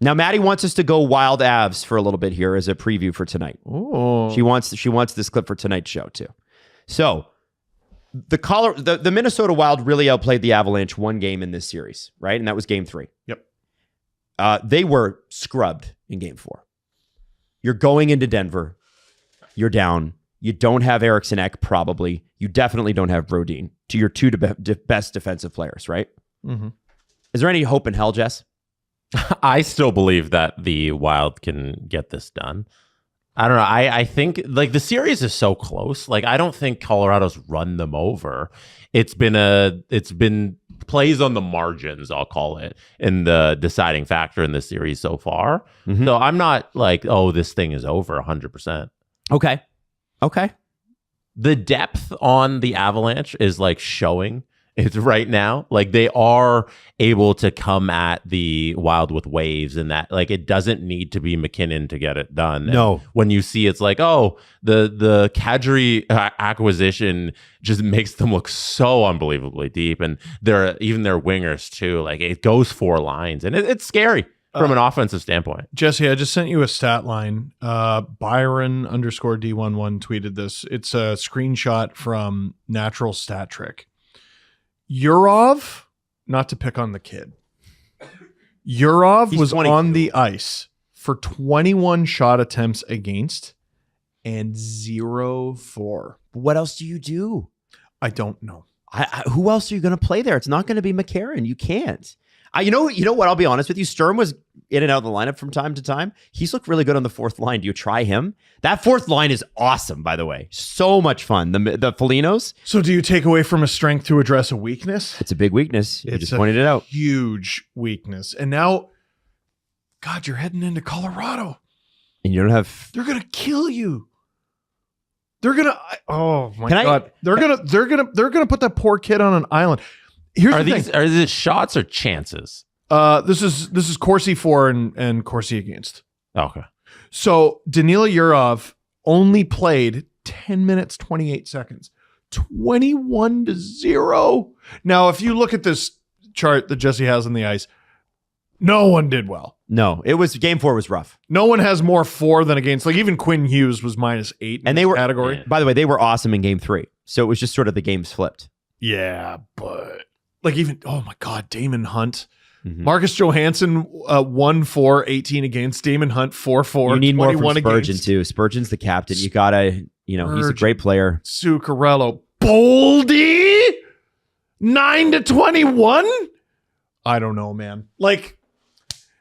Now, Maddie wants us to go Wild Avs for a little bit here as a preview for tonight. Oh, She wants this clip for tonight's show too. So the Minnesota Wild really outplayed the Avalanche one game in this series, right? And that was game 3. Yep. They were scrubbed in game 4. You're going into Denver. You're down. You don't have Eriksson Ek, probably. You definitely don't have Brodin to your 2 best defensive players, right? Mm-hmm. Is there any hope in hell, Jess? I still believe that the Wild can get this done. I don't know. I think like the series is so close. Like I don't think Colorado's run them over. It's been plays on the margins, I'll call it, in the deciding factor in this series so far. Mm-hmm. So I'm not like, oh, this thing is over 100%. Okay. The depth on the Avalanche is like showing. It's right now. Like they are able to come at the Wild with waves, and that like it doesn't need to be McKinnon to get it done. No. And when you see it's like, oh, the Kadri acquisition just makes them look so unbelievably deep, and even their wingers too. Like it goes 4 lines, and it's scary from an offensive standpoint. Jesse, I just sent you a stat line. Byron_D11 tweeted this. It's a screenshot from Natural Stat Trick. Yurov, not to pick on the kid, Yurov was 22. on the ice for 21 shot attempts against and 0 for. What else do you do? I don't know. Who else are you going to play there? It's not going to be McCarron. You can't. You know what? I'll be honest with you. Sturm was in and out of the lineup from time to time. He's looked really good on the 4th line. Do you try him? That 4th line is awesome, by the way. So much fun. The Felinos. So do you take away from a strength to address a weakness? It's a big weakness. You It's just a pointed it out. Huge weakness. And now, God, you're heading into Colorado. And you don't have. They're gonna kill you. They're gonna. Oh my Can I- God. They're gonna put that poor kid on an island. Here's Are the thing. these shots or chances? This is Corsi for and Corsi against. Okay. So Danila Yurov only played 10 minutes, 28 seconds, 21-0. Now, if you look at this chart that Jesse has on the ice, no one did well. No, game 4 was rough. No one has more for than against. Like even Quinn Hughes was -8 in And they this were category. By the way, they were awesome in game 3. So it was just sort of the games flipped. Yeah, but like even, oh my God, Damon Hunt. Mm-hmm. Marcus Johansson 1-4-18 against. Damon Hunt 4-4. You need more from 21 Spurgeon against. too. Spurgeon's the captain. You gotta, he's a great player. Zuccarello. Boldy 9-21. I don't know, man. Like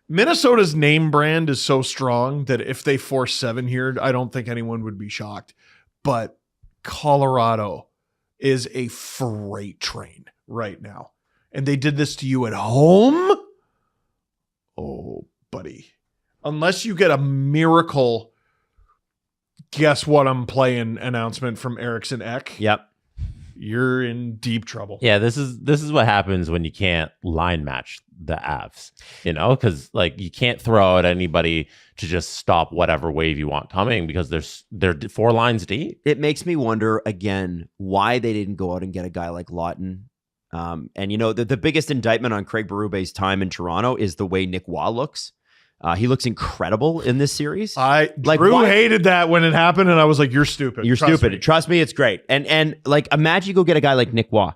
Minnesota's name brand is so strong that if they force 7 here, I don't think anyone would be shocked. But Colorado is a freight train right now. And they did this to you at home? Oh, buddy. Unless you get a miracle, guess what I'm playing announcement from Eriksson Ek. Yep. You're in deep trouble. Yeah, this is what happens when you can't line match the Avs, because like you can't throw out anybody to just stop whatever wave you want coming because they're 4 lines deep. It makes me wonder again why they didn't go out and get a guy like Lawton. And the biggest indictment on Craig Berube's time in Toronto is the way Nick Waugh looks. He looks incredible in this series. Drew hated that when it happened, and I was like, "You're stupid. You're Trust stupid. me." Trust me, it's great." And like, imagine you go get a guy like Nick Waugh.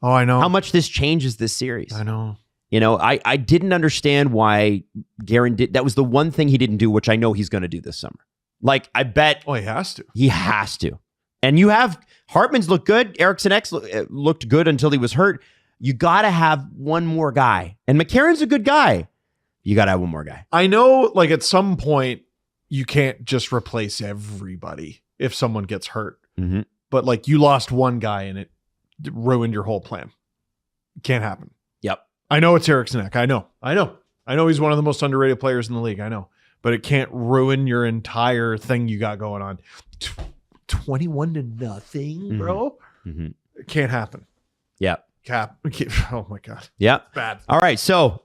Oh, I know How much this changes this series. I know. I didn't understand why Guerin did. That was the one thing he didn't do, which I know he's going to do this summer. Like, I bet. Oh, he has to. He has to. And you have Hartman's looked good. Eriksson Ek looked good until he was hurt. You got to have one more guy. And McCarron's a good guy. You got to have one more guy. I know, like, at some point, you can't just replace everybody if someone gets hurt. Mm-hmm. But, like, you lost one guy and it ruined your whole plan. It can't happen. Yep. I know it's Eriksson Ek. I know he's one of the most underrated players in the league. I know. But it can't ruin your entire thing you got going on. 21-0, bro. Mm-hmm. It can't happen. Yep. Oh my God. Yeah. Bad. All right, so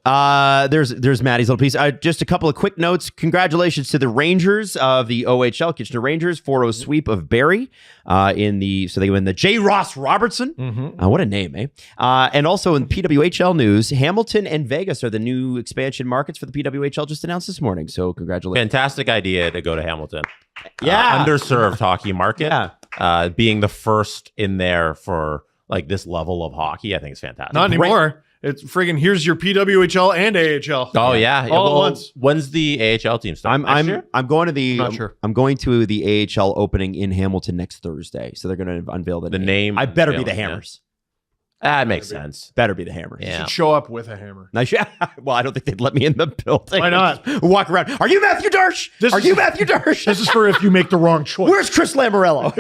there's Maddie's little piece. Just a couple of quick notes. Congratulations to the Rangers of the OHL, Kitchener Rangers, 4-0 sweep of Barrie so they win the J. Ross Robertson. What a name, eh? And also in PWHL news, Hamilton and Vegas are the new expansion markets for the PWHL just announced this morning. So congratulations. Fantastic idea to go to Hamilton. Yeah. Underserved hockey market. Yeah. Being the first in there for like this level of hockey, I think is fantastic. Not anymore. It's friggin' here's your PWHL and AHL. Oh yeah, all at once. When's the AHL team start? I'm going to the Not sure. I'm going to the AHL opening in Hamilton next Thursday. So they're going to unveil the name. I better be the Hammers. That makes sense. Better be the Hammers. You Yeah. should show up with a hammer. Well, I don't think they'd let me in the building. Why not? Walk around. Are you Matthew Darsh? Are you Matthew Darsh? This is for if you make the wrong choice. Where's Chris Lamorello?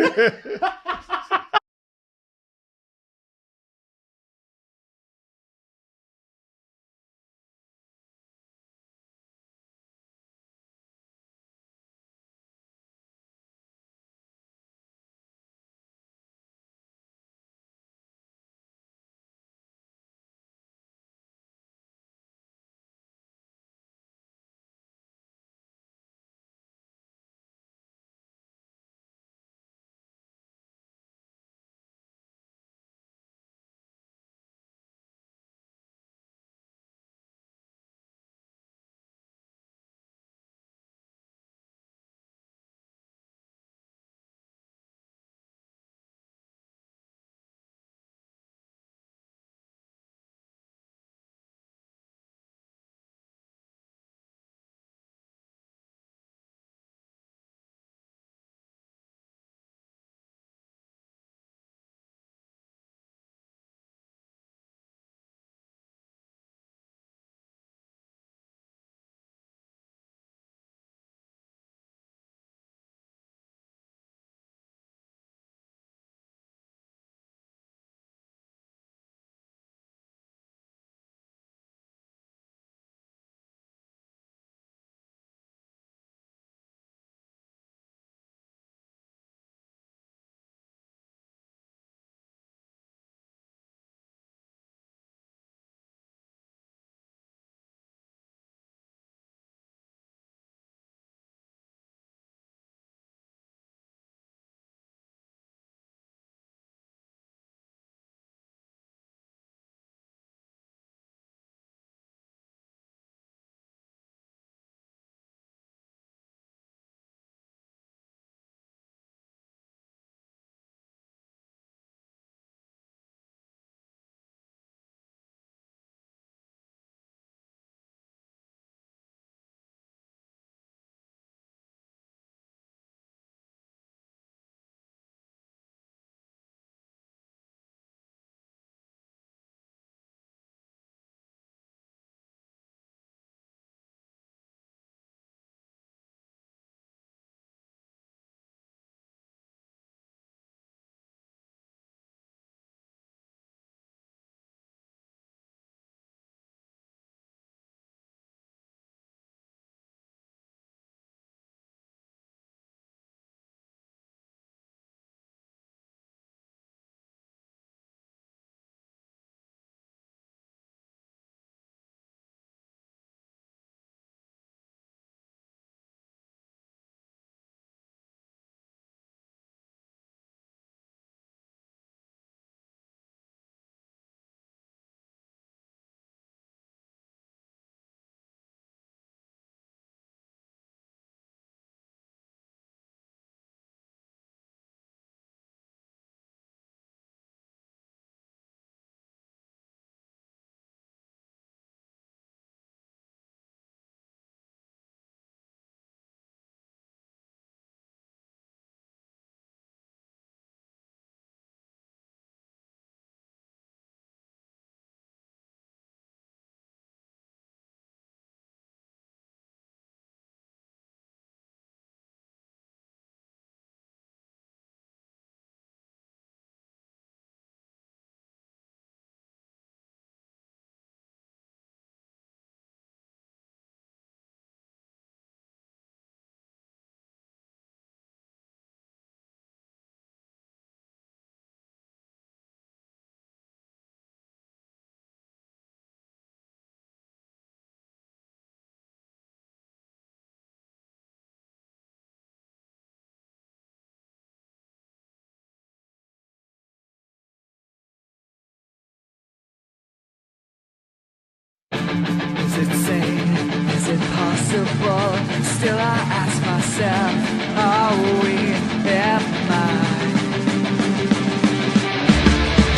Is it sane? Is it possible? Still I ask myself, are we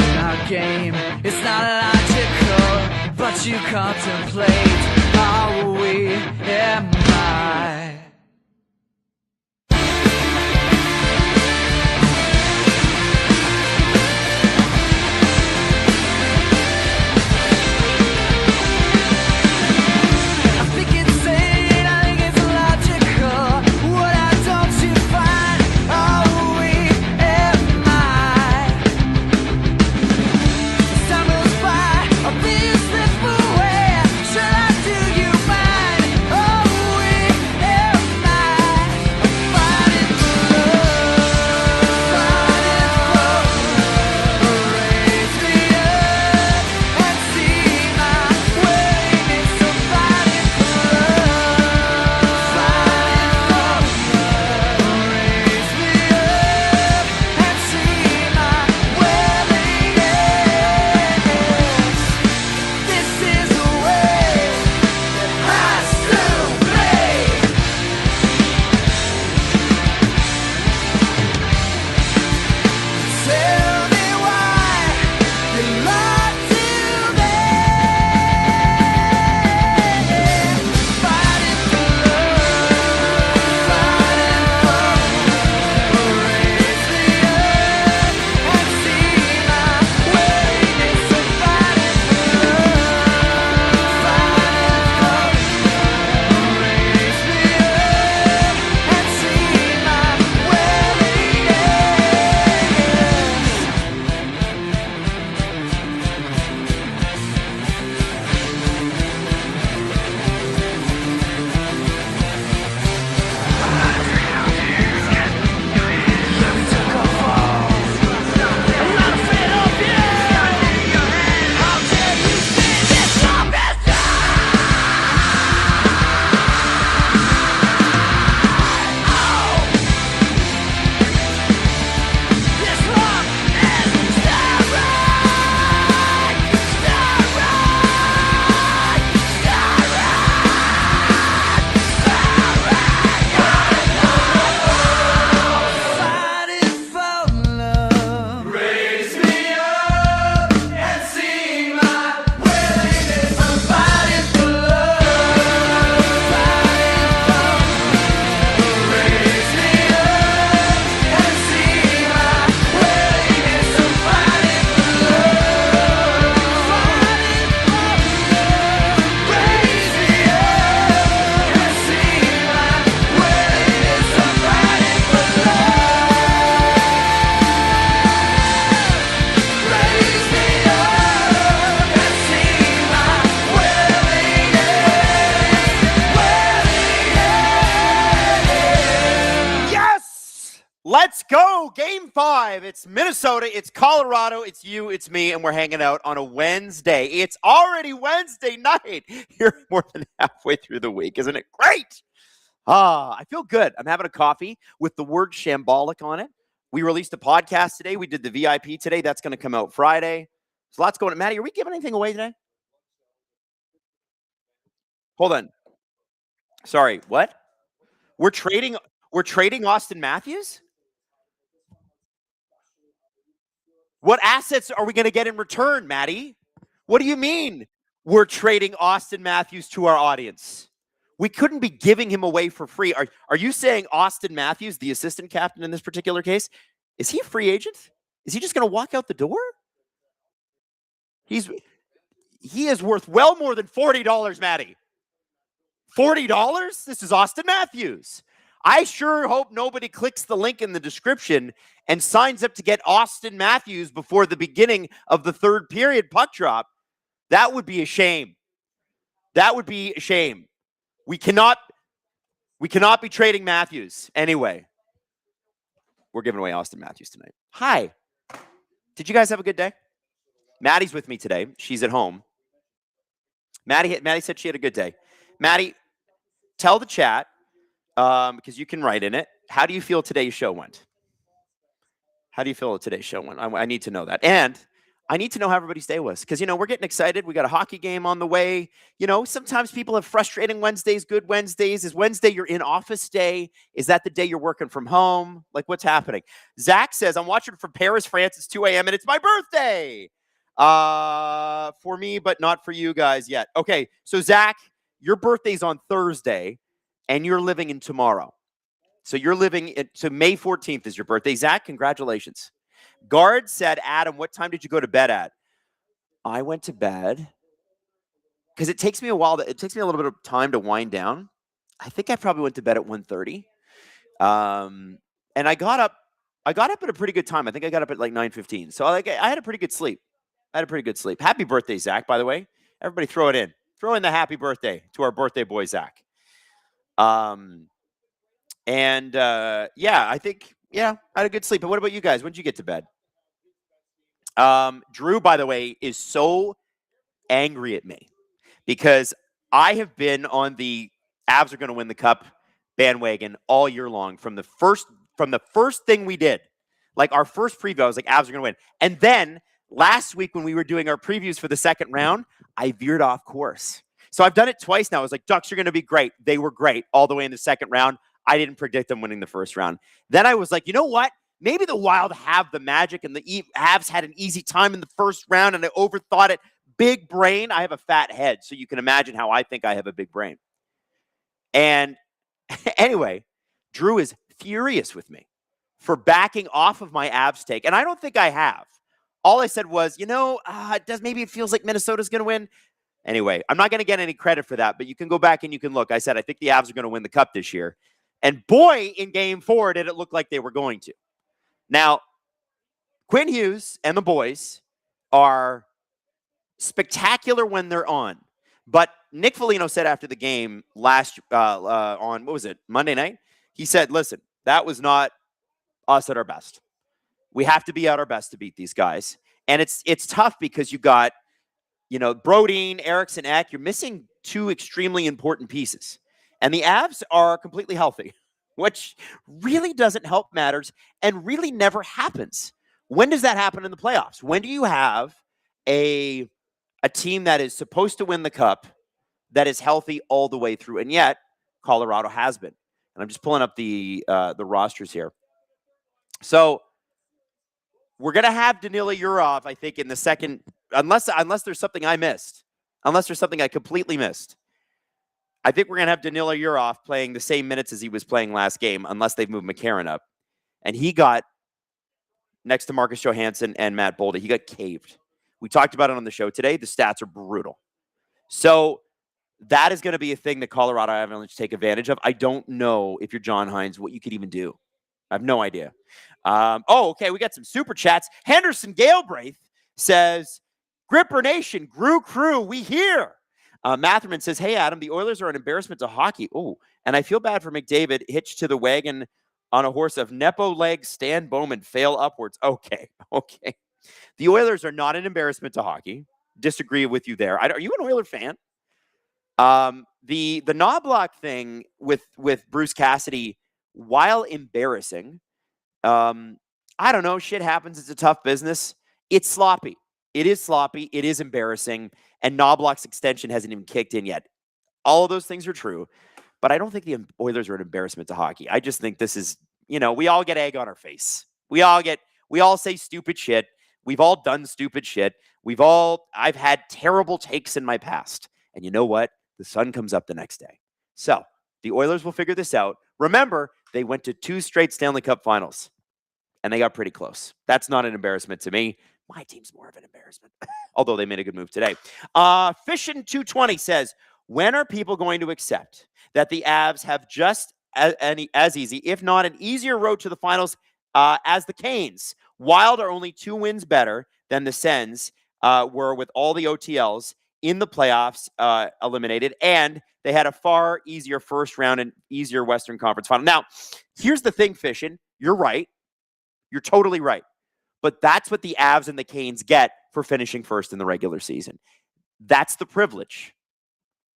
in our game? It's not logical, but you contemplate, are we am I? Let's go. Game 5. It's Minnesota. It's Colorado. It's you. It's me. And we're hanging out on a Wednesday. It's already Wednesday night. You're more than halfway through the week. Isn't it great? I feel good. I'm having a coffee with the word shambolic on it. We released a podcast today. We did the VIP today. That's going to come out Friday. So lots going on. Maddie, are we giving anything away today? Hold on. Sorry. What? We're trading Austin Matthews? What assets are we going to get in return, Maddie? What do you mean we're trading Austin Matthews to our audience? We couldn't be giving him away for free. Are you saying Austin Matthews, the assistant captain in this particular case, is he a free agent? Is he just going to walk out the door? He is worth well more than $40, Maddie. $40? This is Austin Matthews. I sure hope nobody clicks the link in the description and signs up to get Austin Matthews before the beginning of the third period puck drop. That would be a shame. That would be a shame. We cannot be trading Matthews. Anyway, we're giving away Austin Matthews tonight. Hi. Did you guys have a good day? Maddie's with me today. She's at home. Maddie said she had a good day. Maddie, tell the chat, because you can write in it, how do you feel today's show went? How do you feel today's show went? I need to know that. And I need to know how everybody's day was because, we're getting excited. We got a hockey game on the way. Sometimes people have frustrating Wednesdays, good Wednesdays. Is Wednesday your in-office day? Is that the day you're working from home? Like, what's happening? Zach says, I'm watching from Paris, France. It's 2 a.m. and it's my birthday. For me, but not for you guys yet. Okay, so Zach, your birthday's on Thursday and you're living in tomorrow. So so May 14th is your birthday. Zach, congratulations. Guard said, Adam, what time did you go to bed at? I went to bed because it takes me a while. It takes me a little bit of time to wind down. I think I probably went to bed at 1:30. And I got up at a pretty good time. I think I got up at like 9:15. So I had a pretty good sleep. Happy birthday, Zach, by the way. Everybody throw it in. Throw in the happy birthday to our birthday boy, Zach. I think, I had a good sleep. But what about you guys? When did you get to bed? Drew, by the way, is so angry at me because I have been on the Avs are going to win the cup bandwagon all year long from the first thing we did. Like our first preview, I was like, Avs are going to win. And then last week when we were doing our previews for the second round, I veered off course. So I've done it twice now. I was like, Ducks are going to be great. They were great all the way in the second round. I didn't predict them winning the first round. Then I was like, you know what? Maybe the Wild have the magic and the Avs had an easy time in the first round and I overthought it. Big brain. I have a fat head, so you can imagine how I think I have a big brain. And anyway, Drew is furious with me for backing off of my Avs take. And I don't think I have. All I said was, maybe it feels like Minnesota's going to win. Anyway, I'm not going to get any credit for that, but you can go back and you can look. I said, I think the Avs are going to win the cup this year. And boy, in game 4, did it look like they were going to. Now, Quinn Hughes and the boys are spectacular when they're on. But Nick Foligno said after the game on, Monday night? He said, listen, that was not us at our best. We have to be at our best to beat these guys. And it's tough because you got, Brodin, Eriksson, Ek. You're missing 2 extremely important pieces. And the Avs are completely healthy, which really doesn't help matters and really never happens. When does that happen in the playoffs? When do you have a team that is supposed to win the cup that is healthy all the way through? And yet, Colorado has been. And I'm just pulling up the rosters here. So we're going to have Danila Yurov, I think, in the second, unless there's something I missed, unless there's something I completely missed. I think we're going to have Danila Yurov playing the same minutes as he was playing last game, unless they've moved McCarron up. And he got, next to Marcus Johansson and Matt Boldy, he got caved. We talked about it on the show today. The stats are brutal. So that is going to be a thing that Colorado Avalanche take advantage of. I don't know if you're John Hines, what you could even do. I have no idea. Okay, we got some super chats. Henderson Galebraith says, Gripper Nation, Grew Crew, we here. Matherman says, hey, Adam, the Oilers are an embarrassment to hockey. Oh, and I feel bad for McDavid, hitched to the wagon on a horse of Nepo legs, Stan Bowman, fail upwards. Okay. The Oilers are not an embarrassment to hockey. Disagree with you there. Are you an Oiler fan? The Knobloch thing with Bruce Cassidy, while embarrassing, I don't know, shit happens. It's a tough business. It's sloppy. It is sloppy. It is embarrassing. And Knobloch's extension hasn't even kicked in yet. All of those things are true. But I don't think the Oilers are an embarrassment to hockey. I just think this is, we all get egg on our face. We all say stupid shit. We've all done stupid shit. I've had terrible takes in my past. And you know what? The sun comes up the next day. So the Oilers will figure this out. Remember, they went to 2 straight Stanley Cup finals. And they got pretty close. That's not an embarrassment to me. My team's more of an embarrassment. Although they made a good move today. Fishin220 says, when are people going to accept that the Avs have just as easy, if not an easier road to the finals as the Canes? Wild are only 2 wins better than the Sens were with all the OTLs in the playoffs eliminated. And they had a far easier first round and easier Western Conference final. Now, here's the thing, Fishin. You're right. You're totally right. But that's what the Avs and the Canes get for finishing first in the regular season. That's the privilege.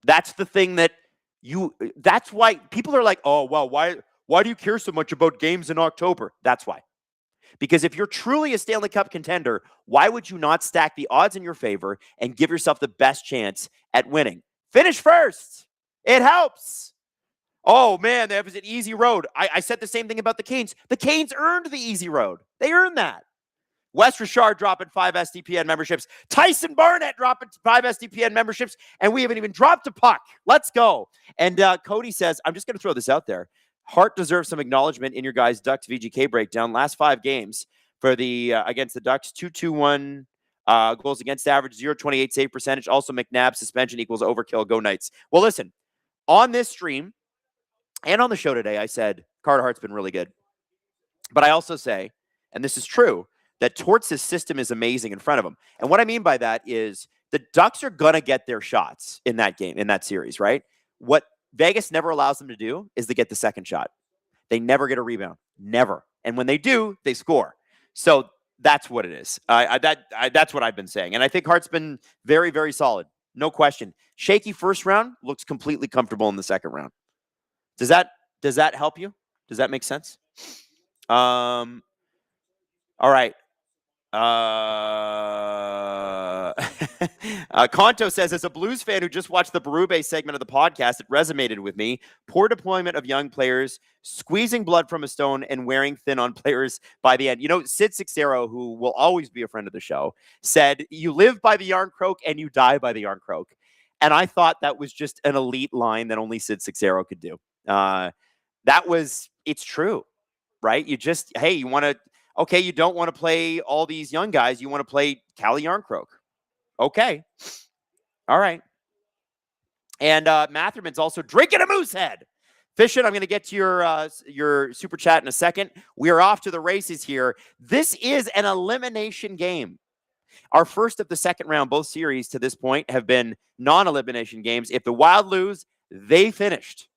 That's the thing that's why people are like, oh, well, why do you care so much about games in October? That's why. Because if you're truly a Stanley Cup contender, why would you not stack the odds in your favor and give yourself the best chance at winning? Finish first. It helps. Oh, man, that was an easy road. I said the same thing about the Canes. The Canes earned the easy road. They earned that. Wes Richard dropping 5 SDPN memberships. Tyson Barnett dropping 5 SDPN memberships. And we haven't even dropped a puck. Let's go. And Cody says, I'm just going to throw this out there. Hart deserves some acknowledgement in your guys' Ducks VGK breakdown. Last 5 games for the against the Ducks, 2.21 goals against average, 0.28 save percentage. Also, McNabb suspension equals overkill. Go Knights. Well, listen, on this stream and on the show today, I said Carter Hart's been really good. But I also say, and this is true, that Torts' system is amazing in front of him. And what I mean by that is the Ducks are going to get their shots in that game, in that series, right? What Vegas never allows them to do is to get the second shot. They never get a rebound. Never. And when they do, they score. So that's what it is. That's what I've been saying. And I think Hart's been very, very solid. No question. Shaky first round, looks completely comfortable in the second round. Does that help you? Does that make sense? All right. Conto says, as a Blues fan who just watched the Berube segment of the podcast, it resonated with me. Poor deployment of young players, squeezing blood from a stone, and wearing thin on players by the end. You know, Sid Sixero, who will always be a friend of the show, said, you live by the yarn croak and you die by the yarn croak. And I thought that was just an elite line that only Sid Sixero could do. It's true, right? You just, hey, you want to, okay, you don't want to play all these young guys. You want to play Callie Yarncroke. Okay. All right. And Matherman's also drinking a moose head. Fishing, I'm going to get to your super chat in a second. We are off to the races here. This is an elimination game. Our first of the second round, both series to this point have been non-elimination games. If the Wild lose, they finished.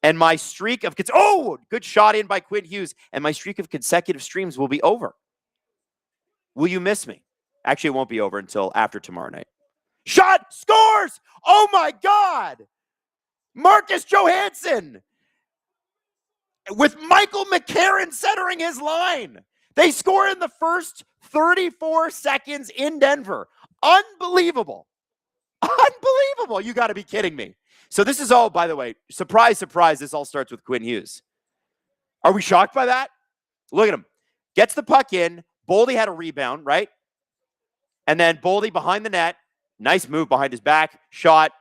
And my streak of good shot in by Quinn Hughes. And my streak of consecutive streams will be over. Will you miss me? Actually, it won't be over until after tomorrow night. Shot scores! Oh my God! Marcus Johansson with Michael McCarron centering his line. They score in the first 34 seconds in Denver. Unbelievable. Unbelievable. You got to be kidding me. So this is all, by the way, surprise, surprise, this all starts with Quinn Hughes. Are we shocked by that? Look at him. Gets the puck in. Boldy had a rebound, right? And then Boldy behind the net. Nice move behind his back. Shot.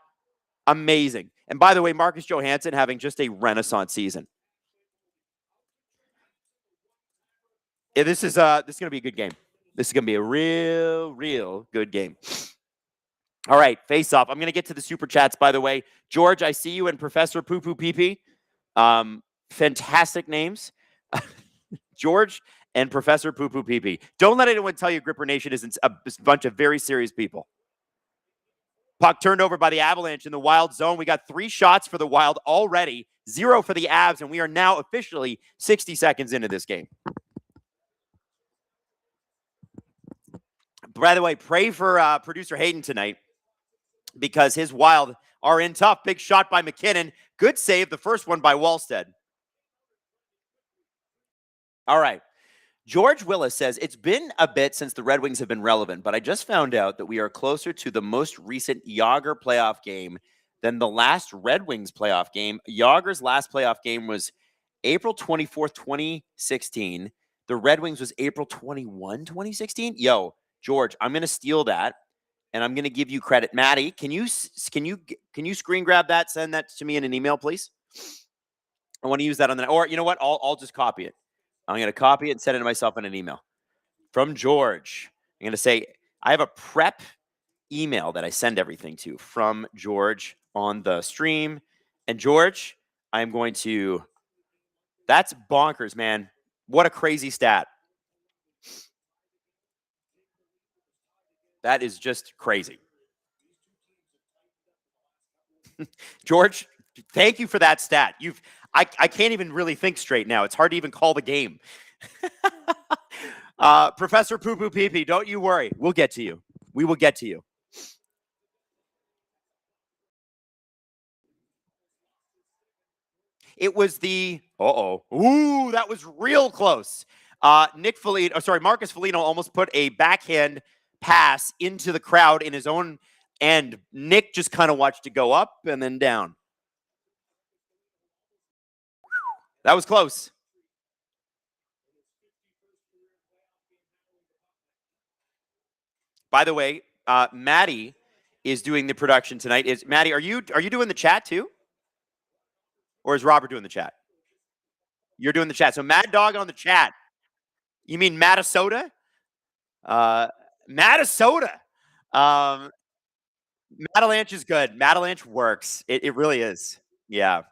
Amazing. And by the way, Marcus Johansson having just a renaissance season. Yeah, this is going to be a good game. This is going to be a real good game. All right, face off. I'm going to get to the super chats, by the way. George, I see you, and Professor Poo Poo Pee Pee. Fantastic names. George and Professor Poo Poo Pee Pee. Don't let anyone tell you Gripper Nation isn't a bunch of very serious people. Puck turned over by the Avalanche in the Wild zone. We got 3 shots for the Wild already, 0 for the Avs, and we are now officially 60 seconds into this game. By the way, pray for producer Hayden tonight, because his Wild are in tough. Big shot by McKinnon. Good save, the first one by Wallstead. All right. George Willis says, it's been a bit since the Red Wings have been relevant, but I just found out that we are closer to the most recent Yager playoff game than the last Red Wings playoff game. Yager's last playoff game was April 24th, 2016. The Red Wings was April 21, 2016. Yo, George, I'm going to steal that. And I'm going to give you credit. Maddie, can you screen grab that? Send that to me in an email, please. I want to use that on the, or you know what? I'll just copy it. I'm going to copy it and send it to myself in an email from George. I'm going to say, I have a prep email that I send everything to from George on the stream. And George, I'm going to, that's bonkers, man. What a crazy stat. That is just crazy. George, thank you for that stat. I can't even really think straight now. It's hard to even call the game. Professor Poo Poo Pee Pee, don't you worry. We'll get to you. We will get to you. It was the, ooh, that was real close. Marcus Foligno almost put a backhand pass into the crowd in his own end. Nick just kind of watched it go up and then down. That was close. By the way, Maddie is doing the production tonight. Maddie, are you doing the chat too? Or is Robert doing the chat? You're doing the chat. So Mad Dog on the chat. You mean Mattasota? Mattasota. Avalanche is good. Avalanche works. It really is. Yeah.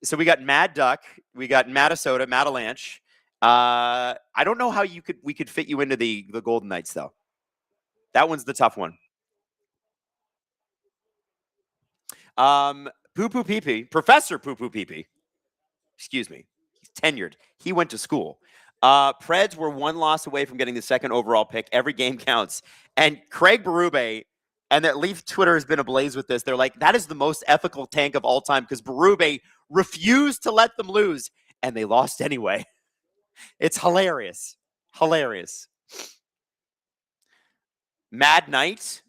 So we got Mad Duck. We got Mattasota, Avalanche. I don't know how we could fit you into the Golden Knights though. That one's the tough one. Poo Poo Pee Pee, Professor Poo Poo Pee Pee. Excuse me. He's tenured. He went to school. Preds were one loss away from getting the second overall pick. Every game counts. And Craig Berube, and that Leaf Twitter has been ablaze with this. They're like, that is the most ethical tank of all time because Berube refused to let them lose, and they lost anyway. It's hilarious. Hilarious. Mad Knight,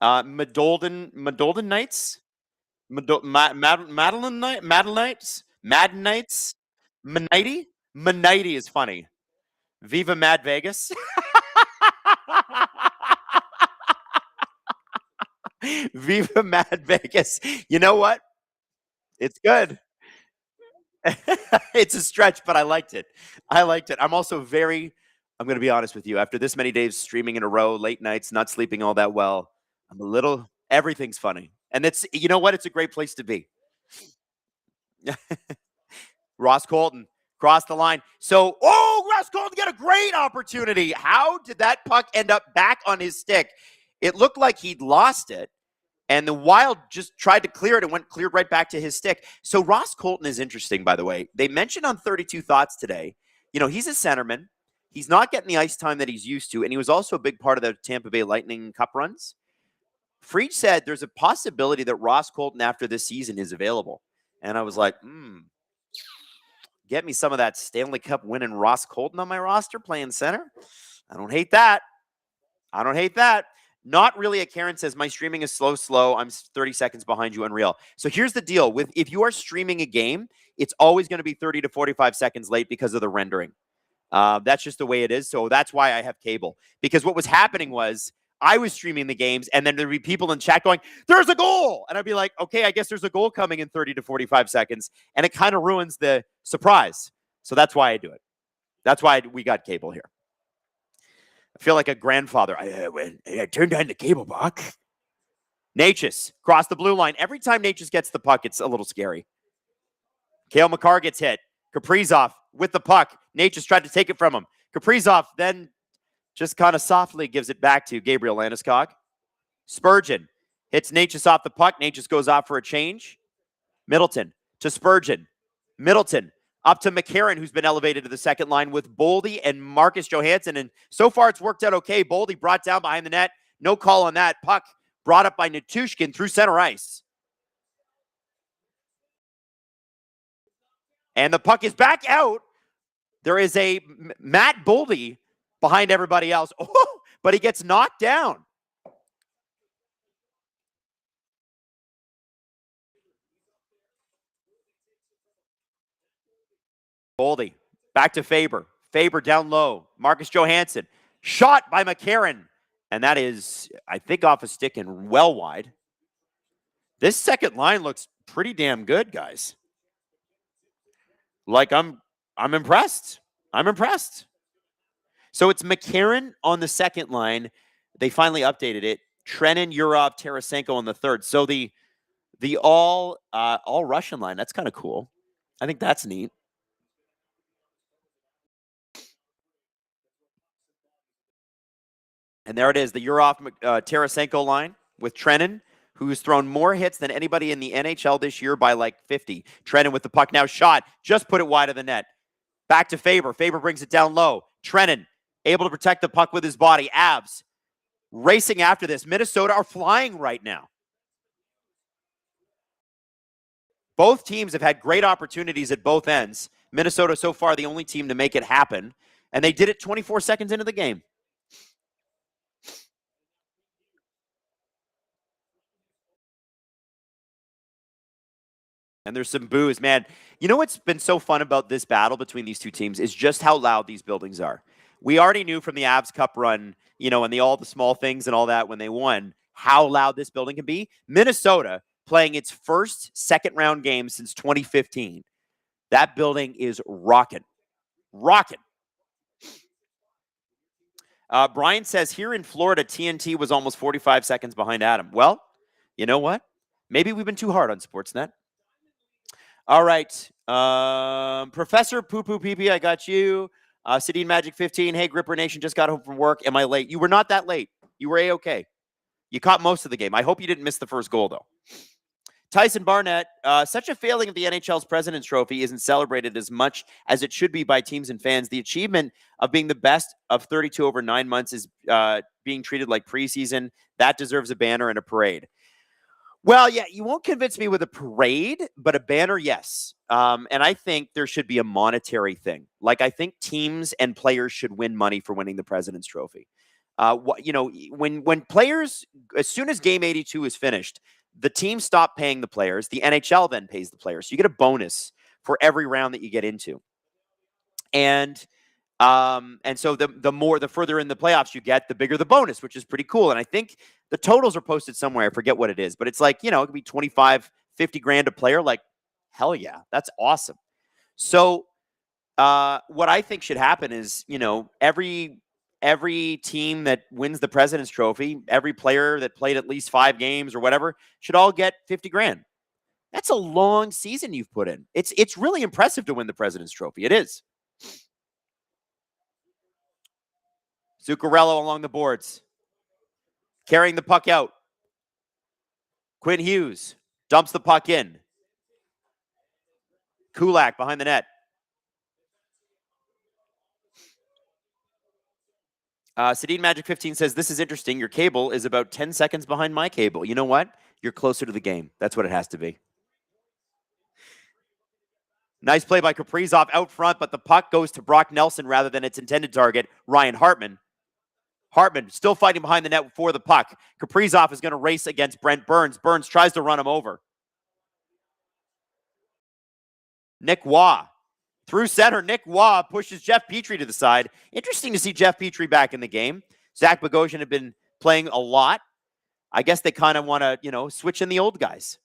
Madolden Knights, Madeline Knights, Mad Knights, Manighty is funny. Viva Mad Vegas. Viva Mad Vegas. You know what? It's good. It's a stretch, but I liked it. I'm going to be honest with you. After this many days streaming in a row, late nights, not sleeping all that well, everything's funny. And you know what? It's a great place to be. Ross Colton crossed the line. So, Ross Colton got a great opportunity. How did that puck end up back on his stick? It looked like he'd lost it. And the Wild just tried to clear it and cleared right back to his stick. So Ross Colton is interesting, by the way. They mentioned on 32 Thoughts today, he's a centerman. He's not getting the ice time that he's used to. And he was also a big part of the Tampa Bay Lightning Cup runs. Freed said there's a possibility that Ross Colton after this season is available. And I was like, get me some of that Stanley Cup winning Ross Colton on my roster playing center. I don't hate that. Not really. Karen says, my streaming is slow. I'm 30 seconds behind you. Unreal. So here's the deal. If you are streaming a game, it's always going to be 30 to 45 seconds late because of the rendering. That's just the way it is. So that's why I have cable. Because what was happening was I was streaming the games, and then there'd be people in chat going, there's a goal. And I'd be like, okay, I guess there's a goal coming in 30 to 45 seconds. And it kind of ruins the surprise. So that's why I do it. That's why we got cable here. I feel like a grandfather. I turned on the cable box. Natchez crossed the blue line. Every time Natchez gets the puck, it's a little scary. Cale Makar gets hit. Kaprizov with the puck. Natchez tried to take it from him. Kaprizov then just kind of softly gives it back to Gabriel Landeskog. Spurgeon hits Natchez off the puck. Natchez goes off for a change. Middleton to Spurgeon. Middleton up to McCarron, who's been elevated to the second line with Boldy and Marcus Johansson. And so far, it's worked out okay. Boldy brought down behind the net. No call on that. Puck brought up by Natushkin through center ice. And the puck is back out. There is a Matt Boldy behind everybody else. Oh, but he gets knocked down. Boldy back to Faber. Faber down low. Marcus Johansson. Shot by McCarron. And that is, I think, off a stick and well wide. This second line looks pretty damn good, guys. Like, I'm impressed. I'm impressed. So it's McCarron on the second line. They finally updated it. Trenin, Yurov, Tarasenko on the third. So the all Russian line, that's kind of cool. I think that's neat. And there it is, the Yurov Tarasenko line with Trenin, who's thrown more hits than anybody in the NHL this year by like 50. Trenin with the puck now shot, just put it wide of the net. Back to Faber. Faber brings it down low. Trenin able to protect the puck with his body. Avs racing after this. Minnesota are flying right now. Both teams have had great opportunities at both ends. Minnesota so far the only team to make it happen. And they did it 24 seconds into the game. And there's some boos, man. You know what's been so fun about this battle between these two teams is just how loud these buildings are. We already knew from the Avs Cup run, and all the small things and all that when they won, how loud this building can be. Minnesota playing its first second-round game since 2015. That building is rocking. Rocking. Brian says, here in Florida, TNT was almost 45 seconds behind Adam. Well, you know what? Maybe we've been too hard on Sportsnet. All right. Professor Poo Poo Pee Pee, I got you. Sedin Magic 15. Hey, Gripper Nation, just got home from work. Am I late? You were not that late. You were A-okay. You caught most of the game. I hope you didn't miss the first goal, though. Tyson Barnett, such a failing of the NHL's President's Trophy isn't celebrated as much as it should be by teams and fans. The achievement of being the best of 32 over 9 months is being treated like preseason. That deserves a banner and a parade. Well, yeah, you won't convince me with a parade, but a banner, yes. And I think there should be a monetary thing. Like, I think teams and players should win money for winning the President's Trophy. When players, as soon as Game 82 is finished, the team stop paying the players. The NHL then pays the players. So you get a bonus for every round that you get into. And so the further in the playoffs you get, the bigger the bonus, which is pretty cool. And I think the totals are posted somewhere. I forget what it is, but it's like, it could be 25, 50 grand a player. Like, hell yeah, that's awesome. So what I think should happen is, every team that wins the President's Trophy, every player that played at least 5 games or whatever should all get 50 grand. That's a long season you've put in. It's really impressive to win the President's Trophy. It is. Zuccarello along the boards. Carrying the puck out. Quinn Hughes dumps the puck in. Kulak behind the net. Sedin Magic 15 says, this is interesting. Your cable is about 10 seconds behind my cable. You know what? You're closer to the game. That's what it has to be. Nice play by Kaprizov out front, but the puck goes to Brock Nelson rather than its intended target, Ryan Hartman. Hartman still fighting behind the net for the puck. Kaprizov is going to race against Brent Burns. Burns tries to run him over. Nick Waugh. Through center, Nick Waugh pushes Jeff Petrie to the side. Interesting to see Jeff Petrie back in the game. Zach Bogosian had been playing a lot. I guess they kind of want to, switch in the old guys.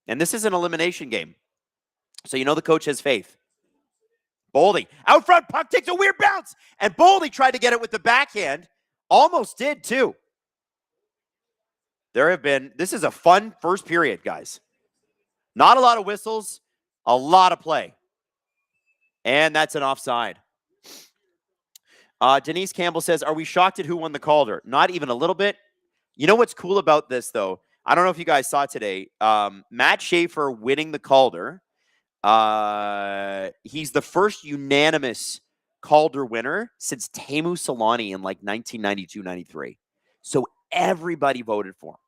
And this is an elimination game. So the coach has faith. Boldy, out front, puck takes a weird bounce. And Boldy tried to get it with the backhand. Almost did, too. This is a fun first period, guys. Not a lot of whistles, a lot of play. And that's an offside. Denise Campbell says, are we shocked at who won the Calder? Not even a little bit. You know what's cool about this, though? I don't know if you guys saw today. Matt Schaefer winning the Calder. He's the first unanimous Calder winner since Teemu Selanne in like 1992-93. So everybody voted for him.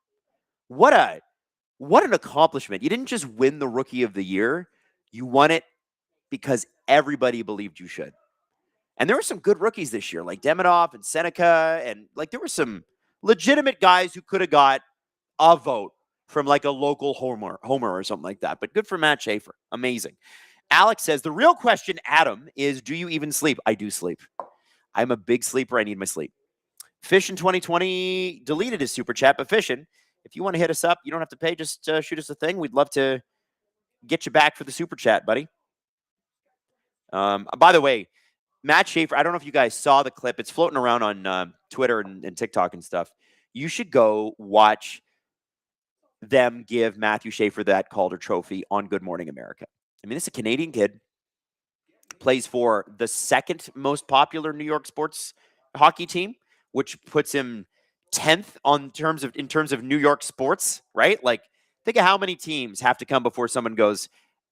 What an accomplishment. You didn't just win the Rookie of the Year. You won it because everybody believed you should. And there were some good rookies this year, like Demidov and Seneca, and there were some legitimate guys who could have got a vote from like a local homer or something like that. But good for Matt Schaefer. Amazing. Alex says, the real question, Adam, is do you even sleep? I do sleep. I'm a big sleeper. I need my sleep. Fish in 2020 deleted his super chat, but Fishin', if you want to hit us up, you don't have to pay. Just shoot us a thing. We'd love to get you back for the super chat, buddy. By the way, Matt Schaefer, I don't know if you guys saw the clip. It's floating around on Twitter and TikTok and stuff. You should go watch them give Matthew Schaefer that Calder Trophy on Good Morning America. I mean, this is a Canadian kid, plays for the second most popular New York sports hockey team, which puts him 10th in terms of New York sports, right? Like, think of how many teams have to come before someone goes,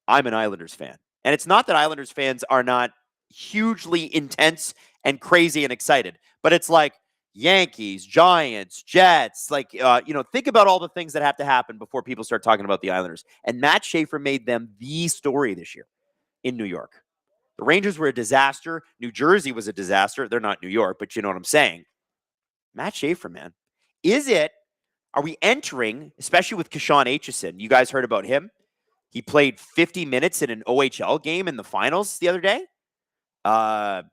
I'm an Islanders fan. And it's not that Islanders fans are not hugely intense and crazy and excited, but it's like Yankees, Giants, Jets, think about all the things that have to happen before people start talking about the Islanders. And Matt Schaefer made them the story this year in New York. The Rangers were a disaster. New Jersey was a disaster. They're not New York, but you know what I'm saying. Matt Schaefer, man. Are we entering, especially with Kashawn Aitchison? You guys heard about him? He played 50 minutes in an OHL game in the finals the other day. I'm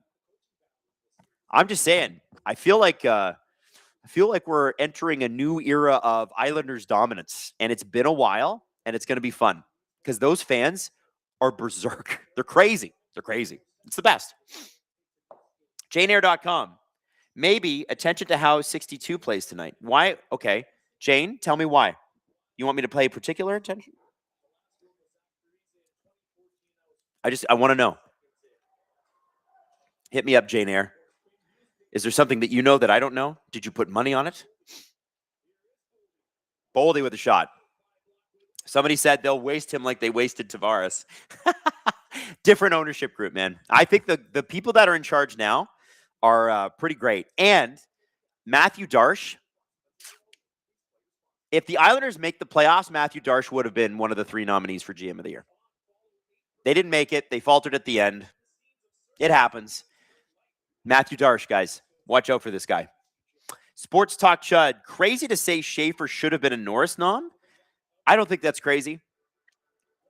just saying, I feel like we're entering a new era of Islanders dominance, and it's been a while, and it's going to be fun because those fans are berserk. They're crazy. It's the best. JaneAir.com. Maybe attention to how 62 plays tonight. Why? Okay. Jane, tell me why. You want me to pay particular attention? I want to know. Hit me up, Jane Air. Is there something that you know that I don't know? Did you put money on it? Boldy with a shot. Somebody said they'll waste him like they wasted Tavares. Different ownership group, man. I think the people that are in charge now are pretty great. And Matthew Darche, if the Islanders make the playoffs, Matthew Darche would have been one of the 3 nominees for GM of the year. They didn't make it. They faltered at the end. It happens. Matthew Darche, guys. Watch out for this guy. Sports Talk Chud. Crazy to say Schaefer should have been a Norris nom. I don't think that's crazy.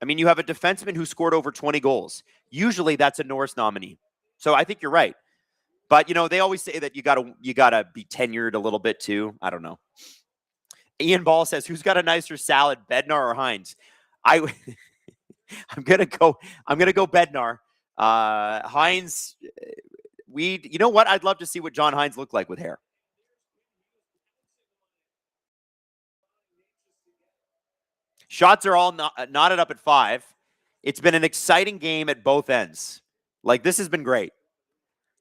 I mean, you have a defenseman who scored over 20 goals. Usually that's a Norris nominee. So I think you're right. But, they always say that you gotta be tenured a little bit too. I don't know. Ian Ball says, who's got a nicer salad, Bednar or Hines? I'm gonna go Bednar. Hines, you know what? I'd love to see what John Hines looked like with hair. Shots are all knotted up at 5. It's been an exciting game at both ends. Like, this has been great.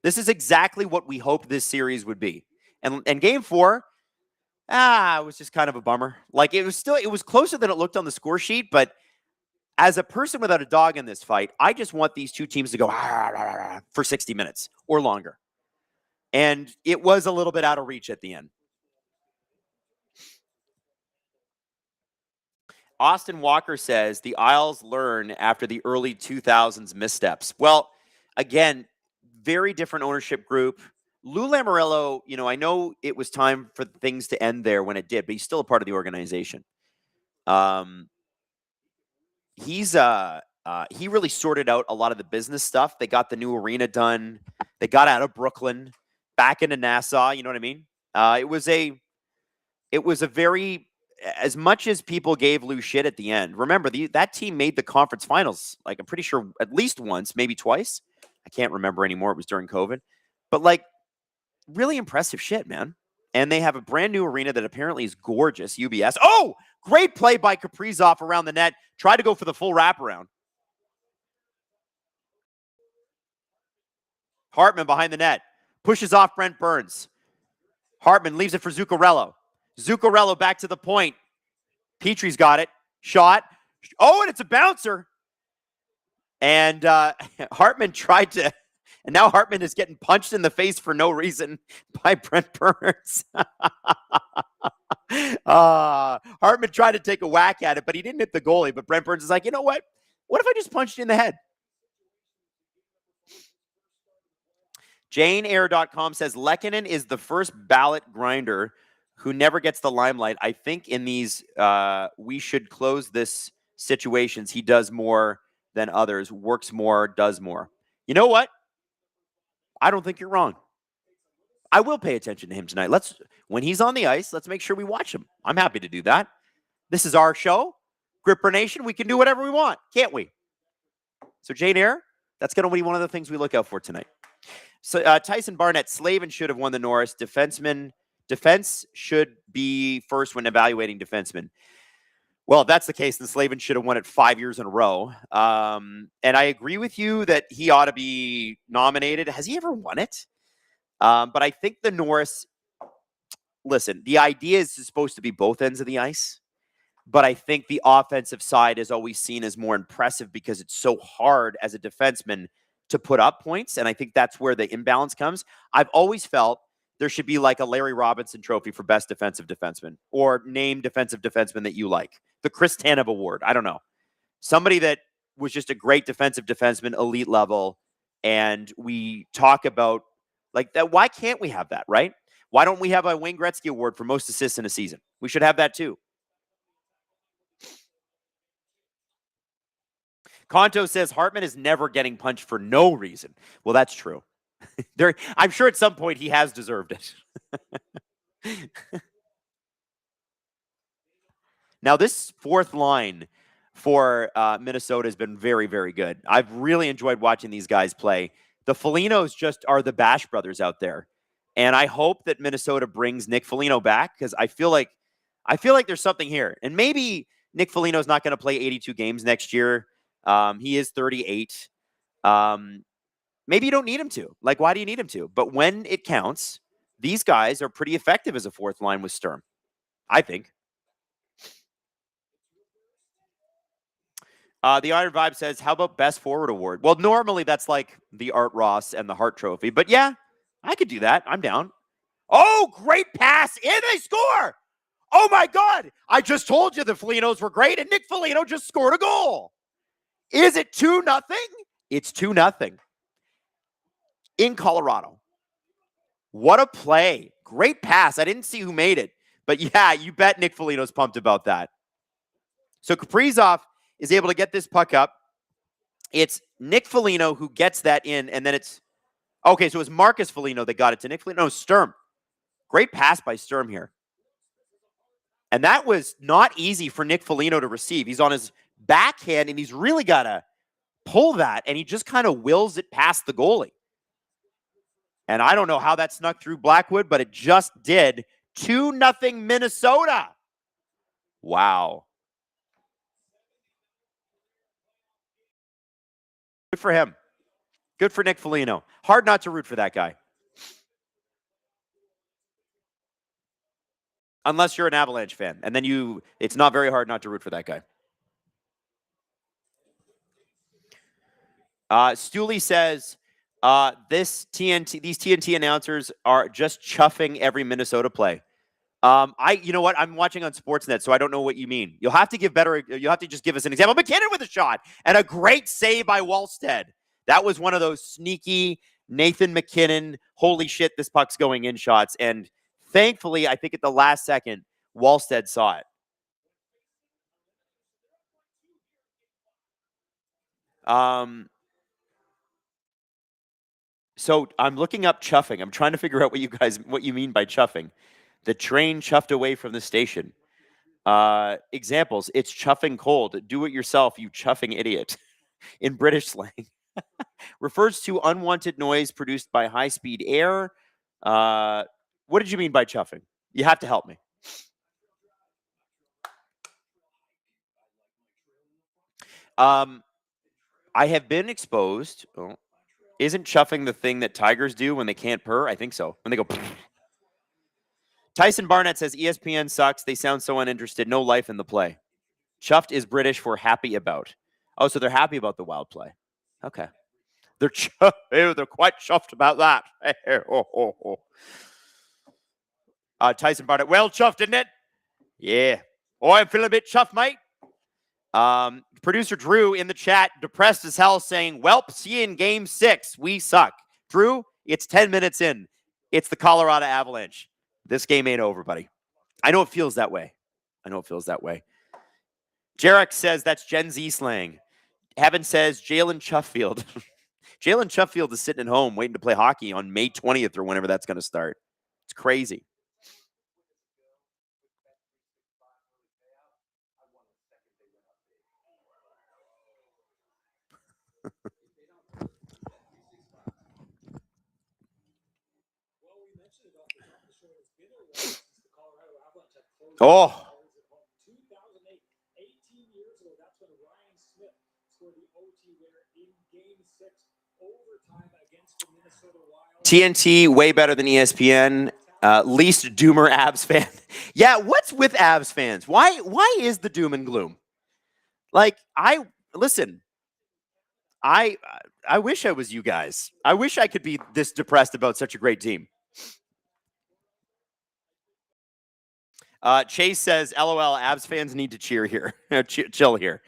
This is exactly what we hoped this series would be. And game 4, it was just kind of a bummer. Like, it was closer than it looked on the score sheet, but as a person without a dog in this fight, I just want these two teams to go for 60 minutes or longer. And it was a little bit out of reach at the end. Austin Walker says the Isles learn after the early 2000s missteps. Well, again, very different ownership group. Lou Lamoriello, I know it was time for things to end there when it did, but he's still a part of the organization. He really sorted out a lot of the business stuff. They got the new arena done. They got out of Brooklyn, back into Nassau. You know what I mean? It was a very, as much as people gave Lou shit at the end. Remember, that team made the conference finals. Like, I'm pretty sure at least once, maybe twice. I can't remember anymore. It was during COVID, but like, really impressive shit, man. And they have a brand new arena that apparently is gorgeous. UBS. Oh, great play by Kaprizov around the net. Tried to go for the full wraparound. Hartman behind the net. Pushes off Brent Burns. Hartman leaves it for Zuccarello. Zuccarello back to the point. Petrie's got it. Shot. Oh, and it's a bouncer. And Hartman tried to... And now Hartman is getting punched in the face for no reason by Brent Burns. Hartman tried to take a whack at it, but he didn't hit the goalie. But Brent Burns is like, you know what? What if I just punched you in the head? JaneAir.com says, Lehkonen is the first ballot grinder who never gets the limelight. I think in these, we should close this situations. He does more than others, works more, does more. You know what? I don't think you're wrong. I will pay attention to him tonight. When he's on the ice, let's make sure we watch him. I'm happy to do that. This is our show. Gripper Nation, we can do whatever we want, can't we? So Jane Air, that's going to be one of the things we look out for tonight. So Tyson Barnett, Slavin should have won the Norris. Defense should be first when evaluating defensemen. Well, if that's the case, then Slavin should have won it 5 years in a row. And I agree with you that he ought to be nominated. Has he ever won it? But I think the Norris, listen, the idea is supposed to be both ends of the ice. But I think the offensive side is always seen as more impressive because it's so hard as a defenseman to put up points. And I think that's where the imbalance comes. I've always felt there should be like a Larry Robinson trophy for best defensive defenseman or name defensive defenseman that you like. The Chris Tanev Award. I don't know. Somebody that was just a great defensive defenseman, elite level, and we talk about like that. Why can't we have that, right? Why don't we have a Wayne Gretzky Award for most assists in a season? We should have that too. Conto says Hartman is never getting punched for no reason. Well, that's true. I'm sure at some point he has deserved it. Now, this fourth line for Minnesota has been very, very good. I've really enjoyed watching these guys play. The Folignos just are the Bash brothers out there. And I hope that Minnesota brings Nick Foligno back because I feel like there's something here. And maybe Nick Foligno's not going to play 82 games next year. He is 38. Maybe you don't need him to. Like, why do you need him to? But when it counts, these guys are pretty effective as a fourth line with Sturm, I think. The Iron Vibe says, how about best forward award? Well, normally that's like the Art Ross and the Hart Trophy. But yeah, I could do that. I'm down. Oh, great pass. And they score. Oh, my God. I just told you the Folignos were great, and Nick Foligno just scored a goal. Is it 2-0? It's 2-0 in Colorado. What a play. Great pass. I didn't see who made it. But yeah, you bet Nick Foligno's pumped about that. So Kaprizov is able to get this puck up. It's Nick Foligno who gets that in, and then it's okay. So it was Marcus Foligno that got it to Nick Foligno. No, Sturm. Great pass by Sturm here. And that was not easy for Nick Foligno to receive. He's on his backhand, and he's really got to pull that, and he just kind of wills it past the goalie. And I don't know how that snuck through Blackwood, but it just did. 2-0 Minnesota. Wow. Good for him. Good for Nick Foligno. Hard not to root for that guy. Unless you're an Avalanche fan. And then it's not very hard not to root for that guy. Stooley says, these TNT announcers are just chuffing every Minnesota play. You know what? I'm watching on Sportsnet, so I don't know what you mean. You'll have to just give us an example. McKinnon with a shot and a great save by Wallstead. That was one of those sneaky Nathan McKinnon, holy shit, this puck's going in shots. And thankfully, I think at the last second, Wallstead saw it. So I'm looking up chuffing. I'm trying to figure out what you mean by chuffing. The train chuffed away from the station. Examples, it's chuffing cold. Do it yourself, you chuffing idiot. In British slang. Refers to unwanted noise produced by high-speed air. What did you mean by chuffing? You have to help me. I have been exposed. Oh, isn't chuffing the thing that tigers do when they can't purr? I think so. When they go. Tyson Barnett says ESPN sucks. They sound so uninterested. No life in the play. Chuffed is British for happy about. Oh, so they're happy about the Wild play. Okay. They're quite chuffed about that. Tyson Barnett. Well chuffed, isn't it? Yeah. Oh, I'm feeling a bit chuffed, mate. Producer Drew in the chat, depressed as hell, saying, welp, see you in game 6. We suck. Drew, it's 10 minutes in. It's the Colorado Avalanche. This game ain't over, buddy. I know it feels that way. Jarek says that's Gen Z slang. Heaven says Jalen Chuffield. Jalen Chuffield is sitting at home waiting to play hockey on May 20th or whenever that's going to start. It's crazy. Oh. TNT, way better than ESPN. Least doomer Avs fan. Yeah, what's with Avs fans? Why is the doom and gloom? Like, I wish I was you guys. I wish I could be this depressed about such a great team. Chase says, LOL, Avs fans need to cheer here. Chill here.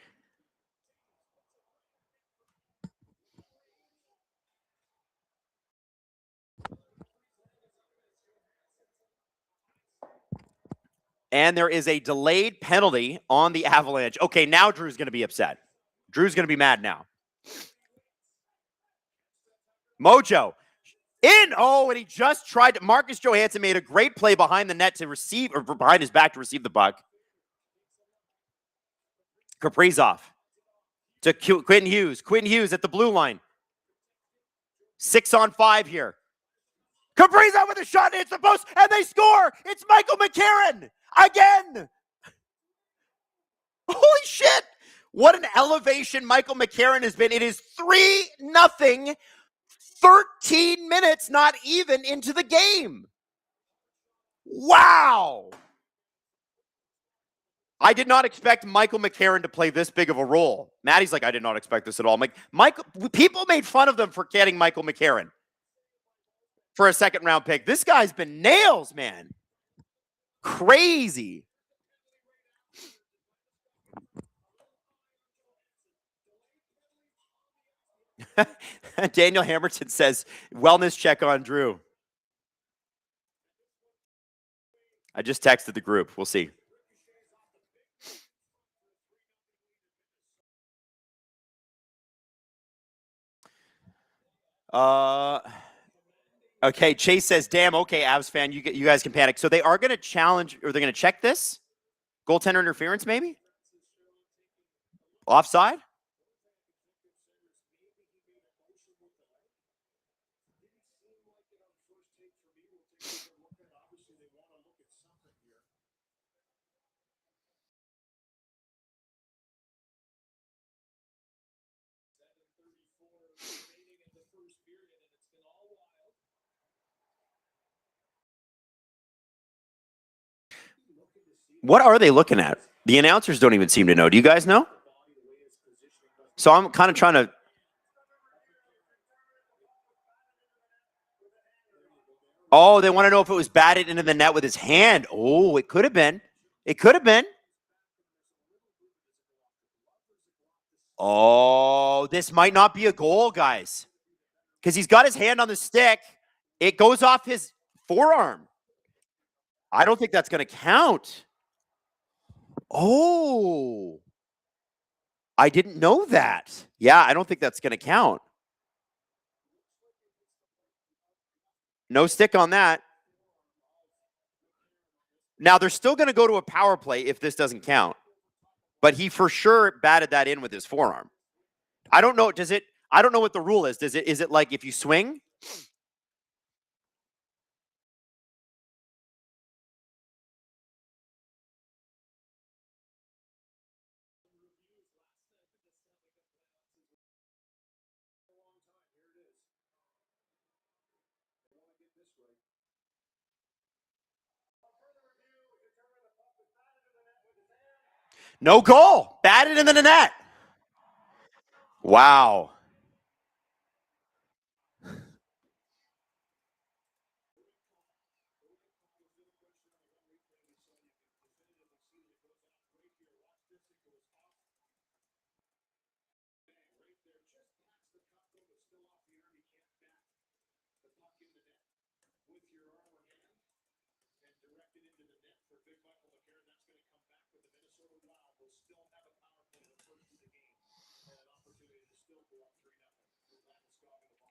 And there is a delayed penalty on the Avalanche. Okay, now Drew's going to be upset. Drew's going to be mad now. Mojo in. Oh, and he just tried to. Marcus Johansson made a great play behind the net to receive, or behind his back to receive the puck. Kaprizov to Quinn Hughes. Quinn Hughes at the blue line. 6-on-5 here. Kaprizov with a shot, hits the post, and they score. It's Michael McCarron again. Holy shit. What an elevation Michael McCarron has been. It is 3-0, 13 minutes, not even into the game. Wow. I did not expect Michael McCarron to play this big of a role. Maddie's like, I did not expect this at all. I'm like, Michael, people made fun of them for getting Michael McCarron for a second-round pick. This guy's been nails, man. Crazy. Daniel Hamilton says, wellness check on Drew. I just texted the group. We'll see. Okay, Chase says, damn, okay, Avs fan, you guys can panic. So they are going to challenge, or they're going to check this? Goaltender interference, maybe? Offside? What are they looking at? The announcers don't even seem to know. Do you guys know? So I'm kind of trying to. Oh, they want to know if it was batted into the net with his hand. Oh, it could have been. It could have been. Oh, this might not be a goal, guys. Because he's got his hand on the stick. It goes off his forearm. I don't think that's going to count. Oh, I didn't know that. Yeah, I don't think that's going to count. No stick on that. Now, they're still going to go to a power play if this doesn't count. But he for sure batted that in with his forearm. I don't know. I don't know what the rule is. Is it like if you swing? No goal. Batted into the net. Wow.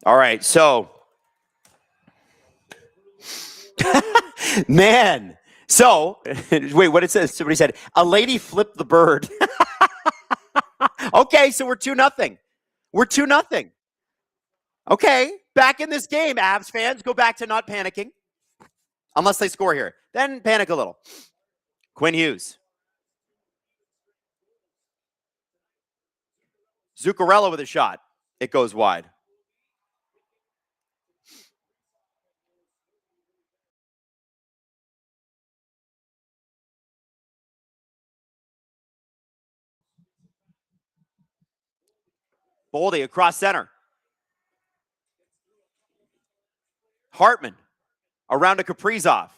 All right, so man. So wait, what it says? Somebody said a lady flipped the bird. Okay, so we're 2-0. We're 2-0. Okay, back in this game, Avs fans, go back to not panicking. Unless they score here. Then panic a little. Quinn Hughes. Zuccarello with a shot. It goes wide. Boldy across center. Hartman around to Kaprizov.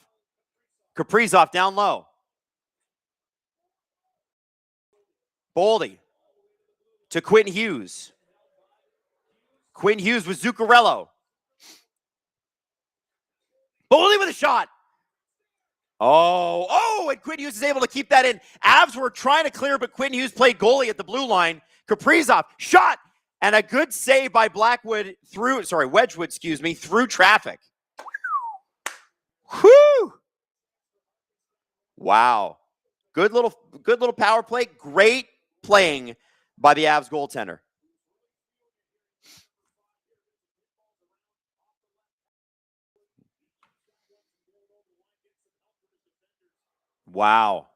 Kaprizov down low. Boldy to Quinn Hughes. Quinn Hughes with Zuccarello. Boldy with a shot. Oh, and Quinn Hughes is able to keep that in. Avs were trying to clear, but Quinn Hughes played goalie at the blue line. Kaprizov shot, and a good save by Wedgwood, through traffic. Whew. Wow. Good little power play. Great playing by the Avs goaltender. Wow.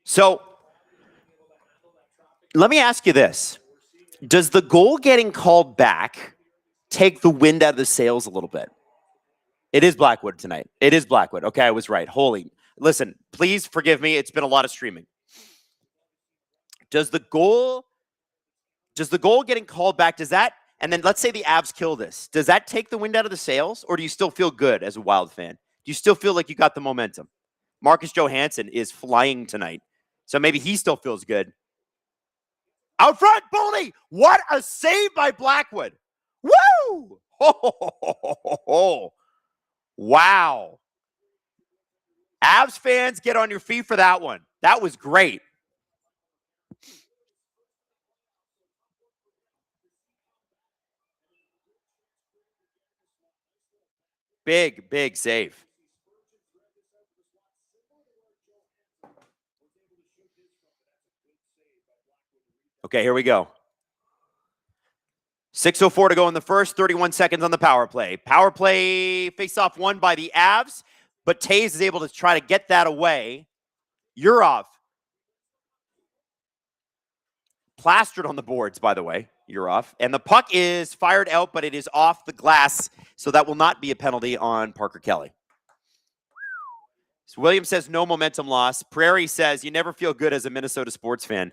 So, let me ask you this. Does the goal getting called back take the wind out of the sails a little bit? It is Blackwood tonight. It is Blackwood. Okay, I was right. Listen, please forgive me. It's been a lot of streaming. Does the goal getting called back, and then let's say the Avs kill this, does that take the wind out of the sails, or do you still feel good as a Wild fan? Do you still feel like you got the momentum? Marcus Johansson is flying tonight, so maybe he still feels good. Out front, Boldy! What a save by Blackwood! Woo! Ho. Wow. Avs fans, get on your feet for that one. That was great. Big save. Okay, here we go. 6:04 to go in the first, 31 seconds on the power play. Power play face-off won by the Avs, but Taves is able to try to get that away. Yurov. Plastered on the boards, by the way. Yurov. And the puck is fired out, but it is off the glass, so that will not be a penalty on Parker Kelly. So William says no momentum loss. Prairie says you never feel good as a Minnesota sports fan.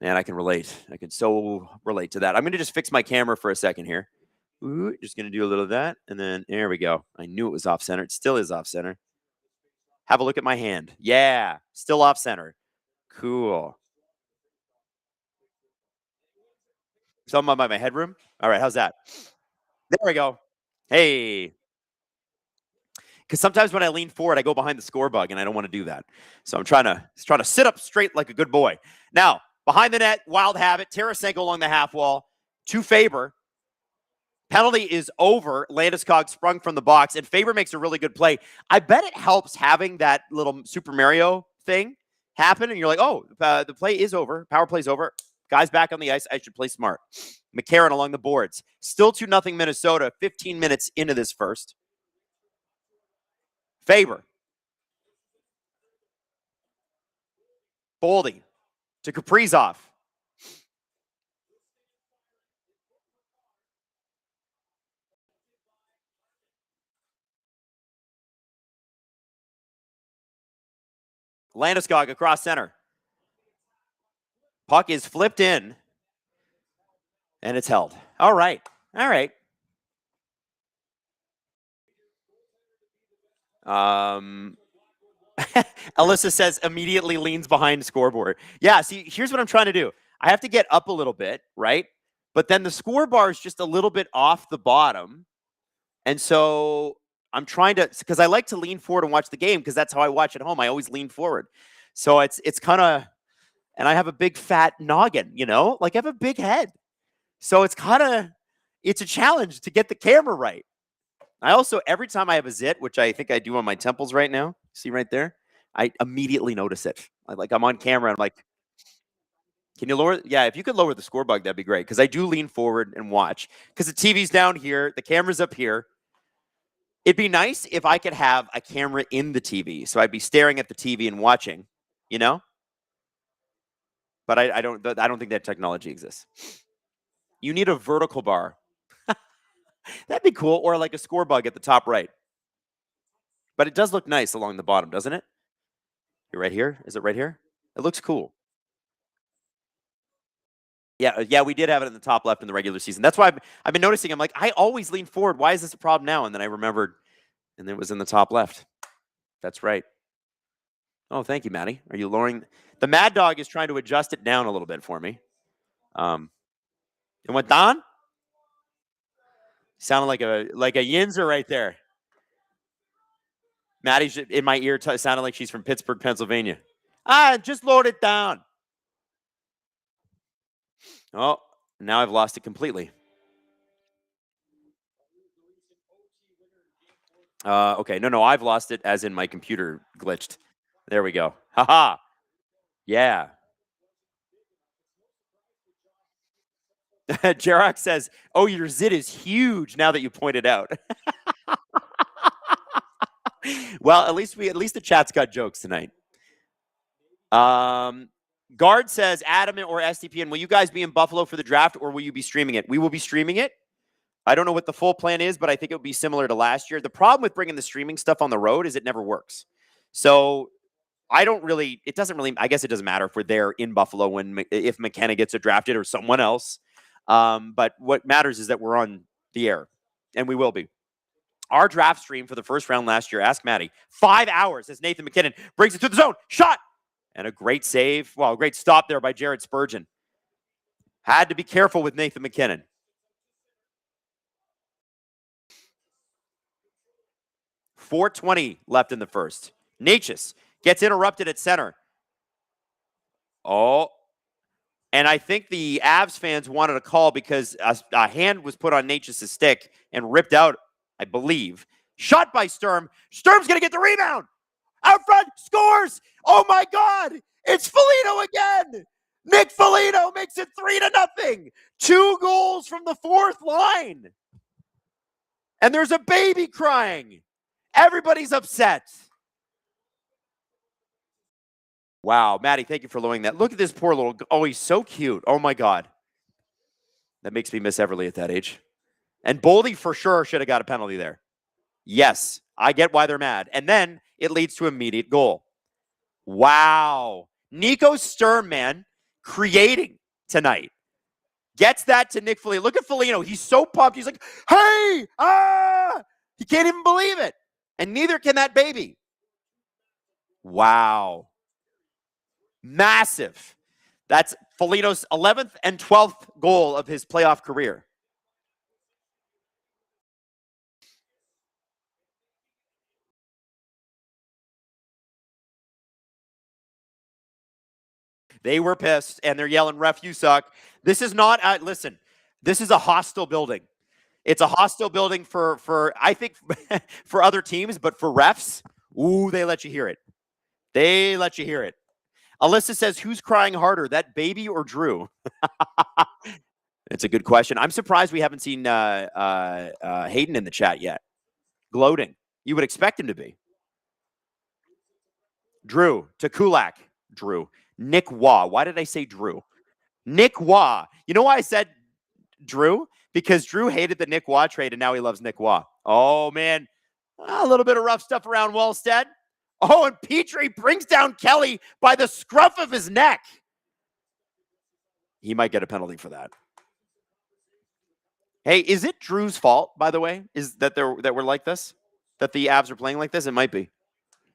Man, I can relate. I can so relate to that. I'm going to just fix my camera for a second here. Ooh, just going to do a little of that. And then there we go. I knew it was off center. It still is off center. Have a look at my hand. Yeah, still off center. Cool. Something about my headroom. All right, how's that? There we go. Hey. Because sometimes when I lean forward, I go behind the score bug, and I don't want to do that. So I'm trying to sit up straight like a good boy. Now, behind the net, Wild have it. Tarasenko along the half wall to Faber. Penalty is over. Landeskog sprung from the box, and Faber makes a really good play. I bet it helps having that little Super Mario thing happen, and you're like, oh, the play is over. Power play's over. Guys back on the ice. I should play smart. McCarron along the boards. Still 2-0 Minnesota, 15 minutes into this first. Faber. Boldy to Kaprizov. Landeskog across center. Puck is flipped in. And it's held. All right. Alyssa says immediately leans behind the scoreboard. Yeah, see, here's what I'm trying to do. I have to get up a little bit, right? But then the score bar is just a little bit off the bottom. And so I'm trying to, because I like to lean forward and watch the game because that's how I watch at home. I always lean forward. So it's kind of, and I have a big fat noggin, like I have a big head. So it's a challenge to get the camera right. I also, every time I have a zit, which I think I do on my temples right now, see right there, I immediately notice it. I'm on camera. I'm like, can you lower? Yeah, if you could lower the score bug, that'd be great. Because I do lean forward and watch. Because the TV's down here, the camera's up here. It'd be nice if I could have a camera in the TV, so I'd be staring at the TV and watching, But I don't think that technology exists. You need a vertical bar. That'd be cool, or like a score bug at the top right. But it does look nice along the bottom, doesn't it? You're right here? Is it right here? It looks cool. Yeah, we did have it in the top left in the regular season. That's why I've been noticing. I'm like, I always lean forward. Why is this a problem now? And then I remembered, and it was in the top left. That's right. Oh, thank you, Maddie. Are you lowering? The Mad Dog is trying to adjust it down a little bit for me. It went down? Sounded like a yinzer right there. Maddie's in my ear sounded like she's from Pittsburgh, Pennsylvania. Just load it down. Oh, now I've lost it completely. Okay, no, I've lost it as in my computer glitched. There we go. Haha. Yeah. Jarok says, "Oh, your zit is huge now that you point it out." Well, at least the chat's got jokes tonight. Guard says, Adam or SDPN, will you guys be in Buffalo for the draft or will you be streaming it? We will be streaming it. I don't know what the full plan is, but I think it would be similar to last year. The problem with bringing the streaming stuff on the road is it never works. So I guess it doesn't matter if we're there in Buffalo if McKenna gets drafted or someone else. But what matters is that we're on the air, and we will be. Our draft stream for the first round last year, ask Maddie, 5 hours as Nathan McKinnon brings it to the zone. Shot! And a great save. Well, a great stop there by Jared Spurgeon. Had to be careful with Nathan McKinnon. .420 left in the first. Natchez gets interrupted at center. Oh. And I think the Avs fans wanted a call because a hand was put on Natchez's stick and ripped out, I believe. Shot by Sturm. Sturm's going to get the rebound. Out front, scores. Oh, my God. It's Foligno again. Nick Foligno makes it 3-0. 2 goals from the fourth line. And there's a baby crying. Everybody's upset. Wow, Maddie, thank you for lowering that. Look at this poor little... Oh, he's so cute. Oh, my God. That makes me miss Everly at that age. And Boldy for sure should have got a penalty there. Yes, I get why they're mad. And then it leads to immediate goal. Wow. Nico Sturm, man, creating tonight. Gets that to Nick Foligno. Look at Foligno. He's so pumped. He's like, hey, He can't even believe it. And neither can that baby. Wow. Massive. That's Foligno's 11th and 12th goal of his playoff career. They were pissed, and they're yelling, ref, you suck. This is not, listen, this is a hostile building. It's a hostile building for I think, for other teams, but for refs, ooh, they let you hear it. They let you hear it. Alyssa says, who's crying harder, that baby or Drew? It's a good question. I'm surprised we haven't seen Hayden in the chat yet. Gloating. You would expect him to be. Drew to Kulak. Drew. Nick Waugh. Why did I say Drew? Nick Waugh. You know why I said Drew? Because Drew hated the Nick Waugh trade, and now he loves Nick Waugh. Oh, man. A little bit of rough stuff around Wallstead. Oh, and Petrie brings down Kelly by the scruff of his neck. He might get a penalty for that. Hey, is it Drew's fault, by the way? Is that we're like this? That the Avs are playing like this? It might be.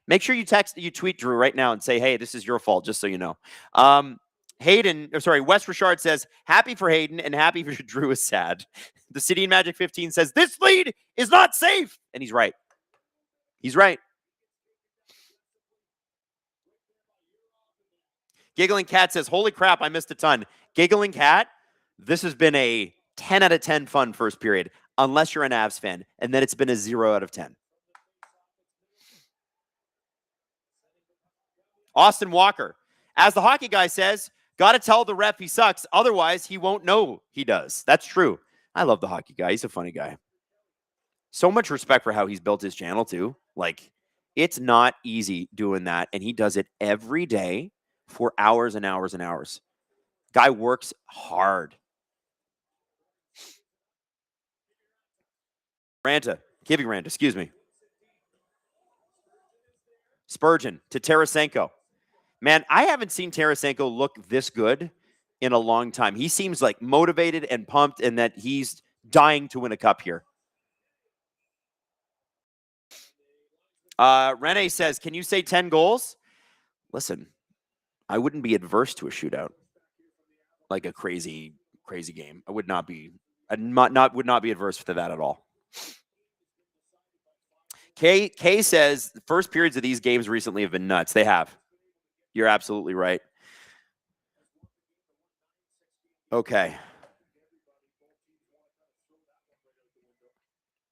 Make sure you tweet Drew right now and say, hey, this is your fault, just so you know. Wes Richard says, happy for Hayden and happy for Drew is sad. The City in Magic 15 says, this lead is not safe. And he's right. He's right. Giggling Cat says, holy crap, I missed a ton. Giggling Cat, this has been a 10 out of 10 fun first period, unless you're an Avs fan. And then it's been a 0 out of 10. Austin Walker, as the hockey guy says, got to tell the ref he sucks. Otherwise, he won't know he does. That's true. I love the hockey guy. He's a funny guy. So much respect for how he's built his channel, too. Like, it's not easy doing that. And he does it every day for hours and hours and hours. Guy works hard. Ranta, excuse me. Spurgeon to Tarasenko. Man, I haven't seen Tarasenko look this good in a long time. He seems like motivated and pumped and that he's dying to win a cup here. Rene says, can you say 10 goals? Listen, I wouldn't be adverse to a shootout. Like a crazy, crazy game. I would not be would not be adverse to that at all. Kay says the first periods of these games recently have been nuts. They have. You're absolutely right. Okay.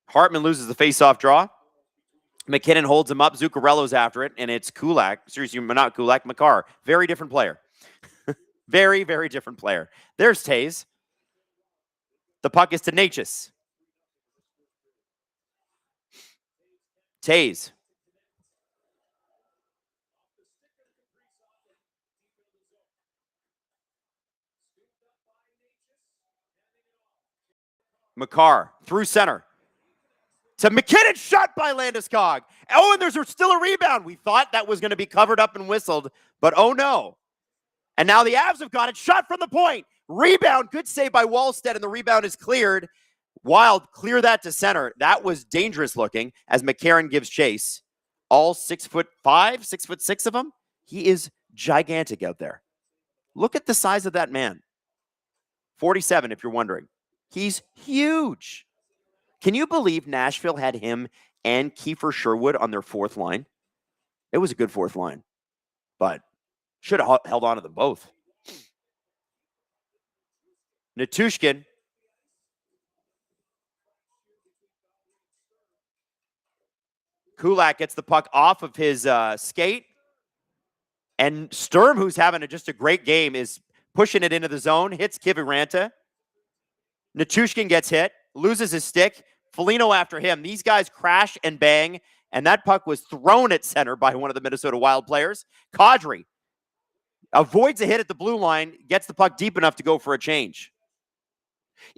Hartman loses the face-off draw. McKinnon holds him up. Zuccarello's after it, and it's Kulak. Seriously, not Kulak, Makar. Very different player. Very, very different player. There's Taze. The puck is to Natchez. Taze. Makar through center. To McKinnon, shot by Landeskog. Oh, and there's still a rebound. We thought that was going to be covered up and whistled, but oh no. And now the Avs have got it. Shot from the point. Rebound. Good save by Wallstedt, and the rebound is cleared. Wylde, clear that to center. That was dangerous looking as McCarron gives chase. All 6'5", 6'6" of him. He is gigantic out there. Look at the size of that man. 47, if you're wondering. He's huge. Can you believe Nashville had him and Kiefer Sherwood on their fourth line? It was a good fourth line, but should have held on to them both. Nichushkin. Kulak gets the puck off of his skate. And Sturm, who's having just a great game, is pushing it into the zone, hits Kiviranta. Nichushkin gets hit, loses his stick. Foligno after him. These guys crash and bang, and that puck was thrown at center by one of the Minnesota Wild players. Kadri avoids a hit at the blue line, gets the puck deep enough to go for a change.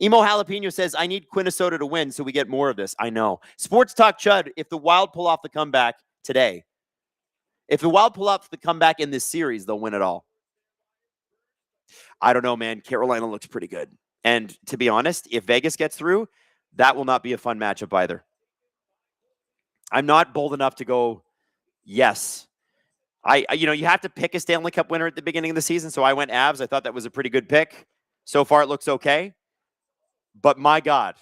Emo Jalapeno says, I need Quinnesota to win so we get more of this. I know. Sports Talk Chud, if the Wild pull off the comeback today, if the Wild pull off the comeback in this series, they'll win it all. I don't know, man. Carolina looks pretty good. And to be honest, if Vegas gets through, that will not be a fun matchup either. I'm not bold enough to go, yes. You have to pick a Stanley Cup winner at the beginning of the season, so I went Avs. I thought that was a pretty good pick. So far, it looks okay. But my God,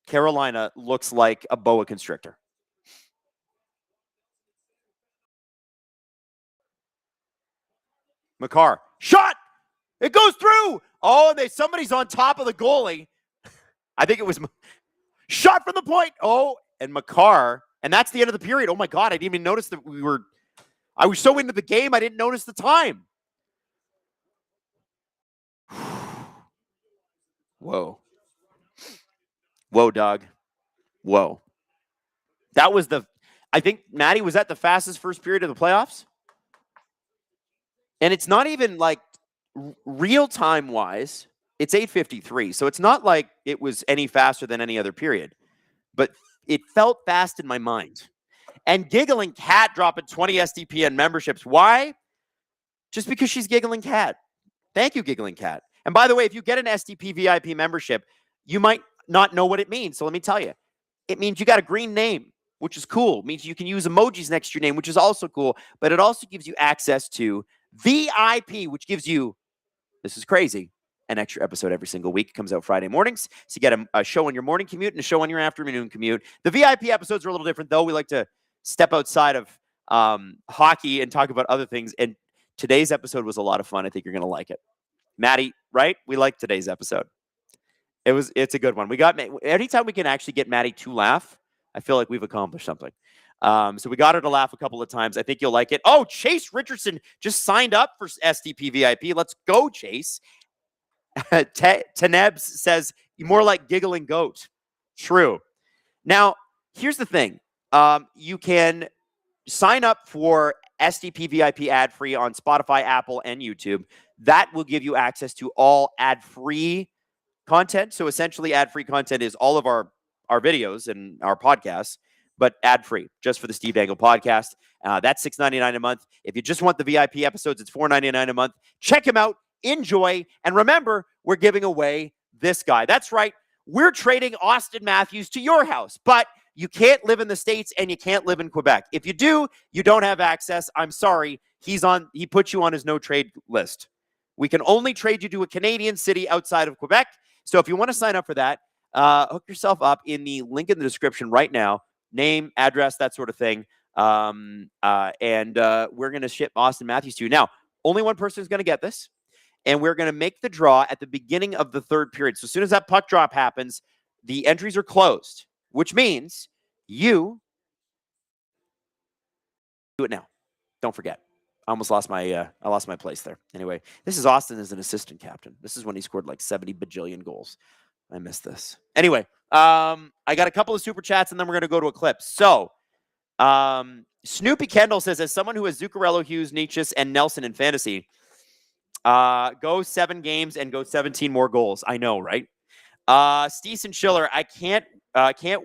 Carolina looks like a boa constrictor. Makar, shot! It goes through! Oh, somebody's on top of the goalie. I think it was shot from the point. Oh, and Makar, and that's the end of the period. Oh my God, I didn't even notice that I was so into the game, I didn't notice the time. Whoa. Whoa, dog. Whoa. That was I think, Maddie, was that the fastest first period of the playoffs? And it's not even like real time wise, it's 8:53. So it's not like it was any faster than any other period, but it felt fast in my mind. And Giggling Cat dropping 20 SDPN memberships. Why? Just because she's Giggling Cat. Thank you, Giggling Cat. And by the way, if you get an SDP VIP membership, you might not know what it means. So let me tell you. It means you got a green name, which is cool. It means you can use emojis next to your name, which is also cool. But it also gives you access to VIP, which gives you, this is crazy, an extra episode every single week. It comes out Friday mornings. So you get a show on your morning commute and a show on your afternoon commute. The VIP episodes are a little different, though. We like to step outside of hockey and talk about other things. And today's episode was a lot of fun. I think you're going to like it. Maddie, right? We like today's episode. It's a good one. Anytime we can actually get Maddie to laugh, I feel like we've accomplished something. So we got her to laugh a couple of times. I think you'll like it. Oh, Chase Richardson just signed up for SDP VIP. Let's go, Chase. Tenebs says, more like giggling goat. True. Now, here's the thing. You can sign up for SDP VIP ad-free on Spotify, Apple, and YouTube. That will give you access to all ad-free content. So essentially, ad-free content is all of our videos and our podcasts, but ad-free, just for the Steve Dangle podcast. That's $6.99 a month. If you just want the VIP episodes, it's $4.99 a month. Check him out. Enjoy. And remember, we're giving away this guy. That's right. We're trading Austin Matthews to your house, but you can't live in the States and you can't live in Quebec. If you do, you don't have access. I'm sorry. He put you on his no trade list. We can only trade you to a Canadian city outside of Quebec. So if you want to sign up for that, hook yourself up in the link in the description right now. Name, address, that sort of thing. And we're going to ship Austin Matthews to you. Now, only one person is going to get this. And we're going to make the draw at the beginning of the third period. So as soon as that puck drop happens, the entries are closed, which means you do it now. Don't forget. I almost lost my place there. Anyway, this is Austin as an assistant captain. This is when he scored like 70 bajillion goals. I missed this. Anyway, I got a couple of super chats and then we're going to go to a clip. So, Snoopy Kendall says, as someone who has Zuccarello, Hughes, Nietzsche, and Nelson in fantasy, go 7 games and go 17 more goals. I know, right? Steeson Schiller, I can't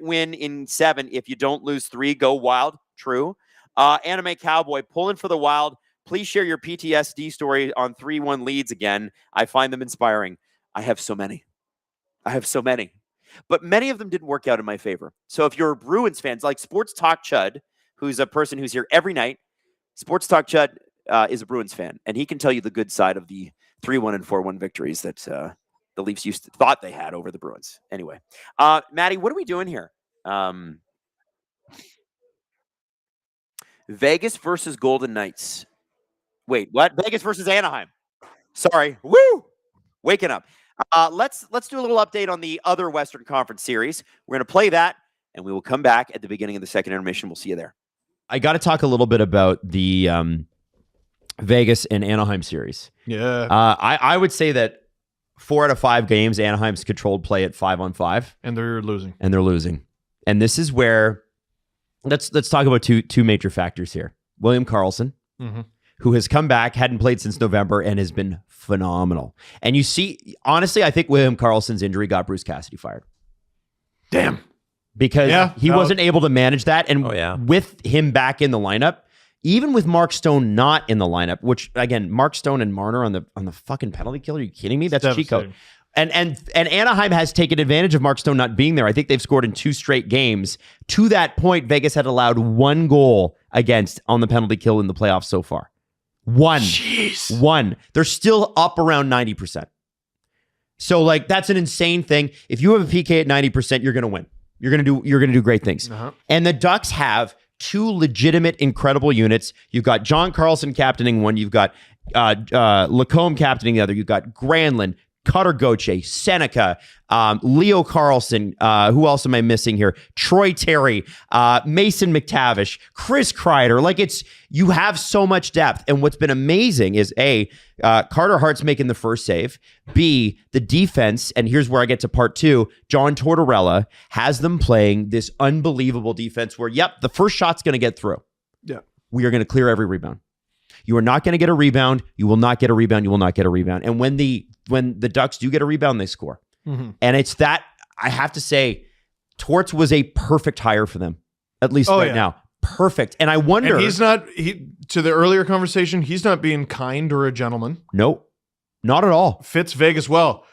win in 7 if you don't lose 3. Go Wild. True. Anime Cowboy, pulling for the Wild. Please share your PTSD story on 3-1 leads again. I find them inspiring. I have so many. But many of them didn't work out in my favor. So if you're a Bruins fan, like Sports Talk Chud, who's a person who's here every night, Sports Talk Chud is a Bruins fan, and he can tell you the good side of the 3-1 and 4-1 victories that the Leafs thought they had over the Bruins. Anyway, Maddie, what are we doing here? Vegas versus Golden Knights. Wait, what? Vegas versus Anaheim. Sorry. Woo! Waking up. Let's do a little update on the other Western Conference series. We're going to play that, and we will come back at the beginning of the second intermission. We'll see you there. I got to talk a little bit about the Vegas and Anaheim series. Yeah. I would say that 4 out of 5 games, Anaheim's controlled play at 5-on-5. And they're losing. And this is where let's talk about two major factors here. William Karlsson, who has come back, hadn't played since November, and has been phenomenal. And you see, honestly, I think William Karlsson's injury got Bruce Cassidy fired. Damn. Because he wasn't able to manage that. And with him back in the lineup, even with Mark Stone not in the lineup, which again, Mark Stone and Marner on the fucking penalty kill. Are you kidding me? That's cheat code. And Anaheim has taken advantage of Mark Stone not being there. I think they've scored in 2 straight games. To that point, Vegas had allowed 1 goal against on the penalty kill in the playoffs so far. 1. Jeez. 1. They're still up around 90%. So like that's an insane thing. If you have a PK at 90%, you're going to win. You're going to do great things. And the Ducks have 2 legitimate, incredible units. You've got John Carlson captaining one. You've got Lacombe captaining the other. You've got Granlund, Cutter Gauthier, Seneca, Leo Carlson. Who else am I missing here? Troy Terry, Mason McTavish, Chris Kreider. Like you have so much depth. And what's been amazing is A, Carter Hart's making the first save. B, the defense, and here's where I get to part 2. John Tortorella has them playing this unbelievable defense where, the first shot's going to get through. Yeah. We are going to clear every rebound. You are not going to get a rebound. You will not get a rebound. You will not get a rebound. And when the Ducks do get a rebound, they score. And it's that, I have to say, Torts was a perfect hire for them, at least now. Perfect. And I wonder. And to the earlier conversation, he's not being kind or a gentleman. Nope. Not at all. Fits Vegas well.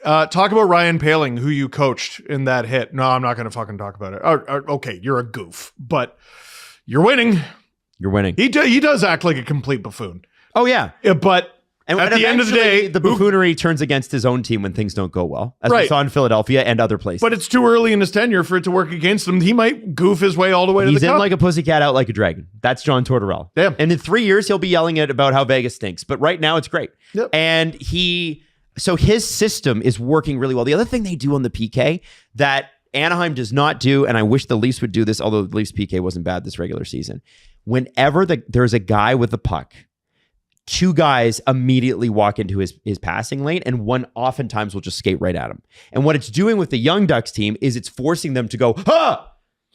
Talk about Ryan Paling, who you coached in that hit. No, I'm not going to fucking talk about it. Okay, you're a goof, but you're winning. You're winning. He does act like a complete buffoon. Oh, yeah. But at the end of the day, the buffoonery turns against his own team when things don't go well, as we saw in Philadelphia and other places. But it's too early in his tenure for it to work against him. He might goof his way all the way to the cup. He's in like a pussycat, out like a dragon. That's John Tortorella. Damn. And in 3 years, he'll be yelling about how Vegas stinks. But right now, it's great. Yep. And so his system is working really well. The other thing they do on the PK that Anaheim does not do, and I wish the Leafs would do this, although the Leafs PK wasn't bad this regular season. Whenever there's a guy with the puck, 2 guys immediately walk into his passing lane, and one oftentimes will just skate right at him. And what it's doing with the young Ducks team is it's forcing them to go,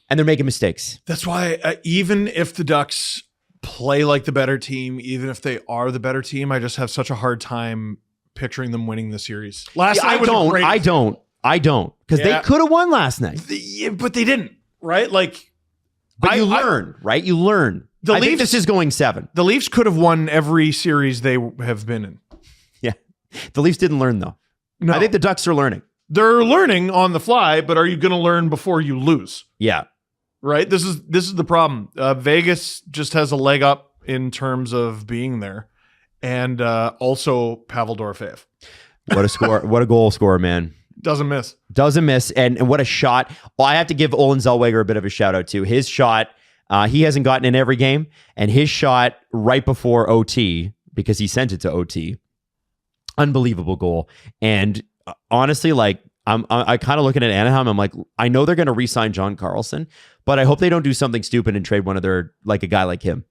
and they're making mistakes. That's why even if the Ducks play like the better team, even if they are the better team, I just have such a hard time picturing them winning the series. I don't. Because they could have won last night. But they didn't, right? But you learn, right? You learn. I think this is going 7. The Leafs could have won every series they have been in. Yeah. The Leafs didn't learn, though. No. I think the Ducks are learning. They're learning on the fly, but are you going to learn before you lose? Yeah. right? This is the problem. Vegas just has a leg up in terms of being there, and also Pavel Dorofeyev What a score! What a goal scorer, man. doesn't miss. Doesn't miss, and what a shot. Well, I have to give Olin Zellweger a bit of a shout out too. His shot, he hasn't gotten in every game, and his shot right before OT, because he sent it to OT, unbelievable goal. And honestly, like I kind of looking at Anaheim, I'm like, I know they're going to re-sign John Carlson, but I hope they don't do something stupid and trade one of their, like a guy like him.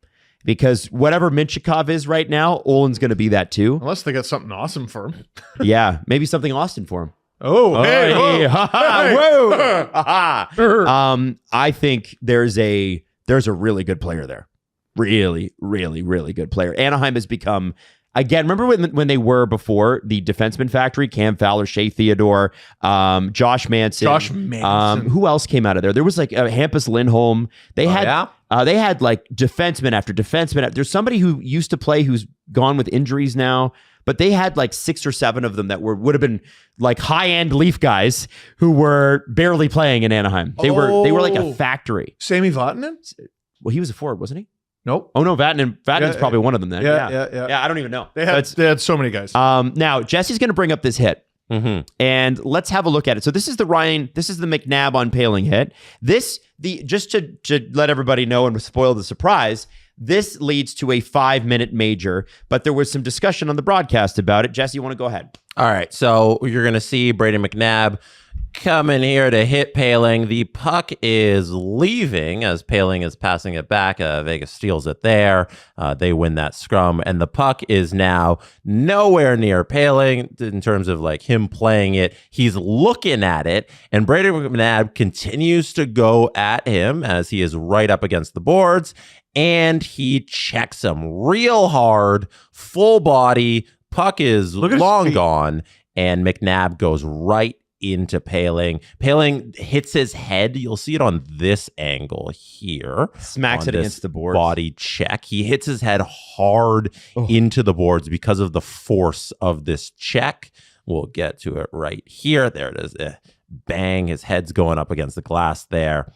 Because whatever Minchikov is right now, Olin's going to be that too. Unless they got something awesome for him. Yeah, maybe something Austin for him. Oh, hey, Hey, whoa. ha, ha, Hey. whoa. Ha, ha. I think there's a really good player there. Really, really, really good player. Anaheim has become, again, remember when they were before the defenseman factory? Cam Fowler, Shea Theodore, Josh Manson. Who else came out of there? There was like Hampus Lindholm. They had like defenseman after defenseman. There's somebody who used to play who's gone with injuries now, but they had like 6 or 7 of them that would have been like high-end Leaf guys who were barely playing in Anaheim. They were like a factory. Sami Vatanen? Well, he was a forward, wasn't he? Nope. Oh no, Vatanen's probably one of them then. Yeah. I don't even know. They had so many guys. Now Jesse's going to bring up this hit. Mm-hmm. And let's have a look at it. So this is the McNabb on Paling hit. Just to let everybody know and spoil the surprise, this leads to a 5-minute major, but there was some discussion on the broadcast about it. Jesse, you want to go ahead? All right, so you're going to see Brayden McNabb coming here to hit Paling. The puck is leaving as Paling is passing it back. Vegas steals it there. They win that scrum, and the puck is now nowhere near Paling in terms of like him playing it. He's looking at it, and Brayden McNabb continues to go at him as he is right up against the boards, and he checks him real hard, full body. Puck is long gone, and McNabb goes right into Paling. Paling hits his head. You'll see it on this angle here. Smacks it against the boards. Body check. He hits his head hard into the boards because of the force of this check. We'll get to it right here. There it is. Bang. His head's going up against the glass there.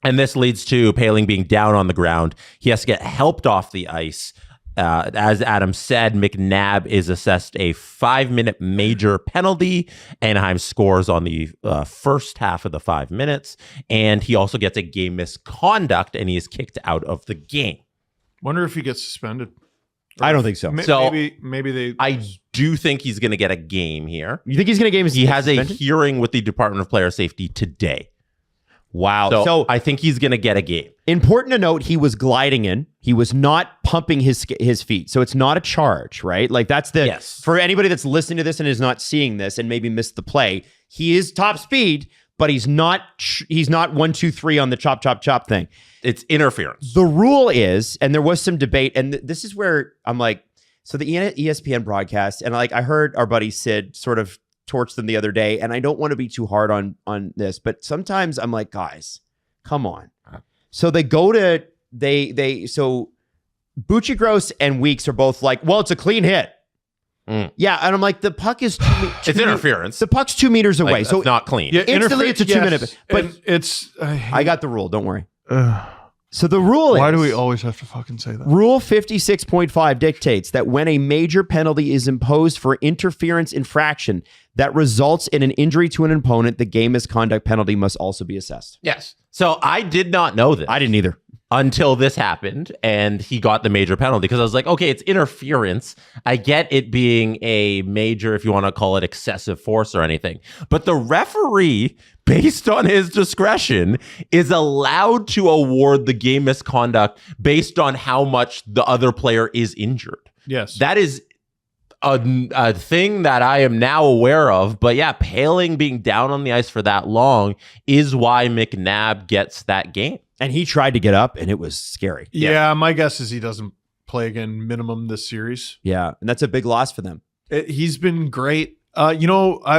And this leads to Paling being down on the ground. He has to get helped off the ice. As Adam said, McNabb is assessed a 5-minute major penalty. Anaheim scores on the first half of the 5 minutes, and he also gets a game misconduct, and he is kicked out of the game. Wonder if he gets suspended. I don't think so. Maybe they. I do think he's going to get a game here. You think he's going to game? He has a hearing with the Department of Player Safety today. Wow. So I think he's going to get a game. Important to note, he was gliding in. He was not pumping his feet. So it's not a charge, right? Like that's for anybody that's listening to this and is not seeing this and maybe missed the play, he is top speed, but he's not 1, 2, 3 on the chop thing. It's interference. The rule is, and there was some debate, and this is where I'm like, so the ESPN broadcast, and like I heard our buddy Sid sort of torch them the other day, and I don't want to be too hard on this, but sometimes I'm like, guys, come on. So they go to so Bucci-Gross and Weeks are both like, well, it's a clean hit. Yeah, and I'm like, the puck is it's interference. The puck's 2 meters away, like, so it's not clean. Yeah, instantly it's a 2-minute. But it's I got the rule. Don't worry. So the rule is... Why do we always have to fucking say that? Rule 56.5 dictates that when a major penalty is imposed for interference infraction that results in an injury to an opponent, the game misconduct penalty must also be assessed. Yes. So I did not know this. I didn't either. Until this happened and he got the major penalty, because I was like, okay, it's interference. I get it being a major, if you want to call it excessive force or anything. But the referee, based on his discretion, is allowed to award the game misconduct based on how much the other player is injured. Yes. That is a thing that I am now aware of. But yeah, Paling being down on the ice for that long is why McNabb gets that game. And he tried to get up, and it was scary. Yeah, my guess is he doesn't play again minimum this series. Yeah, and that's a big loss for them. He's been great. I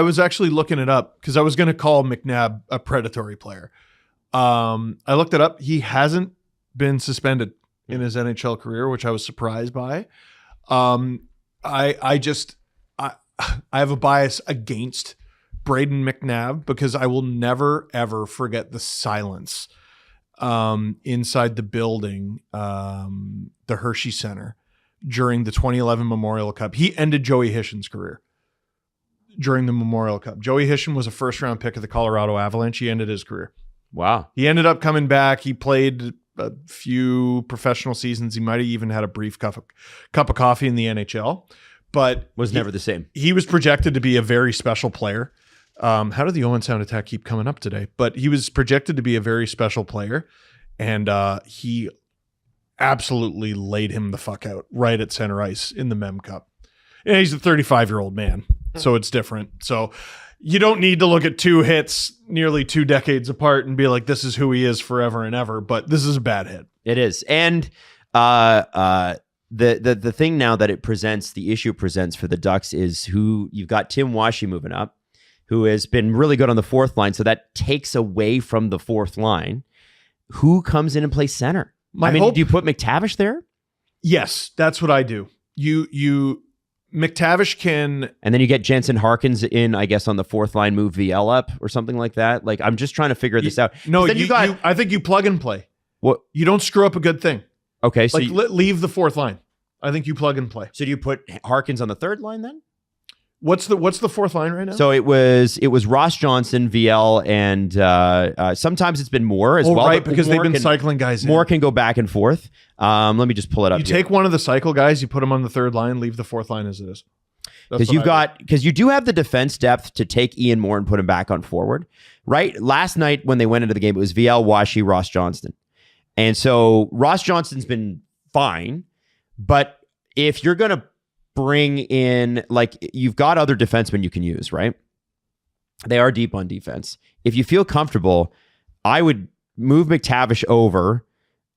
was actually looking it up because I was going to call McNabb a predatory player. I looked it up. He hasn't been suspended in his NHL career, which I was surprised by. I have a bias against Brayden McNabb because I will never, ever forget the silence inside the building, the Hershey Center, during the 2011 Memorial Cup. He ended Joey Hishen's career during the Memorial Cup. Joey Hishen was a first-round pick of the Colorado Avalanche. He ended his career. Wow. He ended up coming back. He played a few professional seasons. He might have even had a brief cup of coffee in the NHL, but Was never the same. he was projected to be a very special player. How did the Owen Sound attack keep coming up today? But he was projected to be a very special player, and he absolutely laid him the fuck out right at center ice in the Mem Cup. And he's a 35-year-old man, so it's different. So you don't need to look at 2 hits nearly 2 decades apart and be like, this is who he is forever and ever. But this is a bad hit. It is. And the thing now that the issue presents for the Ducks is who you've got Tim Washi moving up, who has been really good on the fourth line. So that takes away from the fourth line. Who comes in and plays center? Do you put McTavish there? Yes, that's what I do. McTavish can... And then you get Jensen Harkins in, I guess, on the fourth line, move VL up or something like that. Like, I'm just trying to figure this out. No, I think you plug and play. What? You don't screw up a good thing. Okay, so leave the fourth line. I think you plug and play. So do you put Harkins on the third line then? What's the fourth line right now? So it was Ross Johnson, VL, and sometimes it's been Moore as well. Right, because they've been cycling guys in. Moore can go back and forth. Let me just pull it up. You take one of the cycle guys, you put them on the third line, leave the fourth line as it is. Because you do have the defense depth to take Ian Moore and put him back on forward, right? Last night when they went into the game, it was VL, Washi, Ross Johnston. And so Ross Johnston's been fine, but if you're going to bring in, like, you've got other defensemen you can use, right? They are deep on defense. If you feel comfortable, I would move McTavish over.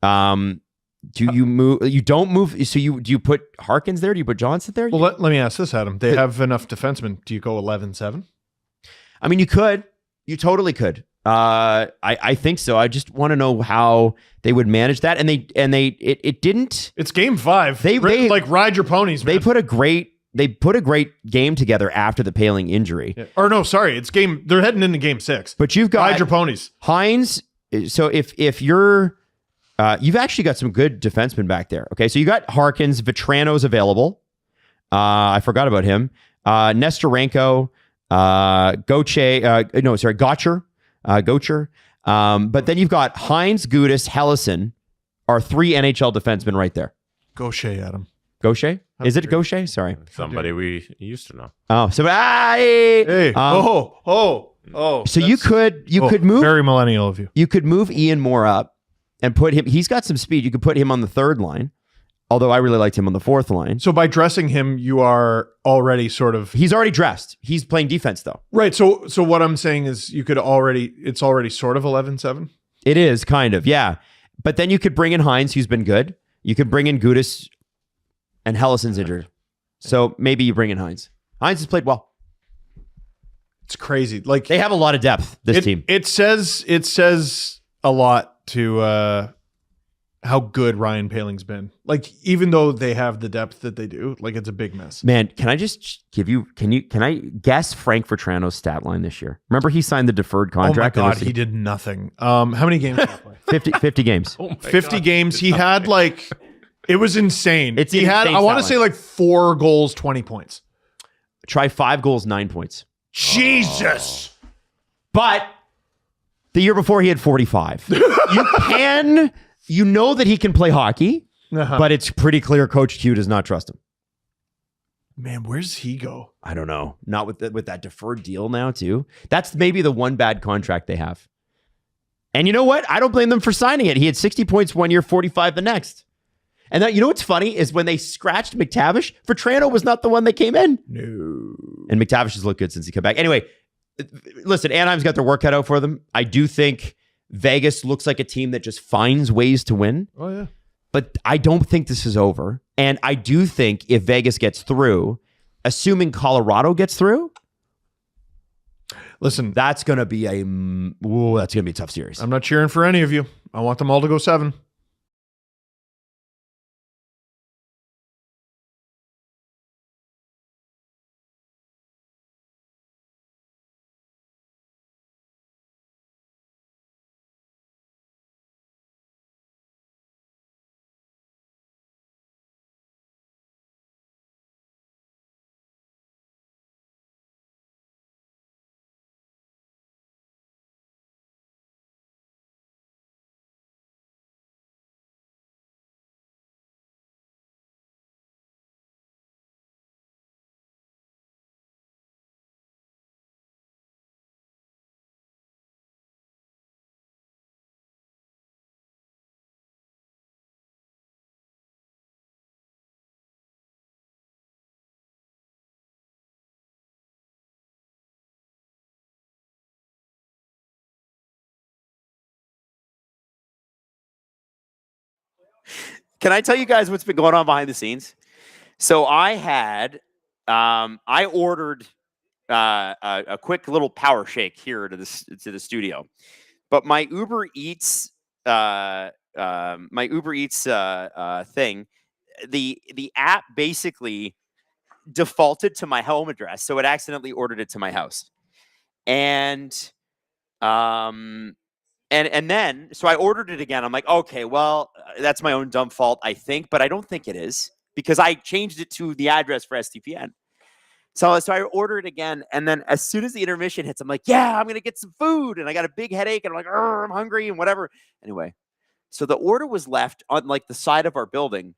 Do you move? You don't move. So do you put Harkins there? Do you put Johnson there? Well, let me ask this, Adam. They have enough defensemen. Do you go 11-7? I mean, you could. You totally could. I think so. I just want to know how they would manage that. And it didn't. It's game 5. They ride your ponies, man. They put a great game together after the Paling injury. Yeah. Or no, sorry, they're heading into game 6. But you've got ride your ponies. Hines. So if you're you've actually got some good defensemen back there. Okay, so you got Harkins, Vetrano's available. I forgot about him. Nestorenko, Gotcher. But then you've got Hines, Gudis, Hellison are 3 NHL defensemen right there. Gaucher, Adam. Gaucher? Is it Gaucher? Sorry. Somebody we used to know. Oh, so hey. So you could move. Very millennial of you. You could move Ian Moore up and put him. He's got some speed. You could put him on the third line. Although I really liked him on the fourth line. So by dressing him, you are already sort of... He's already dressed. He's playing defense, though. Right. So what I'm saying is it's already sort of 11-7? It is, kind of, yeah. But then you could bring in Hines, who's been good. You could bring in Gudis, and Hellison's injured. So maybe you bring in Hines. Hines has played well. It's crazy. Like, they have a lot of depth, this team. It says a lot to... how good Ryan Paling's been. Like, even though they have the depth that they do, like, it's a big mess. Man, can I just give you, can I guess Frank Vetrano's stat line this year? Remember he signed the deferred contract? Oh my God, he did nothing. How many games did he play? 50 games. Oh 50 games. He had it was insane. It's he had, I want to say 4 goals, 20 points. Try 5 goals, 9 points. Jesus. But the year before he had 45. You know that he can play hockey, but it's pretty clear Coach Q does not trust him. Man, where does he go? I don't know. Not with that deferred deal now, too. That's maybe the one bad contract they have. And you know what? I don't blame them for signing it. He had 60 points one year, 45 the next. And you know what's funny is when they scratched McTavish, Vetrano was not the one that came in. No. And McTavish has looked good since he came back. Anyway, listen, Anaheim's got their work cut out for them. I do think Vegas looks like a team that just finds ways to win. Oh, yeah. But I don't think this is over. And I do think if Vegas gets through, assuming Colorado gets through, listen, that's going to be a tough series. I'm not cheering for any of you. I want them all to go 7. Can I tell you guys what's been going on behind the scenes? So I ordered a quick little power shake here to the studio, but my Uber Eats thing, the app basically defaulted to my home address, so it accidentally ordered it to my house, and um and then so I ordered it again. I'm like, okay, well, that's my own dumb fault, I think, but I don't think it is because I changed it to the address for STPN. So I order it again, and then as soon as the intermission hits, I'm like, yeah, I'm gonna get some food, and I got a big headache, and I'm like, I'm hungry, and whatever. Anyway, so the order was left on like the side of our building,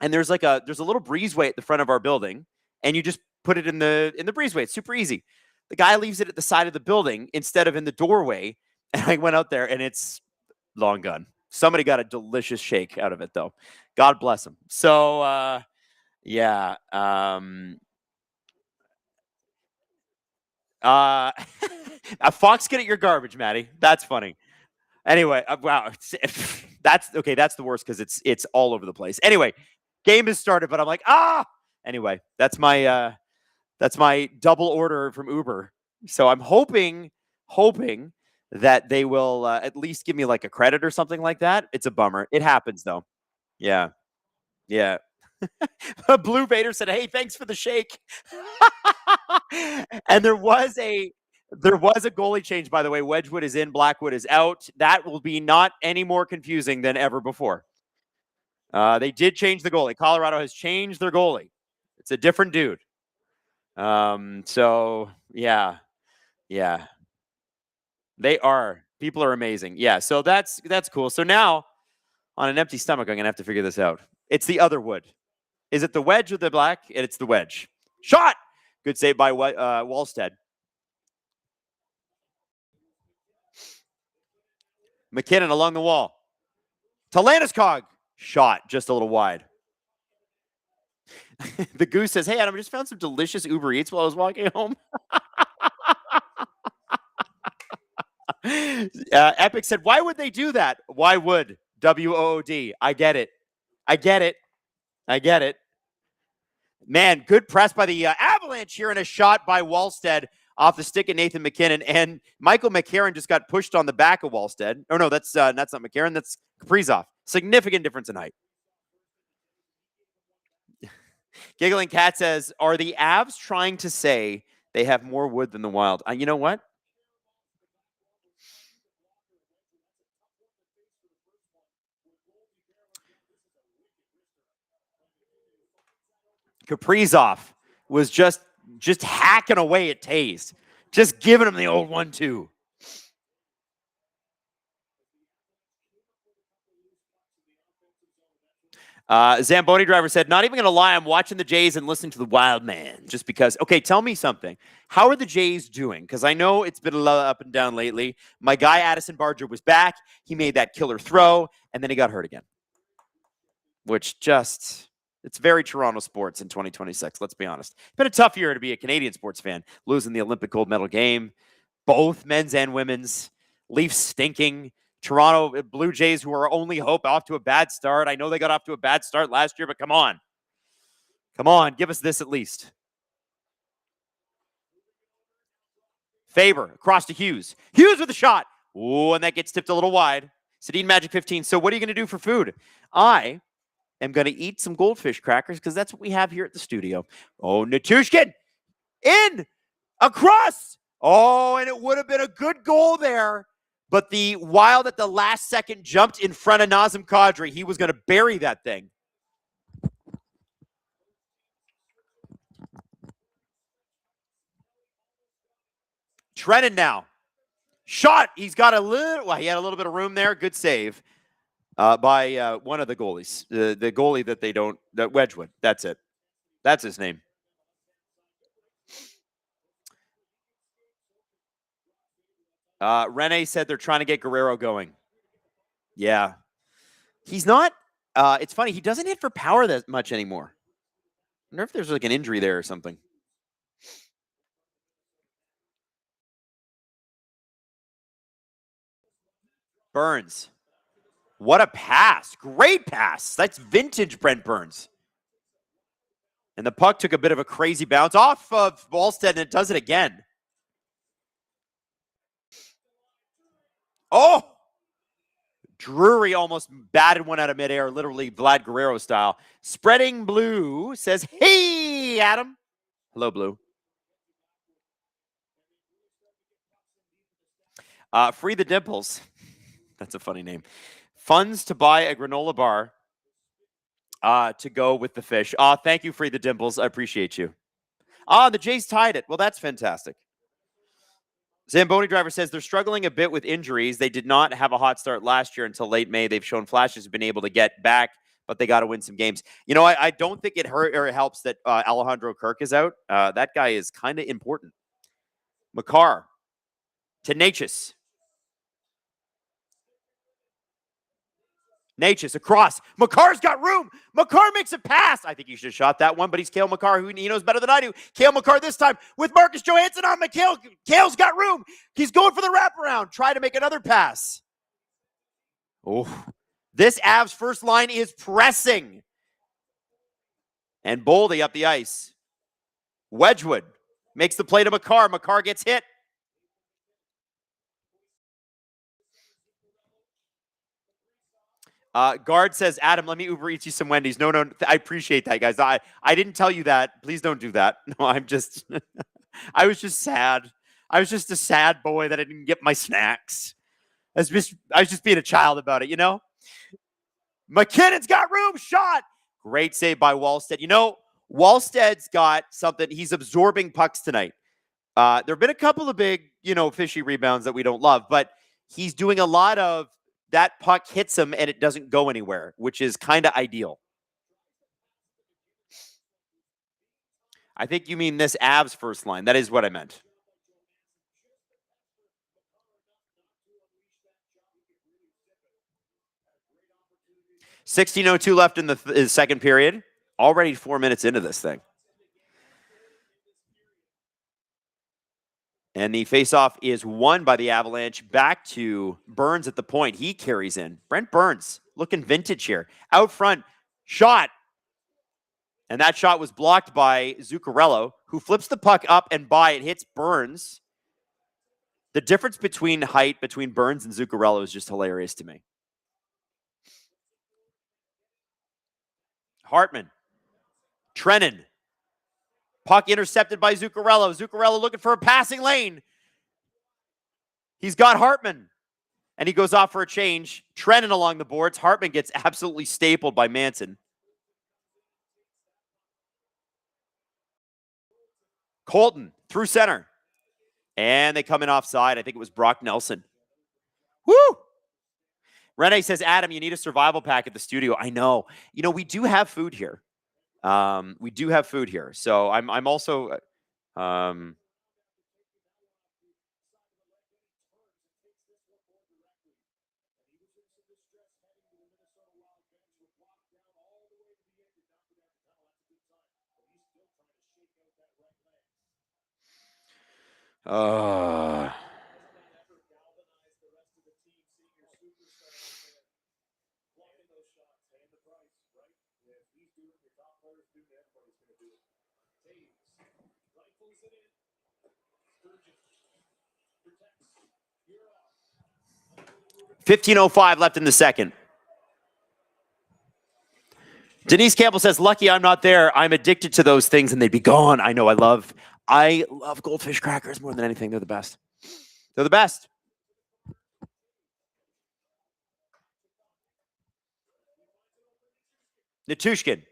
and there's a little breezeway at the front of our building, and you just put it in the breezeway. It's super easy. The guy leaves it at the side of the building instead of in the doorway, and I went out there, and it's long gone. Somebody got a delicious shake out of it, though. God bless him. So yeah. A fox get at your garbage, Maddie. That's funny. Anyway, wow, that's okay. That's the worst because it's all over the place. Anyway, game has started, but I'm like, ah. Anyway, that's my double order from Uber. So I'm hoping that they will at least give me like a credit or something like that. It's a bummer. It happens though. Yeah, yeah. Blue Vader said, "Hey, thanks for the shake." And there was a goalie change, by the way. Wedgwood is in, Blackwood is out. That will be not any more confusing than ever before. They did change the goalie. Colorado has changed their goalie. It's a different dude. So yeah, they are. People are amazing. Yeah, so that's cool. So now on an empty stomach, I'm gonna have to figure this out. It's the other wood. Is it the wedge or the black? It's the wedge. Shot! Good save by Wallstead. McKinnon along the wall. To Landeskog. Shot just a little wide. The Goose says, hey, Adam, I just found some delicious Uber Eats while I was walking home. Epic said, why would they do that? Why would? WOOD. I get it. Man, good press by the Avalanche here, and a shot by Wallstead off the stick of Nathan McKinnon. And Michael McCarron just got pushed on the back of Wallstead. Oh, no, that's not McCarron. That's Kaprizov. Significant difference in height. Giggling Cat says, are the Avs trying to say they have more wood than the Wild? You know what? Kaprizov was just hacking away at Taze. Just giving him the old 1-2. Zamboni driver said, not even going to lie, I'm watching the Jays and listening to the Wild Man just because. Okay, tell me something. How are the Jays doing? Because I know it's been a lot up and down lately. My guy, Addison Barger, was back. He made that killer throw, and then he got hurt again. Which just, it's very Toronto sports in 2026, let's be honest. It's been a tough year to be a Canadian sports fan, losing the Olympic gold medal game, both men's and women's, Leafs stinking, Toronto Blue Jays, who are only hope, off to a bad start. I know they got off to a bad start last year, but come on. Come on, give us this at least. Faber across to Hughes. Hughes with a shot. Ooh, and that gets tipped a little wide. Sedin Magic 15. So what are you going to do for food? I am going to eat some goldfish crackers because that's what we have here at the studio. Oh, Natushkin in, across. Oh, and it would have been a good goal there. But the Wild at the last second jumped in front of Nazem Kadri. He was going to bury that thing. Trennan now. Shot. He's got he had a little bit of room there. Good save by one of the goalies. The goalie that Wedgwood. That's it. That's his name. Rene said they're trying to get Guerrero going. Yeah. He's not. It's funny. He doesn't hit for power that much anymore. I wonder if there's like an injury there or something. Burns. What a pass. Great pass. That's vintage Brent Burns. And the puck took a bit of a crazy bounce off of Wallstead, and it does it again. Oh! Drury almost batted one out of midair, literally Vlad Guerrero style. Spreading Blue says, hey, Adam. Hello, Blue. Free the Dimples. That's a funny name. Funds to buy a granola bar to go with the fish. Thank you, Free the Dimples. I appreciate you. The Jays tied it. Well, that's fantastic. Zamboni Driver says they're struggling a bit with injuries. They did not have a hot start last year until late May. They've shown flashes, have been able to get back, but they got to win some games. You know, I don't think it hurt or it helps that Alejandro Kirk is out. That guy is kind of important. Makar. Tenacious. Natchez across. Makar's got room. Makar makes a pass. I think he should have shot that one, but he's Cale Makar, who he knows better than I do. Cale Makar this time with Marcus Johansson on McHale. Cale's got room. He's going for the wraparound. Try to make another pass. Oh, this Avs first line is pressing. And Boldy up the ice. Wedgwood makes the play to Makar. Makar gets hit. Guard says, Adam, let me Uber Eats you some Wendy's. No, I appreciate that, guys. I didn't tell you that. Please don't do that. No, I'm just, I was just sad. I was just a sad boy that I didn't get my snacks. I was just being a child about it, you know? McKinnon's got room. Shot. Great save by Wallstead. You know, Wallstead's got something. He's absorbing pucks tonight. There have been a couple of big, fishy rebounds that we don't love, but he's doing a lot of that puck hits him and it doesn't go anywhere, which is kind of ideal. I think you mean this Avs first line. That is what I meant. $16:02 left in the second period. Already 4 minutes into this thing. And the faceoff is won by the Avalanche. Back to Burns at the point. He carries in. Brent Burns looking vintage here. Out front, shot. And that shot was blocked by Zuccarello, who flips the puck up and by. It hits Burns. The difference between height between Burns and Zuccarello is just hilarious to me. Hartman. Trennan. Puck intercepted by Zuccarello. Zuccarello looking for a passing lane. He's got Hartman. And he goes off for a change. Trennan along the boards. Hartman gets absolutely stapled by Manson. Colton through center. And they come in offside. I think it was Brock Nelson. Woo! Rene says, Adam, you need a survival pack at the studio. I know. We do have food here. We do have food here. So I'm also $15:05 left in the second. Denise Campbell says, lucky I'm not there. I'm addicted to those things and they'd be gone. I know. I love goldfish crackers more than anything. They're the best. They're the best. Natushkin.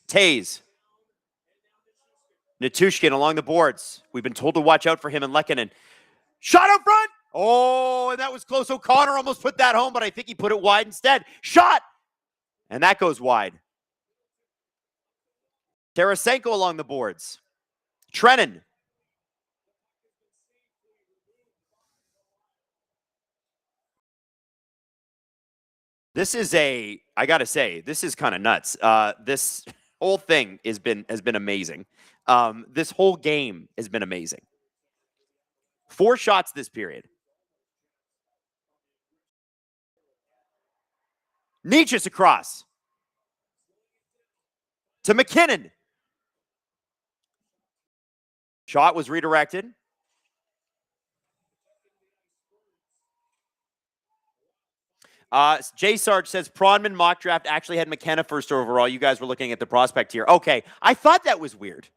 Taze. Natushkin along the boards. We've been told to watch out for him and Lehkonen. Shot up front. Oh, and that was close. O'Connor almost put that home, but I think he put it wide instead. Shot. And that goes wide. Tarasenko along the boards. Trennan. I got to say, this is kind of nuts. This whole thing has been amazing. This whole game has been amazing. 4 shots this period. Nietzsche's across. To McKinnon. Shot was redirected. Jay Sarge says Pronman mock draft actually had McKenna first overall. You guys were looking at the prospect here. Okay, I thought that was weird.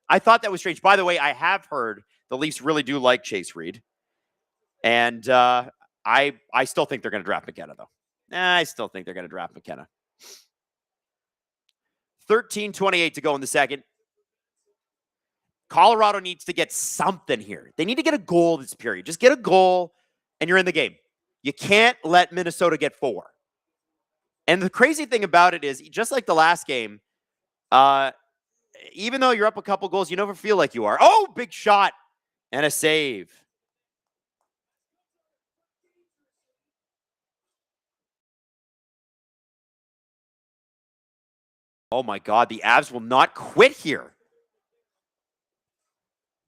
I thought that was strange. By the way, I have heard the Leafs really do like Chase Reed. And I still think they're going to draft McKenna, though. I still think they're going to draft McKenna. 13:28 to go in the second. Colorado needs to get something here. They need to get a goal this period. Just get a goal, and you're in the game. You can't let Minnesota get 4. And the crazy thing about it is, just like the last game, even though you're up a couple goals, you never feel like you are. Oh, big shot and a save. Oh my God, the Avs will not quit here.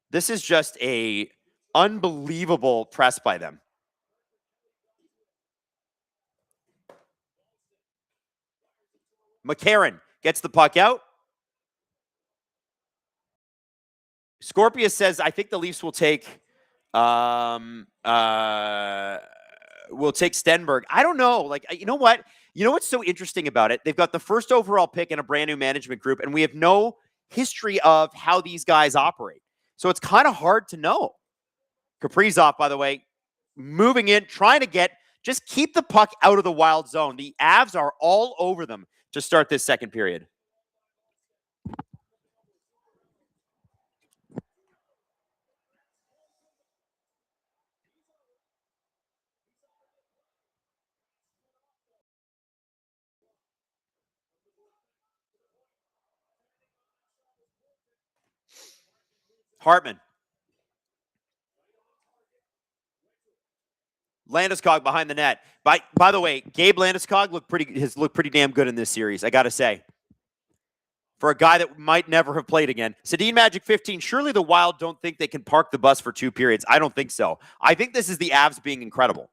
This is just a unbelievable press by them. McCarron gets the puck out. Scorpius says, I think the Leafs will take Stenberg. I don't know. Like, you know what? You know what's so interesting about it? They've got the first overall pick in a brand new management group, and we have no history of how these guys operate. So it's kind of hard to know. Kaprizov, by the way, moving in, trying to just keep the puck out of the Wild zone. The Avs are all over them to start this second period. Hartman. Landeskog behind the net. By the way, Gabe Landeskog has looked pretty damn good in this series, I got to say. For a guy that might never have played again. Sedin Magic 15. Surely the Wild don't think they can park the bus for 2 periods. I don't think so. I think this is the Avs being incredible.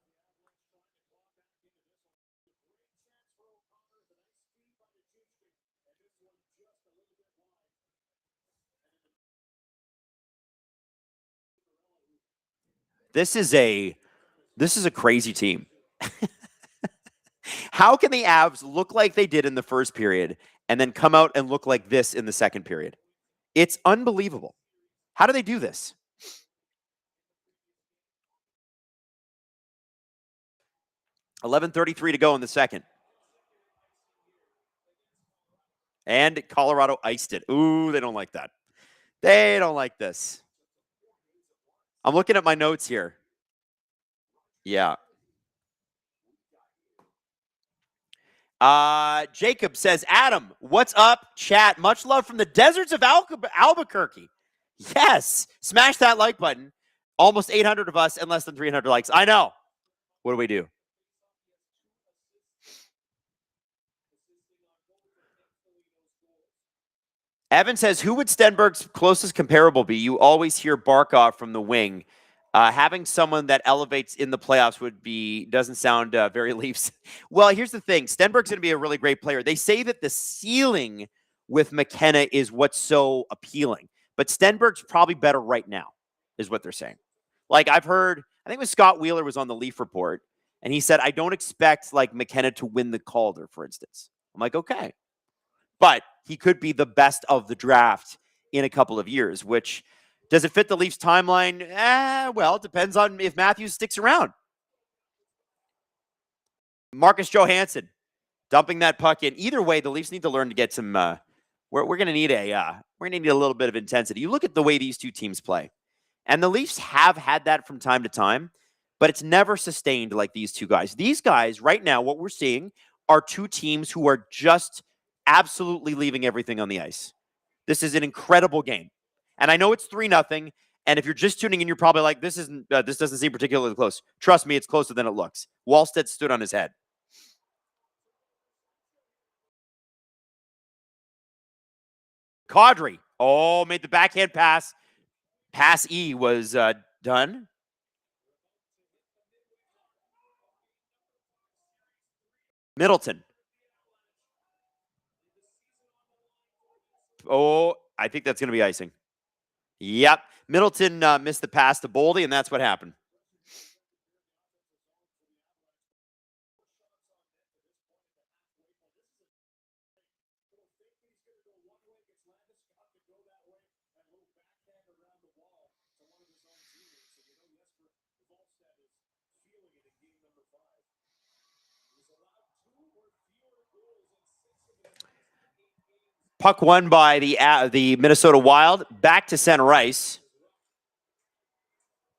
This is a crazy team. How can the Avs look like they did in the first period and then come out and look like this in the second period? It's unbelievable. How do they do this? $11:33 to go in the second. And Colorado iced it. Ooh, they don't like that. They don't like this. I'm looking at my notes here. Yeah. Jacob says, Adam, what's up, chat? Much love from the deserts of Albuquerque. Yes. Smash that like button. Almost 800 of us and less than 300 likes. I know. What do we do? Evan says, who would Stenberg's closest comparable be? You always hear Barkov from the wing. Having someone that elevates in the playoffs doesn't sound very Leafs. Well, here's the thing. Stenberg's going to be a really great player. They say that the ceiling with McKenna is what's so appealing. But Stenberg's probably better right now, is what they're saying. Like I've heard, I think it was Scott Wheeler was on the Leaf Report, and he said, I don't expect like McKenna to win the Calder, for instance. I'm like, okay. But he could be the best of the draft in a couple of years, which... Does it fit the Leafs timeline? Well, it depends on if Matthews sticks around. Marcus Johansson dumping that puck in. Either way, the Leafs need to learn to get some. We're going to need a little bit of intensity. You look at the way these two teams play, and the Leafs have had that from time to time, but it's never sustained like these two guys. These guys right now, what we're seeing are two teams who are just absolutely leaving everything on the ice. This is an incredible game. And I know it's 3-0. And if you're just tuning in, you're probably like, this doesn't seem particularly close. Trust me, it's closer than it looks. Wallstead stood on his head. Kadri. Oh, made the backhand pass. Pass E was done. Middleton. Oh, I think that's going to be icing. Yep. Middleton missed the pass to Boldy, and that's what happened. Puck won by the Minnesota Wild. Back to center ice.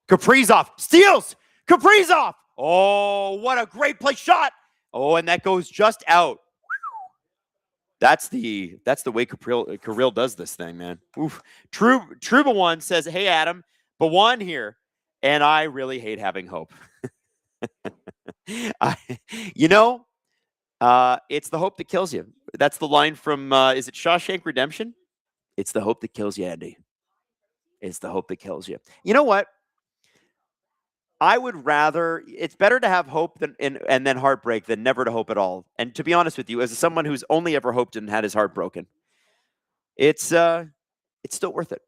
Kaprizov steals. Kaprizov. Oh, what a great play shot. Oh, and that goes just out. That's the way Kirill does this thing, man. Oof. Truba one says, "Hey Adam, Bawan here, and I really hate having hope." It's the hope that kills you. That's the line from is it Shawshank Redemption? It's the hope that kills you, Andy. It's the hope that kills you. You know what? I would rather, it's better to have hope and then heartbreak than never to hope at all. And to be honest with you, as someone who's only ever hoped and had his heart broken, it's still worth it.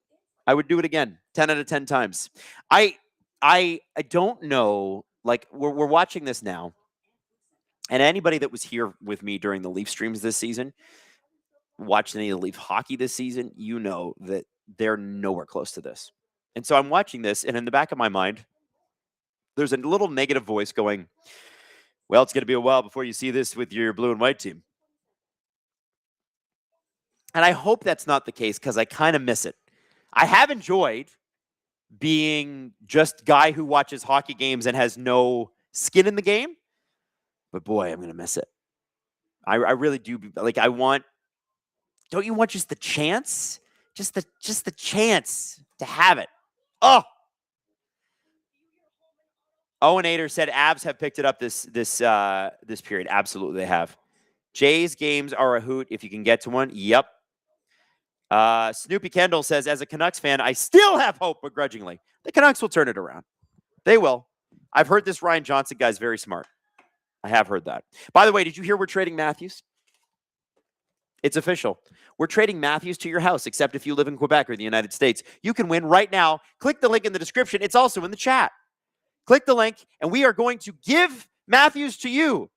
I would do it again 10 out of 10 times. I don't know, like we're watching this now, and anybody that was here with me during the Leaf streams this season, watching any of the Leaf hockey this season, you know that they're nowhere close to this. And so I'm watching this, and in the back of my mind, there's a little negative voice going, well, it's going to be a while before you see this with your blue and white team. And I hope that's not the case because I kind of miss it. I have enjoyed being just guy who watches hockey games and has no skin in the game. But boy, I'm going to miss it. I really do. Like, don't you want just the chance? Just the chance to have it. Oh! Owen Ader said Avs have picked it up this period. Absolutely, they have. Jays games are a hoot if you can get to one. Yep. Snoopy Kendall says, as a Canucks fan, I still have hope begrudgingly. The Canucks will turn it around. They will. I've heard this Ryan Johnson guy's very smart. I have heard that. By the way, did you hear we're trading Matthews? It's official. We're trading Matthews to your house, except if you live in Quebec or the United States. You can win right now. Click the link in the description. It's also in the chat. Click the link, and we are going to give Matthews to you.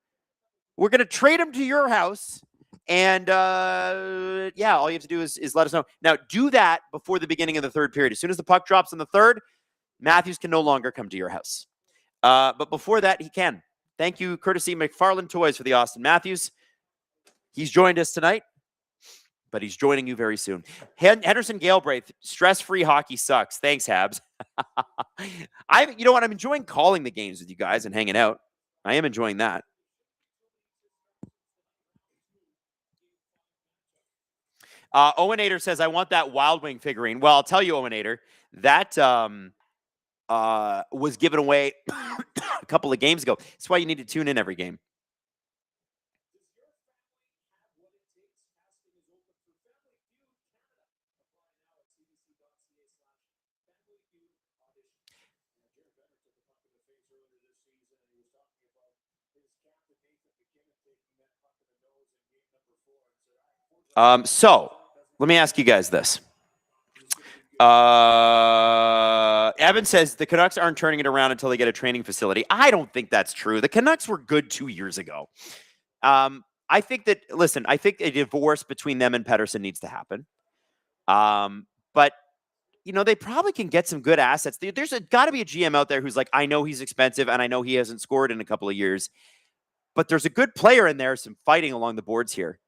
We're going to trade him to your house, and all you have to do is let us know. Now, do that before the beginning of the third period. As soon as the puck drops in the third, Matthews can no longer come to your house. But before that, he can. Thank you, courtesy McFarland Toys, for the Austin Matthews. He's joined us tonight, but he's joining you very soon. Henderson Galbraith, stress-free hockey sucks. Thanks, Habs. You know what? I'm enjoying calling the games with you guys and hanging out. I am enjoying that. Owen Ader says, I want that Wild Wing figurine. Well, I'll tell you, Owen Ader, that was given away a couple of games ago. That's why you need to tune in every game. So let me ask you guys this. Evan says the Canucks aren't turning it around until they get a training facility. I don't think that's true. The Canucks were good 2 years ago. I think a divorce between them and Pettersson needs to happen. But they probably can get some good assets. There's got to be a GM out there who's like, I know he's expensive and I know he hasn't scored in a couple of years, but there's a good player in there, some fighting along the boards here.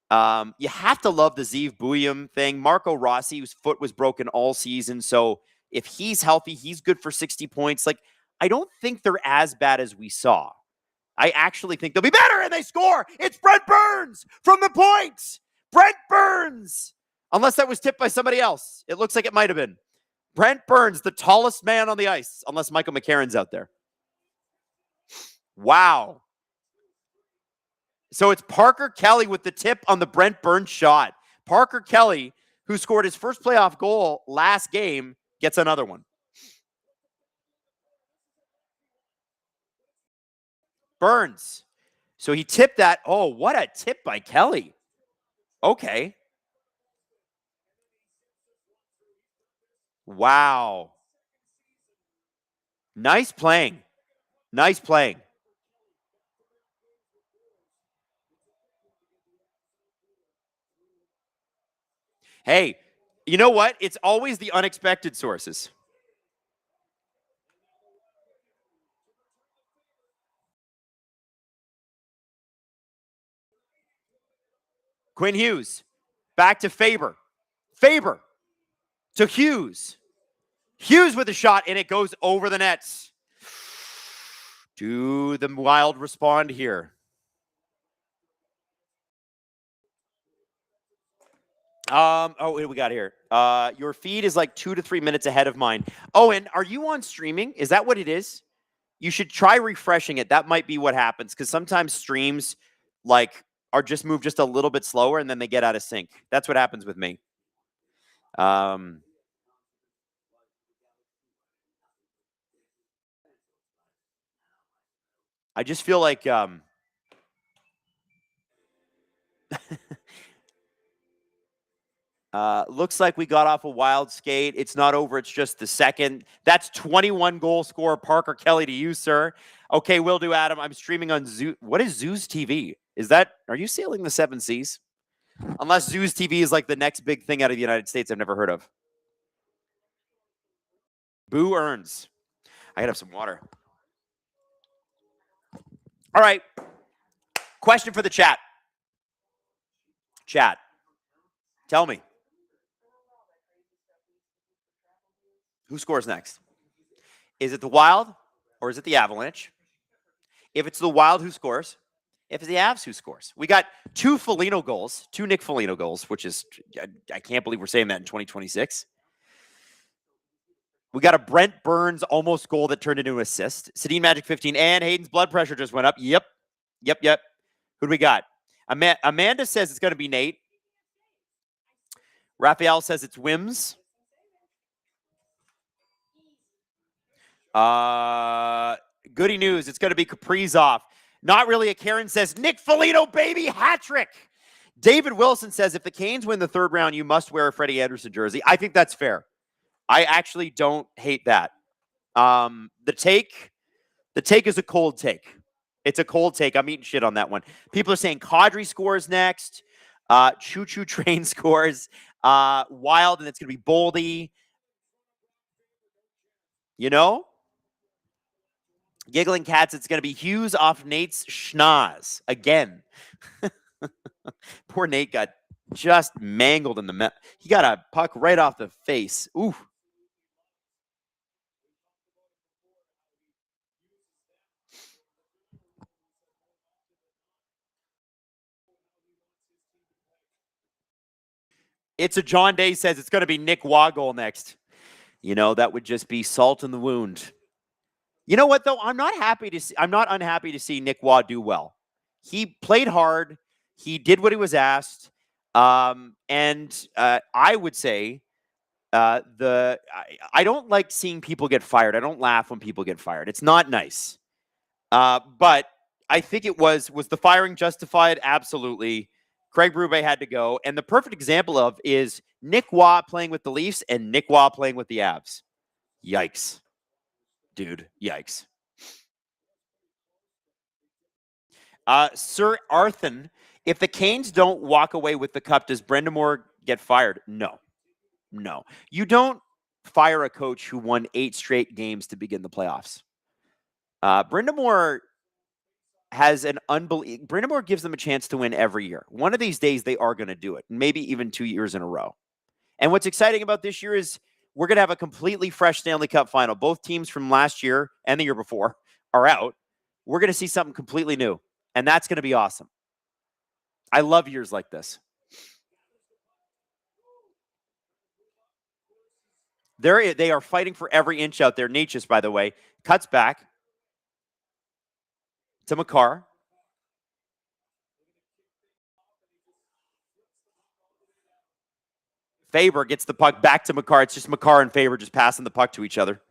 You have to love the Zeev Bouillon thing. Marco Rossi, whose foot was broken all season. So if he's healthy, he's good for 60 points. Like, I don't think they're as bad as we saw. I actually think they'll be better, and they score. It's Brent Burns from the point. Brent Burns. Unless that was tipped by somebody else. It looks like it might have been. Brent Burns, the tallest man on the ice, unless Michael McCarron's out there. Wow. So it's Parker Kelly with the tip on the Brent Burns shot. Parker Kelly, who scored his first playoff goal last game, gets another one. Burns. So he tipped that. Oh, what a tip by Kelly. Okay. Wow. Nice playing. Nice playing. Hey, you know what? It's always the unexpected sources. Quinn Hughes. Back to Faber. Faber to Hughes. Hughes with a shot, and it goes over the nets. Do the Wild respond here? Oh, what do we got here? Your feed is like 2 to 3 minutes ahead of mine. Oh, and are you on streaming? Is that what it is? You should try refreshing it. That might be what happens, because sometimes streams are just moved just a little bit slower and then they get out of sync. That's what happens with me. I just feel like looks like we got off a wild skate. It's not over. It's just the second. That's 21 goal scorer Parker Kelly to you, sir. Okay, will do, Adam. I'm streaming on Zoo. What is Zeus TV? Are you sailing the 7 seas? Unless Zeus TV is like the next big thing out of the United States I've never heard of. Boo earns. I gotta have some water. All right. Question for the chat. Chat. Tell me. Who scores next? Is it the Wild or is it the Avalanche? If it's the Wild, who scores? If it's the Avs, who scores? We got 2 Nick Foligno goals, which is, I can't believe we're saying that in 2026. We got a Brent Burns almost goal that turned into an assist. Sedin Magic 15, and Hayden's blood pressure just went up. Yep. Who do we got? Amanda says it's going to be Nate. Raphael says it's Wims. Goody news. It's going to be Kaprizov. Not really. A Karen says Nick Foligno, baby, hat trick. David Wilson says if the Canes win the 3rd round, you must wear a Freddie Anderson jersey. I think that's fair. I actually don't hate that. The take is a cold take. It's a cold take. I'm eating shit on that one. People are saying Kadri scores next. Choo Choo Train scores. Wild, and it's going to be Boldy. You know? Giggling Cats, it's going to be Hughes off Nate's schnoz again. Poor Nate got just mangled in the he got a puck right off the face. Ooh. It's a John Day says it's going to be Nick Waggle next. You know, that would just be salt in the wound. You know what, though? I'm not unhappy to see Nick Waugh do well. He played hard. He did what he was asked. And I would say I don't like seeing people get fired. I don't laugh when people get fired. It's not nice. But I think was the firing justified? Absolutely. Craig Berube had to go. And the perfect example of is Nick Waugh playing with the Leafs and Nick Waugh playing with the Avs. Yikes. Dude, yikes. Sir Arthur, if the Canes don't walk away with the cup, does Brind'Amour get fired? No. You don't fire a coach who won 8 straight games to begin the playoffs. Brind'Amour has Brind'Amour gives them a chance to win every year. One of these days, they are going to do it, maybe even 2 years in a row. And what's exciting about this year is we're going to have a completely fresh Stanley Cup final. Both teams from last year and the year before are out. We're going to see something completely new, and that's going to be awesome. I love years like this. They are fighting for every inch out there. Natchez, by the way, cuts back to Makar. Faber gets the puck back to Makar. It's just Makar and Faber just passing the puck to each other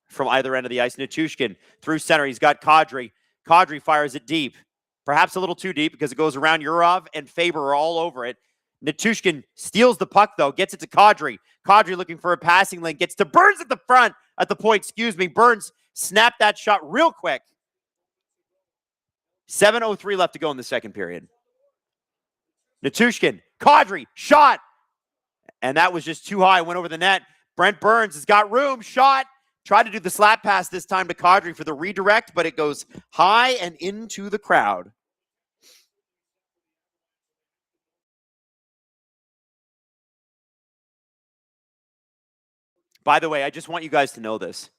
from either end of the ice. Nichushkin through center. He's got Kadri. Kadri fires it deep. Perhaps a little too deep because it goes around Urov and Faber are all over it. Nichushkin steals the puck, though, gets it to Kadri. Kadri looking for a passing lane, gets to Burns at the front, at the point, excuse me. Burns snapped that shot real quick. 7:03 left to go in the second period. Nichushkin, Kadri, shot. And that was just too high, went over the net. Brent Burns has got room, shot. Tried to do the slap pass this time to Kadri for the redirect, but it goes high and into the crowd. By the way, I just want you guys to know this.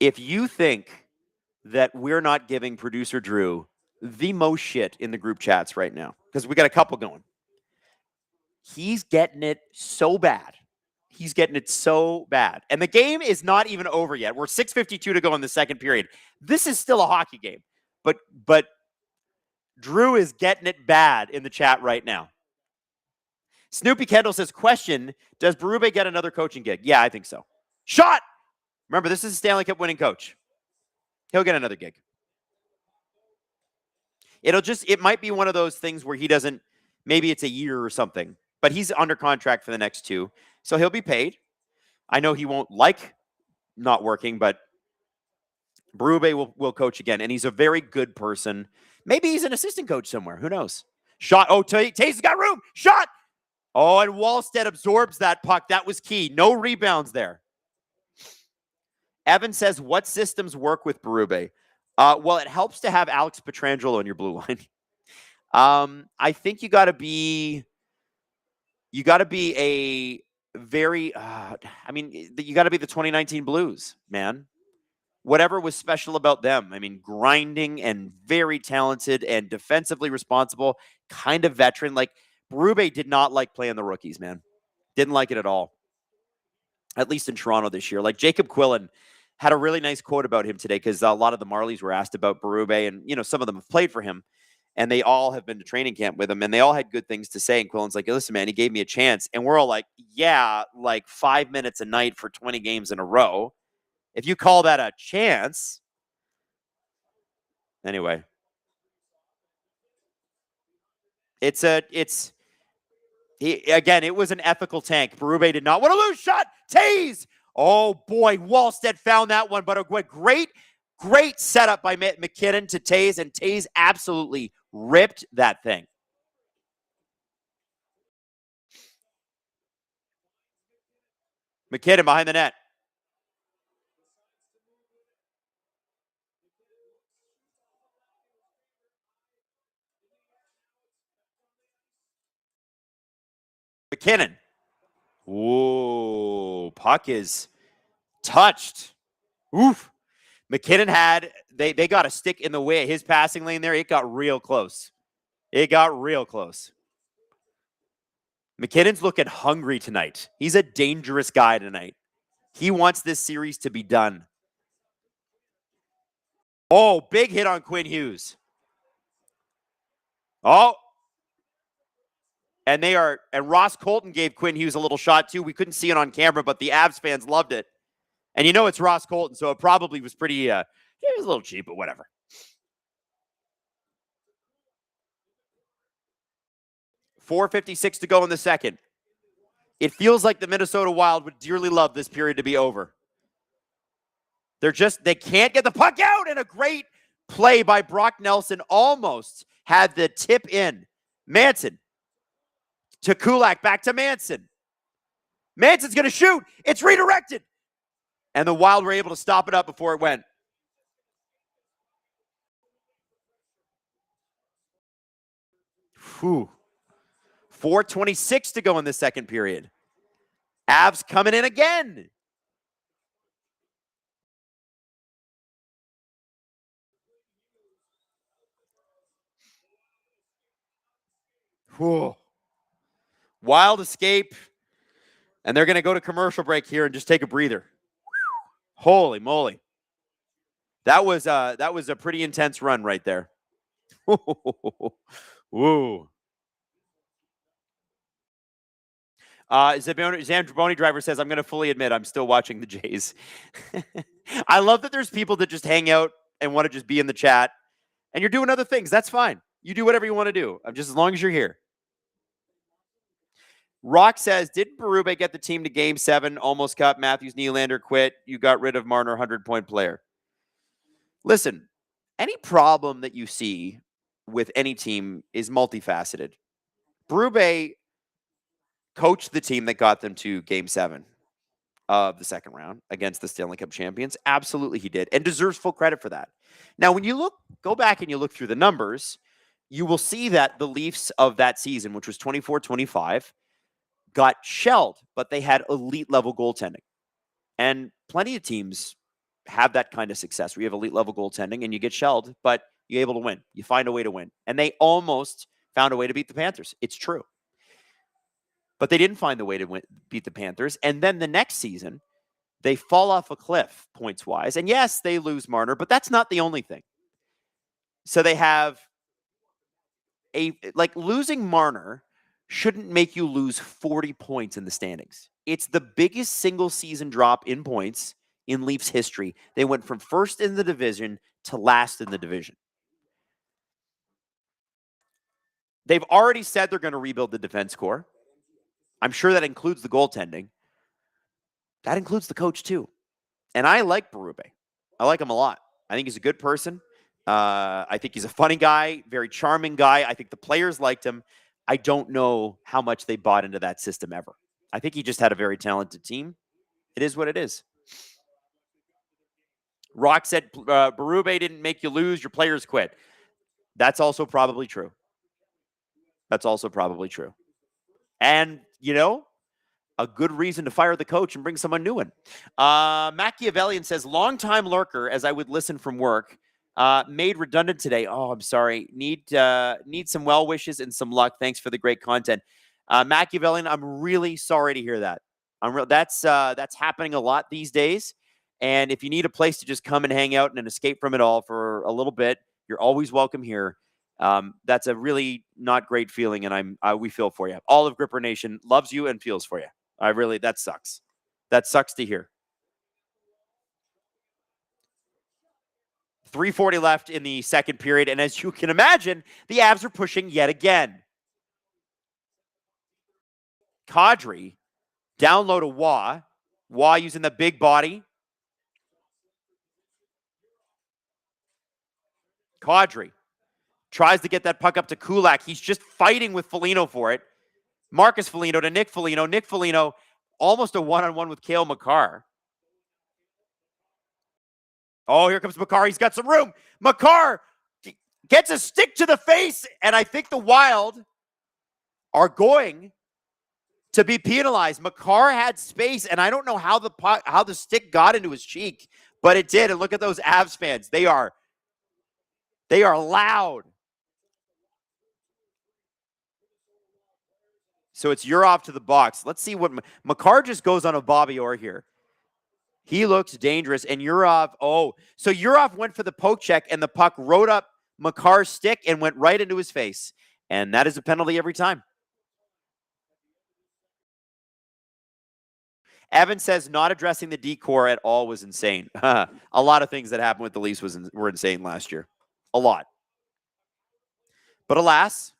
If you think that we're not giving producer Drew the most shit in the group chats right now, because we got a couple going, he's getting it so bad. He's getting it so bad. And the game is not even over yet. We're 6:52 to go in the second period. This is still a hockey game. But Drew is getting it bad in the chat right now. Snoopy Kendall says, question, does Berube get another coaching gig? Yeah, I think so. Shot! Remember, this is a Stanley Cup winning coach. He'll get another gig. It might be one of those things where he doesn't, maybe it's a year or something, but he's under contract for the next 2. So he'll be paid. I know he won't like not working, but Berube will coach again, and he's a very good person. Maybe he's an assistant coach somewhere. Who knows? Shot. Oh, Tays got room. Shot. Oh, and Wallstead absorbs that puck. That was key. No rebounds there. Evan says, what systems work with Berube? Well, it helps to have Alex Pietrangelo on your blue line. I think you got to be a very, you got to be the 2019 Blues, man. Whatever was special about them. I mean, grinding and very talented and defensively responsible, kind of veteran. Like, Berube did not like playing the rookies, man. Didn't like it at all. At least in Toronto this year. Like, Jacob Quillen had a really nice quote about him today because a lot of the Marlies were asked about Berube, and, some of them have played for him. And they all have been to training camp with him, and they all had good things to say. And Quillen's like, listen, man, he gave me a chance. And we're all like, yeah, like 5 minutes a night for 20 games in a row. If you call that a chance. Anyway. It was an ethical tank. Berube did not want to lose. Shot. Taze. Oh, boy. Wallstead found that one, but a great setup by McKinnon to Taze, and Taze absolutely ripped that thing. McKinnon behind the net. McKinnon. Whoa, puck is touched. Oof. McKinnon they got a stick in the way of his passing lane there. It got real close. McKinnon's looking hungry tonight. He's a dangerous guy tonight. He wants this series to be done. Oh, big hit on Quinn Hughes. Oh. And Ross Colton gave Quinn Hughes a little shot too. We couldn't see it on camera, but the Avs fans loved it. And it's Ross Colton, so it probably was pretty, it was a little cheap, but whatever. .456 to go in the second. It feels like the Minnesota Wild would dearly love this period to be over. They can't get the puck out, and a great play by Brock Nelson almost had the tip in. Manson to Kulak, back to Manson. Manson's going to shoot. It's redirected. And the Wild were able to stop it up before it went. Whew. 4:26 to go in the second period. Avs coming in again. Whew. Wild escape. And they're going to go to commercial break here and just take a breather. Holy moly. That was a pretty intense run right there. Woo. Zamboni Driver says, I'm going to fully admit I'm still watching the Jays. I love that there's people that just hang out and want to just be in the chat. And you're doing other things. That's fine. You do whatever you want to do. Just as long as you're here. Rock says, didn't Berube get the team to Game 7? Almost cut. Matthews, Nylander quit. You got rid of Marner, 100-point player. Listen, any problem that you see with any team is multifaceted. Berube coached the team that got them to Game 7 of the second round against the Stanley Cup champions. Absolutely he did, and deserves full credit for that. Now, when you go back and you look through the numbers, you will see that the Leafs of that season, which was 24-25, got shelled, but they had elite level goaltending. And plenty of teams have that kind of success where you have elite level goaltending and you get shelled, but you're able to win. You find a way to win. And they almost found a way to beat the Panthers. It's true. But they didn't find the way to beat the Panthers. And then the next season, they fall off a cliff points-wise. And yes, they lose Marner, but that's not the only thing. So they have losing Marner shouldn't make you lose 40 points in the standings. It's the biggest single season drop in points in Leafs history. They went from first in the division to last in the division. They've already said they're going to rebuild the defense core. I'm sure that includes the goaltending. That includes the coach too. And I like Berube. I like him a lot. I think he's a good person. I think he's a funny guy, very charming guy. I think the players liked him. I don't know how much they bought into that system ever. I think he just had a very talented team. It is what it is. Rock said Berube didn't make you lose. Your players quit. That's also probably true. And, a good reason to fire the coach and bring someone new in. Machiavellian says, long-time lurker, as I would listen from work, made redundant today. Oh, I'm sorry. Need some well wishes and some luck. Thanks for the great content. Machiavellian, I'm really sorry to hear that. That's happening a lot these days. And if you need a place to just come and hang out and escape from it all for a little bit, you're always welcome here. That's a really not great feeling, and we feel for you. All of Gripper Nation loves you and feels for you. That sucks. That sucks to hear. 3:40 left in the second period, and as you can imagine, the Avs are pushing yet again. Kadri down low to Waugh. Waugh using the big body. Kadri tries to get that puck up to Kulak. He's just fighting with Foligno for it. Marcus Foligno to Nick Foligno. Nick Foligno almost a one-on-one with Cale Makar. Oh, here comes Makar. He's got some room. Makar gets a stick to the face, and I think the Wild are going to be penalized. Makar had space, and I don't know how the stick got into his cheek, but it did. And look at those Avs fans. They are loud. So it's Yurov to the box. Let's see what Makar just goes on a Bobby Orr here. He looks dangerous, and Yurov. So Yurov went for the poke check, and the puck rode up Makar's stick and went right into his face, and that is a penalty every time. Evan says not addressing the D-core at all was insane. A lot of things that happened with the Leafs were insane last year. A lot. But alas,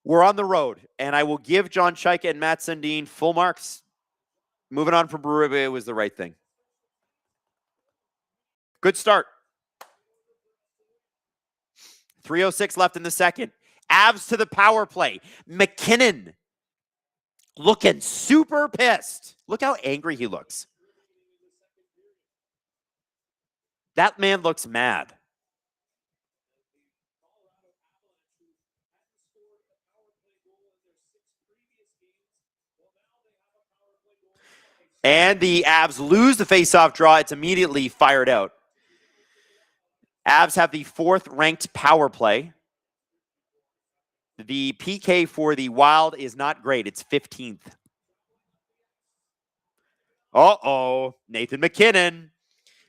we're on the road, and I will give John Chaika and Matt Sundin full marks. Moving on from Berube was the right thing. Good start. 3:06 left in the second. Avs to the power play. McKinnon looking super pissed. Look how angry he looks. That man looks mad. And the Avs lose the faceoff draw. It's immediately fired out. Avs have the 4th ranked power play. The PK for the Wild is not great. It's 15th. Nathan McKinnon.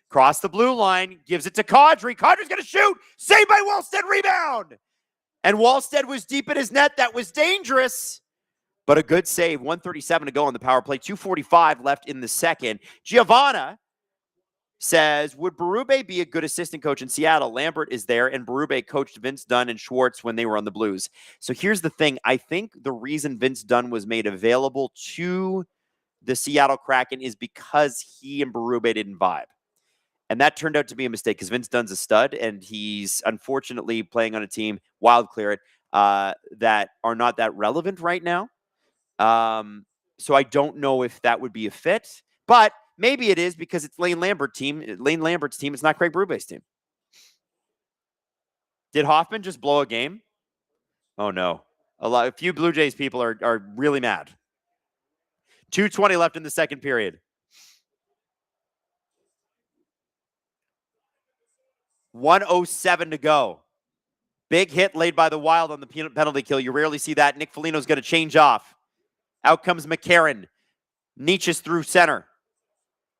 Cross the blue line. Gives it to Kadri. Kadri's going to shoot. Saved by Wallstead. Rebound. And Wallstead was deep in his net. That was dangerous. But a good save. 1:37 to go on the power play. 2:45 left in the second. Giovanna says, would Berube be a good assistant coach in Seattle? Lambert is there, and Berube coached Vince Dunn and Schwartz when they were on the Blues. So here's the thing. I think the reason Vince Dunn was made available to the Seattle Kraken is because he and Berube didn't vibe. And that turned out to be a mistake because Vince Dunn's a stud, and he's unfortunately playing on a team, Wild clear it, that are not that relevant right now. So I don't know if that would be a fit, but maybe it is because it's Lane Lambert's team. It's not Craig Berube's team. Did Hoffman just blow a game? Oh no. A few Blue Jays people are really mad. 2:20 left in the second period. 1:07 to go. Big hit laid by the Wild on the penalty kill. You rarely see that. Nick Foligno's going to change off. Out comes McCarron. Nietzsche's through center.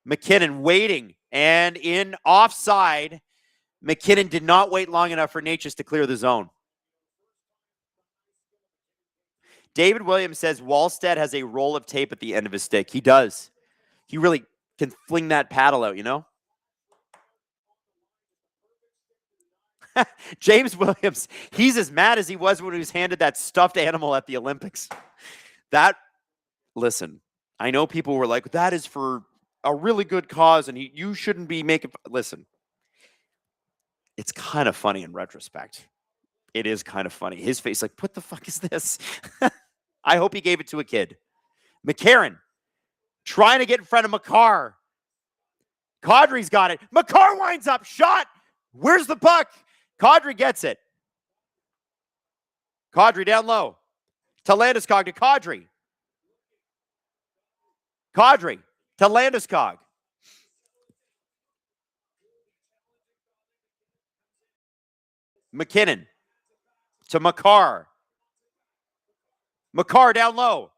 McKinnon waiting and in offside. McKinnon did not wait long enough for Nietzsche's to clear the zone. David Williams says Wallstead has a roll of tape at the end of his stick. He does. He really can fling that paddle out, you know? James Williams, he's as mad as he was when he was handed that stuffed animal at the Olympics. Listen, I know people were like, that is for a really good cause, and you shouldn't be making... Listen, it's kind of funny in retrospect. It is kind of funny. His face, like, what the fuck is this? I hope he gave it to a kid. McCarron, trying to get in front of Makar. Kadri's got it. Makar winds up, shot. Where's the puck? Kadri gets it. Kadri down low. To Landeskog to Kadri. Kadri to Landeskog. McKinnon to Makar. Makar down low.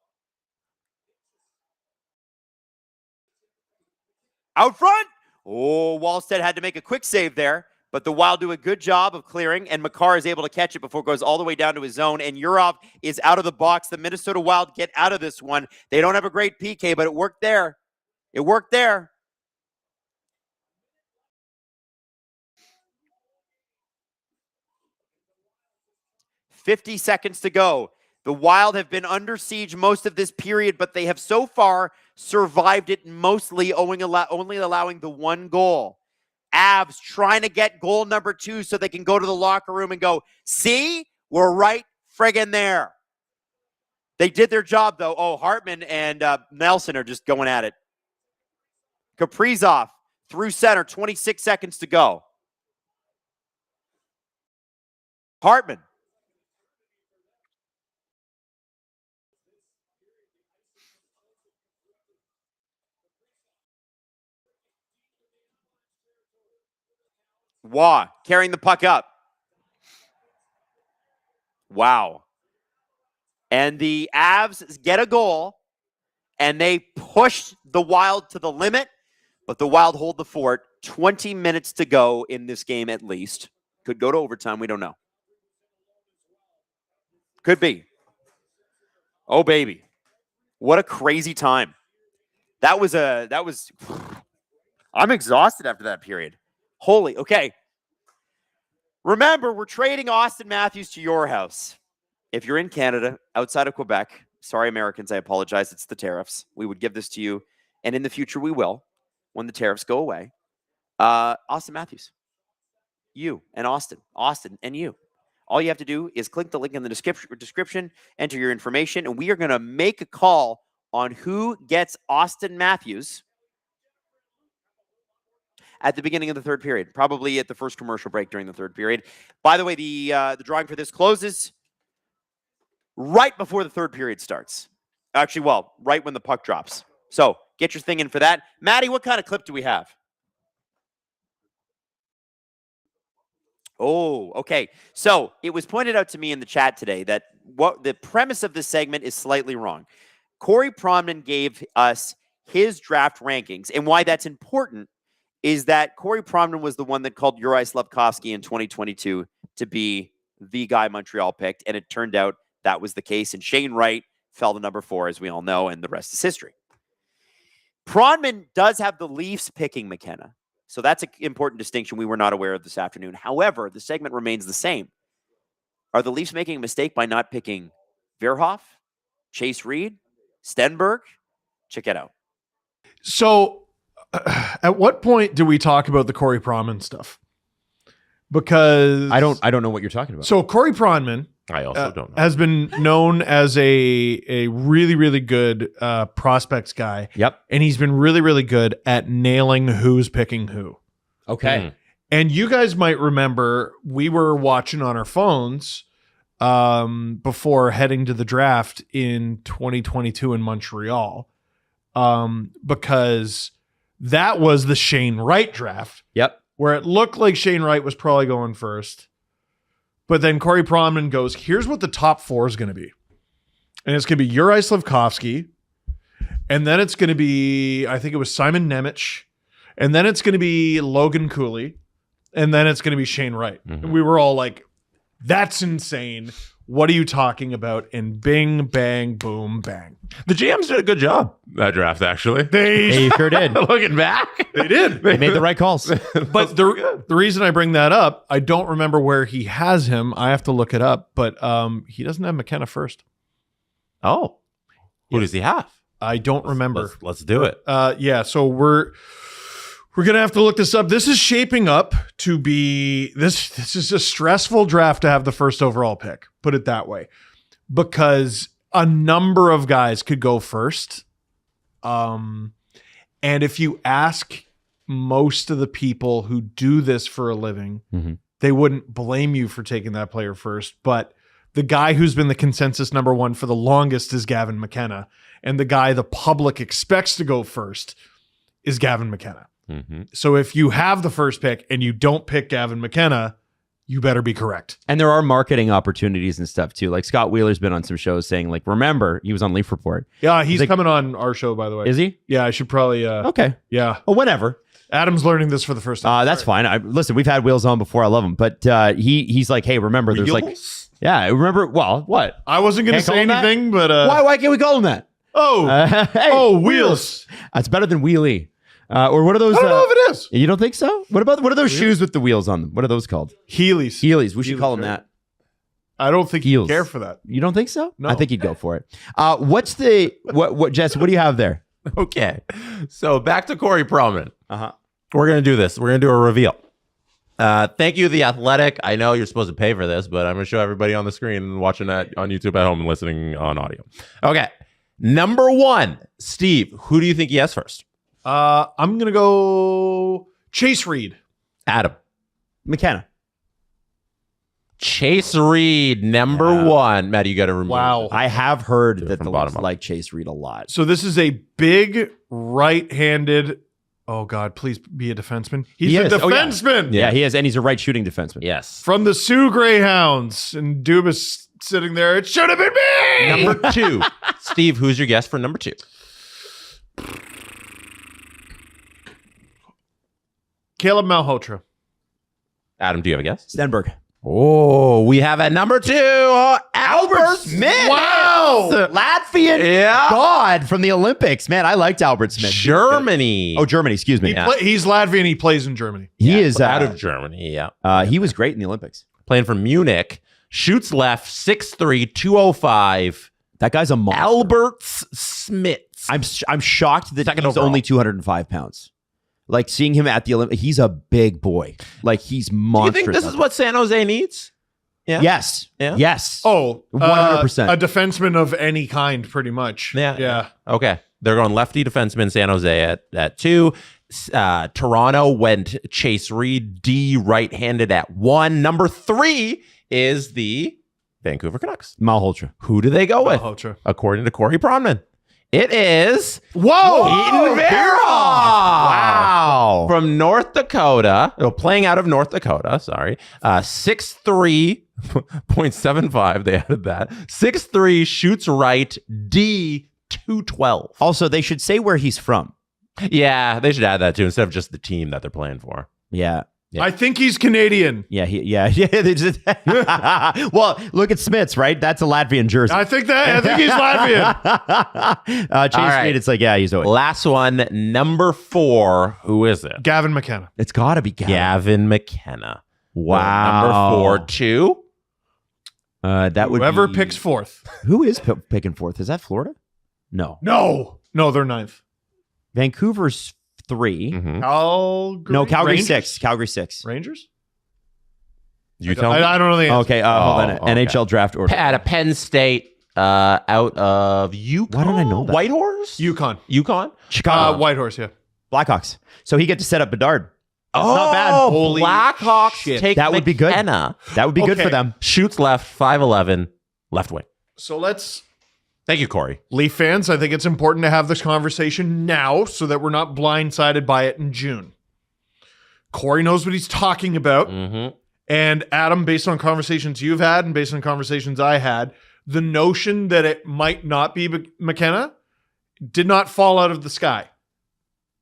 Out front. Oh, Wallstead had to make a quick save there, but the Wild do a good job of clearing, and Makar is able to catch it before it goes all the way down to his zone, and Yurov is out of the box. The Minnesota Wild get out of this one. They don't have a great PK, but it worked there. It worked there. $50 seconds to go. The Wild have been under siege most of this period, but they have so far survived it, mostly only allowing the one goal. Avs trying to get goal number 2 so they can go to the locker room and go, see, we're right friggin' there. They did their job, though. Oh, Hartman and Nelson are just going at it. Kaprizov through center, 26 seconds to go. Hartman. Waugh, carrying the puck up. Wow. And the Avs get a goal, and they push the Wild to the limit, but the Wild hold the fort. 20 minutes to go in this game at least. Could go to overtime, we don't know. Could be. Oh, baby. What a crazy time. That was I'm exhausted after that period. Holy, okay. Remember, we're trading Austin Matthews to your house. If you're in Canada, outside of Quebec, sorry, Americans, I apologize. It's the tariffs. We would give this to you, and in the future we will, when the tariffs go away. Austin Matthews. You and Austin. Austin and you. All you have to do is click the link in the description, enter your information, and we are going to make a call on who gets Austin Matthews at the beginning of the third period, probably at the first commercial break during the third period. By the way, the drawing for this closes right before the third period starts. Actually, well, right when the puck drops. So get your thing in for that. Maddie, what kind of clip do we have? Oh, okay. So it was pointed out to me in the chat today that what the premise of this segment is slightly wrong. Corey Promden gave us his draft rankings, and why that's important is that Corey Promden was the one that called Juraj Slafkovsky in 2022 to be the guy Montreal picked, and it turned out that was the case, and Shane Wright fell to number 4, as we all know, and the rest is history. Promden does have the Leafs picking McKenna, So that's an important distinction we were not aware of this afternoon. However, the segment remains the same. Are the Leafs making a mistake by not picking Verhoff, Chase Reed, Stenberg? Check it out. So at what point do we talk about the Corey Pronman stuff? Because I don't know what you're talking about. So Corey Pronman I also don't know. has been known as a really, really good prospects guy. Yep. And he's been really, really good at nailing who's picking who. Okay. And you guys might remember we were watching on our phones before heading to the draft in 2022 in Montreal because that was the Shane Wright draft. Yep. Where it looked like Shane Wright was probably going first. But then Corey Pronman goes, here's what the top 4 is going to be. And it's going to be Juraj Slafkovsky. And then it's going to be, I think it was Simon Nemec. And then it's going to be Logan Cooley. And then it's going to be Shane Wright. And we were all like, that's insane. What are you talking about? And bing, bang, boom, bang. The GMs did a good job that draft, actually. They sure did. Looking back, They did. They made the right calls. But the reason I bring that up, I don't remember where he has him. I have to look it up. But he doesn't have McKenna first. Oh, who does he have? I don't remember. Let's do it. Yeah, so we're gonna have to look this up. This is shaping up to be this is a stressful draft to have the first overall pick. Put it that way, because a number of guys could go first. And if you ask most of the people who do this for a living, they wouldn't blame you for taking that player first. But the guy who's been the consensus number 1 for the longest is Gavin McKenna, and the guy the public expects to go first is Gavin McKenna. So if you have the first pick and you don't pick Gavin McKenna, you better be correct. And there are marketing opportunities and stuff too. Like Scott Wheeler's been on some shows saying, like, remember, he was on Leaf Report. Yeah, he's like, coming on our show, by the way. Is he? Yeah, I should probably. Okay. Yeah. Well, whatever. Adam's learning this for the first time. That's fine. Listen, we've had Wheels on before. I love him. But he's like, hey, remember, there's like, yeah, remember, well, what? I wasn't going to Can't say call him anything, but. Why can't we call him that? Oh, Wheels. That's better than Wheelie. Or what are those? I don't know if it is. You don't think so? What are those shoes with the wheels on them? What are those called? Heelys. Heelys. We should call them that. I don't think Heels. he'd care for that. You don't think so? No. I think he'd go for it. What's the what Jess? What do you have there? Okay, so back to Corey Pronman. Uh-huh. We're gonna do this. We're gonna do a reveal. Thank you, The Athletic. I know you're supposed to pay for this, but I'm gonna show everybody on the screen and watching that on YouTube at home and listening on audio. Okay, number 1, Steve. Who do you think he has first? I'm going to go Chase Reed. Adam. McKenna. Chase Reed, number 1. Matt, you got to remove. Wow. I have heard that from the bottom Leafs up. like Chase Reed a lot. So this is a big right-handed. Oh God, please be a defenseman. He's He a is. Oh, yeah. defenseman Yeah, he is, and he's a right shooting defenseman. Yes. from the Sioux Greyhounds, and Dubas sitting there. It should have been me. Number 2. Steve, who's your guess for number 2? Caleb Malhotra. Adam, do you have a guess? Stenberg. Oh, we have at number 2, Albert Smith. Wow. Latvian god from the Olympics. Man, I liked Albert Smith. Germany. Oh, Germany. Excuse me. He's Latvian. He plays in Germany. He is out of Germany. Yeah. He was great in the Olympics. Playing for Munich. Shoots left, 6'3", 205. That guy's a monster. Albert Smith. I'm shocked that Second he's overall. only 205 pounds. Like seeing him at the Olympics, he's a big boy. Like he's Do you monstrous. think this is what San Jose needs? Yeah. Yes. Yeah? Yes. Oh, 100%. A defenseman of any kind, pretty much. Yeah. Okay. They're going lefty defenseman San Jose at 2. Toronto went Chase Reed, D right-handed at 1. Number 3 is the Vancouver Canucks. Malhotra. Who do they go with? Malhotra. According to Corey Pronman. It is Whoa! Eaton Vera. Wow. From North Dakota, playing out of North Dakota, sorry. 6'3", they added that. 6'3", shoots right, D, 212. Also, they should say where he's from. Yeah, they should add that too, instead of just the team that they're playing for. Yeah. I think he's Canadian. Yeah, they just- well, look at Smith's, right? That's a Latvian jersey. I think he's Latvian. Chase right. Reed, it's like, yeah, he's always. Last one, number 4. Who is it? Gavin McKenna. It's got to be Gavin McKenna. Wow. Number 4-2. That would Whoever be, picks fourth. Who is picking fourth? Is that Florida? No. No, they're ninth. Vancouver's 3. Mm-hmm. Calgary. No, Calgary Rangers? 6. Calgary 6. Rangers. You tell me. I don't know the answer. Okay, hold on. okay. NHL draft order. At a Penn State, out of Yukon. Why don't I know that? Whitehorse? Yukon. Chicago. Whitehorse. Yeah. Blackhawks. So he gets to set up Bedard. That's Oh, not bad. Holy Blackhawks shit. take That would be good. McKenna. That would be good Okay. for them. Shoots left, 5'11", left wing. So let's. Thank you, Corey. Leaf fans, I think it's important to have this conversation now so that we're not blindsided by it in June. Corey knows what he's talking about. Mm-hmm. And Adam, based on conversations you've had and based on conversations I had, the notion that it might not be McKenna did not fall out of the sky.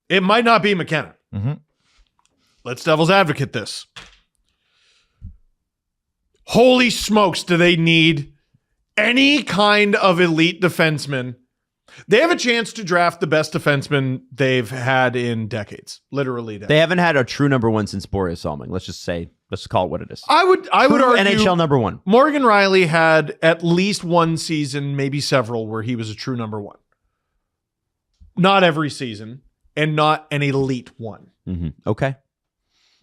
It might not be McKenna. Mm-hmm. Let's devil's advocate this. Holy smokes, do they need any kind of elite defenseman? They have a chance to draft the best defenseman they've had in decades. Literally decades. They haven't had a true number 1 since Boris Salming. Let's call it what it is. I would True argue NHL number 1. Morgan Riley had at least one season, maybe several, where he was a true number 1. Not every season, and not an elite one. Mm-hmm. Okay.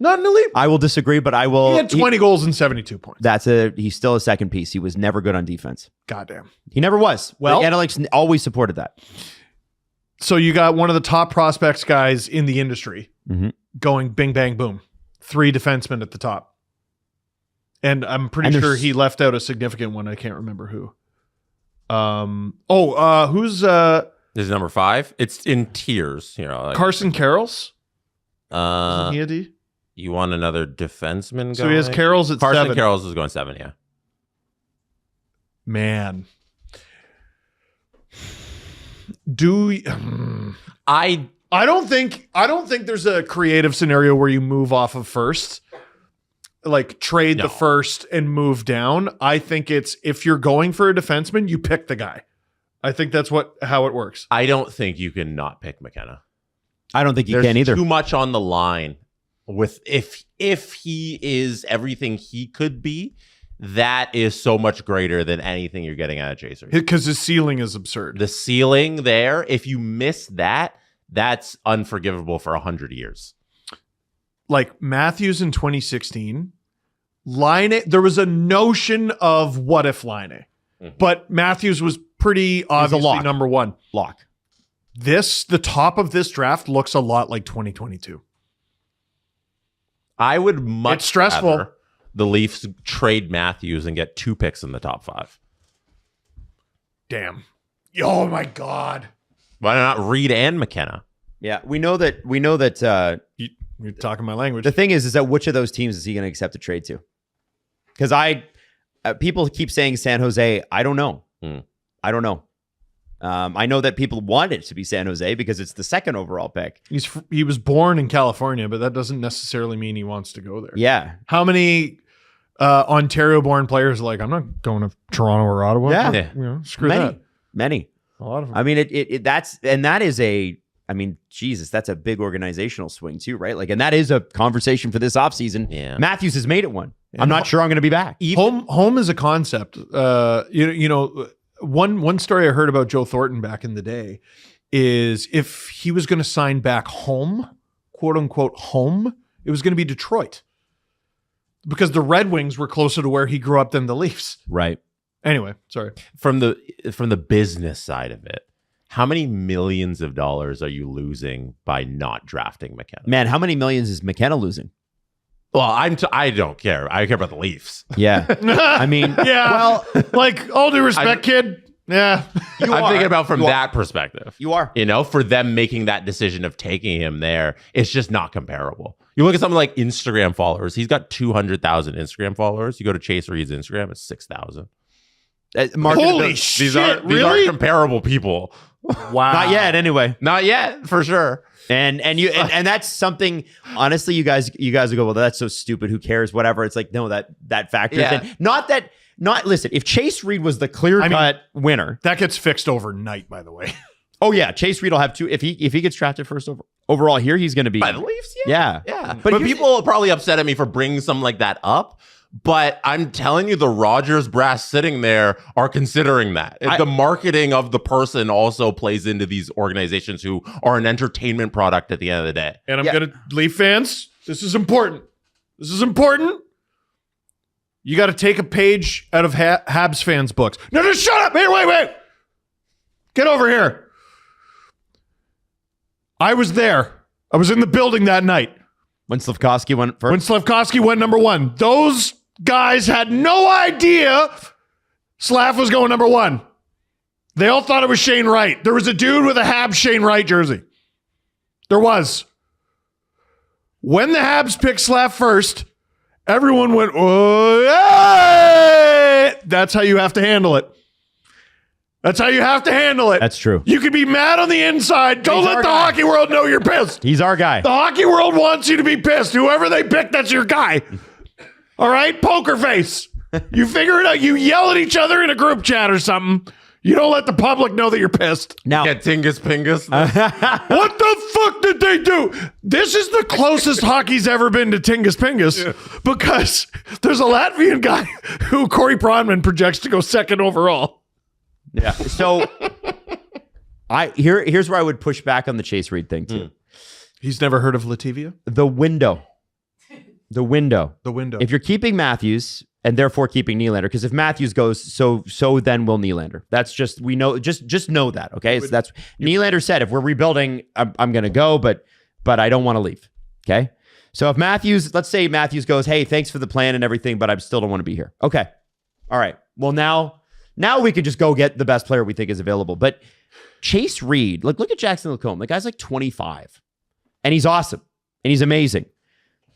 Not an elite. I will disagree, but I will. He had 20 goals and 72 points. He's still a second piece. He was never good on defense. Goddamn. He never was. Well- Analytics always supported that. So you got one of the top prospects guys in the industry Mhm. going bing, bang, boom. 3 defensemen at the top. And I'm pretty And sure there's- he left out a significant one. I can't remember who. Who's This is number 5. It's in tiers. Carson Carrolls? Uh, Isn't he a D? you want another defenseman? So he has going? Carrolls at Carson 7. Carrolls is going 7. Yeah. Man. I I don't think there's a creative scenario where you move off of first, like trade No. the first and move down. I think it's if you're going for a defenseman, you pick the guy. I think that's how it works. I don't think you can not pick McKenna. I don't think you There's can either. too much on the line with if he is everything he could be. That is so much greater than anything you're getting out of Chaser. Because his ceiling is absurd. The ceiling there, if you miss that, that's unforgivable for 100 years. Like Matthews in 2016, there was a notion of what if Line, but Matthews was pretty obviously lock. number 1. Lock. The top of this draft looks a lot like 2022. I would much It's stressful. rather the Leafs trade Matthews and get 2 picks in the top 5. Damn. Oh my God. Why not Reed and McKenna? Yeah, we know that. You're talking my language. The thing is that which of those teams is he going to accept a trade to? Because people keep saying San Jose. I don't know. I don't know. I know that people want it to be San Jose because it's the 2nd overall pick. He was born in California, but that doesn't necessarily mean he wants to go there. Yeah. How many Ontario-born players are like, I'm not going to Toronto or Ottawa? Yeah. Screw Many. that. Many. A lot of them. I mean, that is Jesus, that's a big organizational swing too, right? Like, and that is a conversation for this offseason. Yeah. Matthews has made it one. I'm not sure I'm going to be back. Home is a concept. One story I heard about Joe Thornton back in the day is if he was going to sign back home, quote unquote home, it was going to be Detroit because the Red Wings were closer to where he grew up than the Leafs. Right. Anyway, sorry. From the business side of it, how many millions of dollars are you losing by not drafting McKenna? Man, how many millions is McKenna losing? Well, I don't care. I care about the Leafs. Yeah. I mean, Yeah. Well, like all due respect, kid. Yeah. I'm thinking about from that perspective. you are. For them making that decision of taking him there, it's just not comparable. You look at something like Instagram followers. He's got 200,000 Instagram followers. You go to Chase Reed's Instagram, it's 6,000. Holy shit! These aren't comparable people. Wow. Not yet, anyway. Not yet, for sure. And that's something. Honestly, you guys will go, well, that's so stupid. Who cares? Whatever. It's like, no, that factors Yeah. in. Not listen. If Chase Reed was the clear cut winner, That gets fixed overnight, by the way. oh yeah, Chase Reed will have 2. If he gets drafted first overall here, he's going to be By the Leafs, yeah. But people are probably upset at me for bringing something like that up. But I'm telling you, the Rogers brass sitting there are considering that. The marketing of the person also plays into these organizations who are an entertainment product at the end of the day. And I'm going to, Leaf fans, this is important. This is important. You got to take a page out of Habs fans' books. No, shut up. Here, wait. Get over here. I was there. I was in the building that night. When Slafkovsky went first. When Slafkovsky went number 1. Those guys had no idea Slav was going number 1. They all thought it was Shane Wright. There was a dude with a Habs Shane Wright jersey. There was. When the Habs picked Slav first, everyone went, oh, yeah! That's how you have to handle it. That's how you have to handle it. That's true. You can be mad on the inside. Don't let the hockey world know you're pissed. He's our guy. The hockey world wants you to be pissed. Whoever they pick, that's your guy. All right? Poker face. You figure it out. You yell at each other in a group chat or something. You don't let the public know that you're pissed. Now, Get Tingus Pingus. What the fuck did they do? This is the closest hockey's ever been to Tingus Pingus because there's a Latvian guy who Corey Pronman projects to go second overall. yeah. So here's where I would push back on the Chase Reed thing too. He's never heard of Lativia? The window. The window. If you're keeping Matthews and therefore keeping Nylander, because if Matthews goes, so then will Nylander. That's just, we know, just know that, okay? So that's, Nylander said, if we're rebuilding, I'm going to go, but I don't want to leave, okay? So if Matthews, let's say Matthews goes, hey, thanks for the plan and everything, but I still don't want to be here. Okay. All right. Well, now we can just go get the best player we think is available. But Chase Reed, look at Jackson Lacombe. The guy's like 25, and he's awesome, and he's amazing.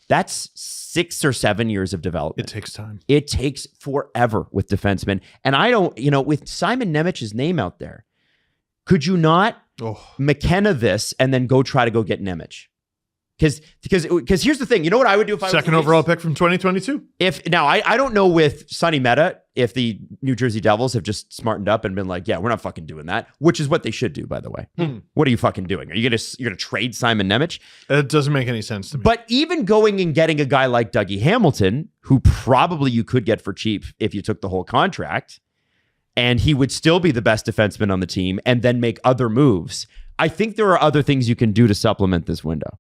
That's 6 or 7 years of development. It takes time. It takes forever with defensemen. And I don't, with Simon Nemich's name out there, could you not McKenna this and then go try to go get Nemec? Because here's the thing. You know what I would do if I was second overall pick from 2022? I don't know with Sonny Meta if the New Jersey Devils have just smartened up and been like, yeah, we're not fucking doing that, which is what they should do, by the way. What are you fucking doing? Are you're gonna trade Simon Nemec? It doesn't make any sense to me. But even going and getting a guy like Dougie Hamilton, who probably you could get for cheap if you took the whole contract, and he would still be the best defenseman on the team and then make other moves. I think there are other things you can do to supplement this window.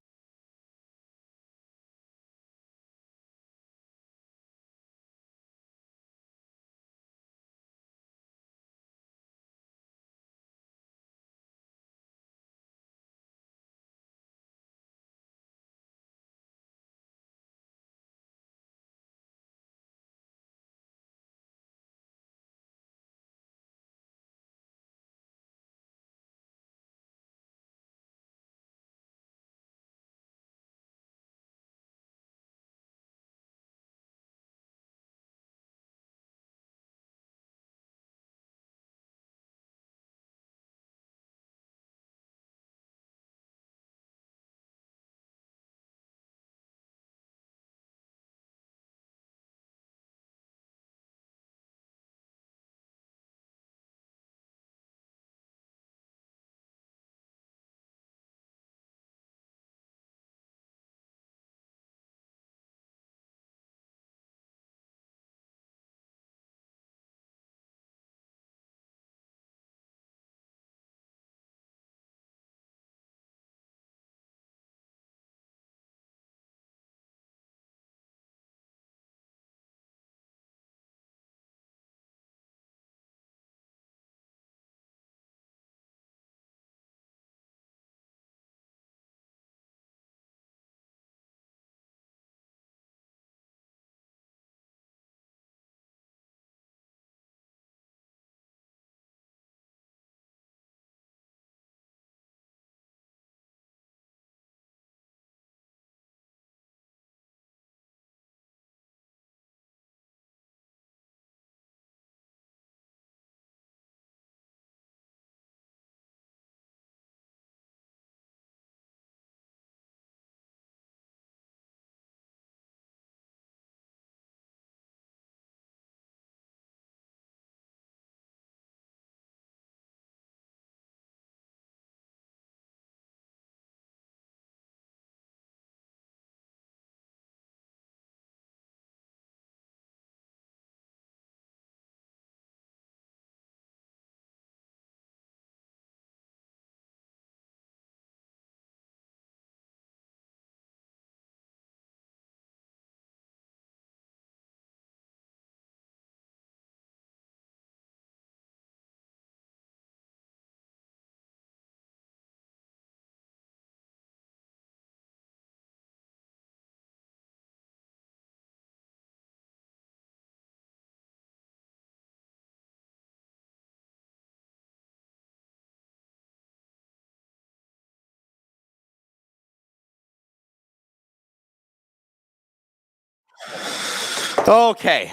Okay.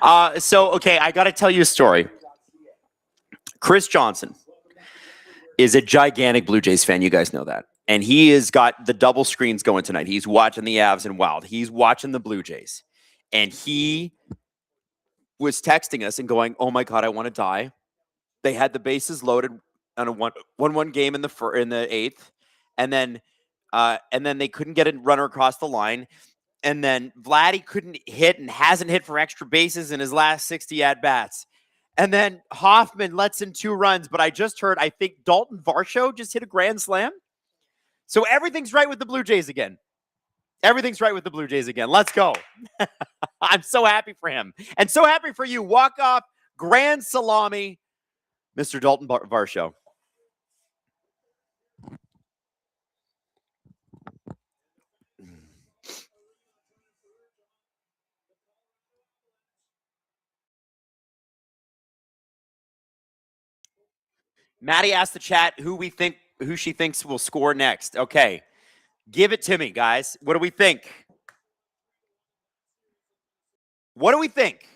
Okay, I got to tell you a story. Chris Johnson is a gigantic Blue Jays fan. You guys know that. And he has got the double screens going tonight. He's watching the Avs and Wild. He's watching the Blue Jays. And he was texting us and going, "Oh my God, I want to die." They had the bases loaded on a 1-1 game in the eighth. And then they couldn't get a runner across the line. And then Vladdy couldn't hit and hasn't hit for extra bases in his last 60 at-bats. And then Hoffman lets in 2 runs, but I just heard, I think Dalton Varsho just hit a grand slam. So everything's right with the Blue Jays again. Everything's right with the Blue Jays again. Let's go. I'm so happy for him. And so happy for you. Walk-off, grand salami, Mr. Dalton Varsho. Maddie asked the chat who she thinks will score next. Okay. Give it to me, guys. What do we think? What do we think?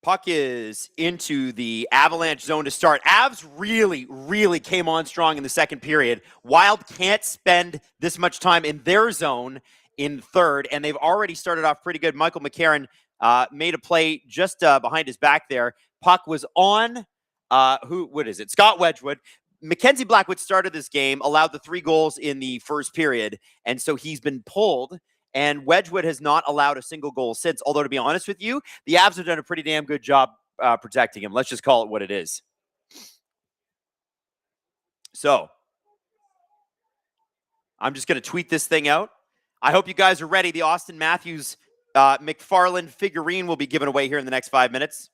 Puck is into the Avalanche zone to start. Avs really, really came on strong in the second period. Wild can't spend this much time in their zone in third, and they've already started off pretty good. Michael McCarron made a play just behind his back there. Puck was on, what is it? Scott Wedgwood. Mackenzie Blackwood started this game, allowed the 3 goals in the first period, and so he's been pulled. And Wedgwood has not allowed a single goal since. Although, to be honest with you, the Avs have done a pretty damn good job protecting him. Let's just call it what it is. So, I'm just going to tweet this thing out. I hope you guys are ready. The Austin Matthews McFarland figurine will be given away here in the next 5 minutes.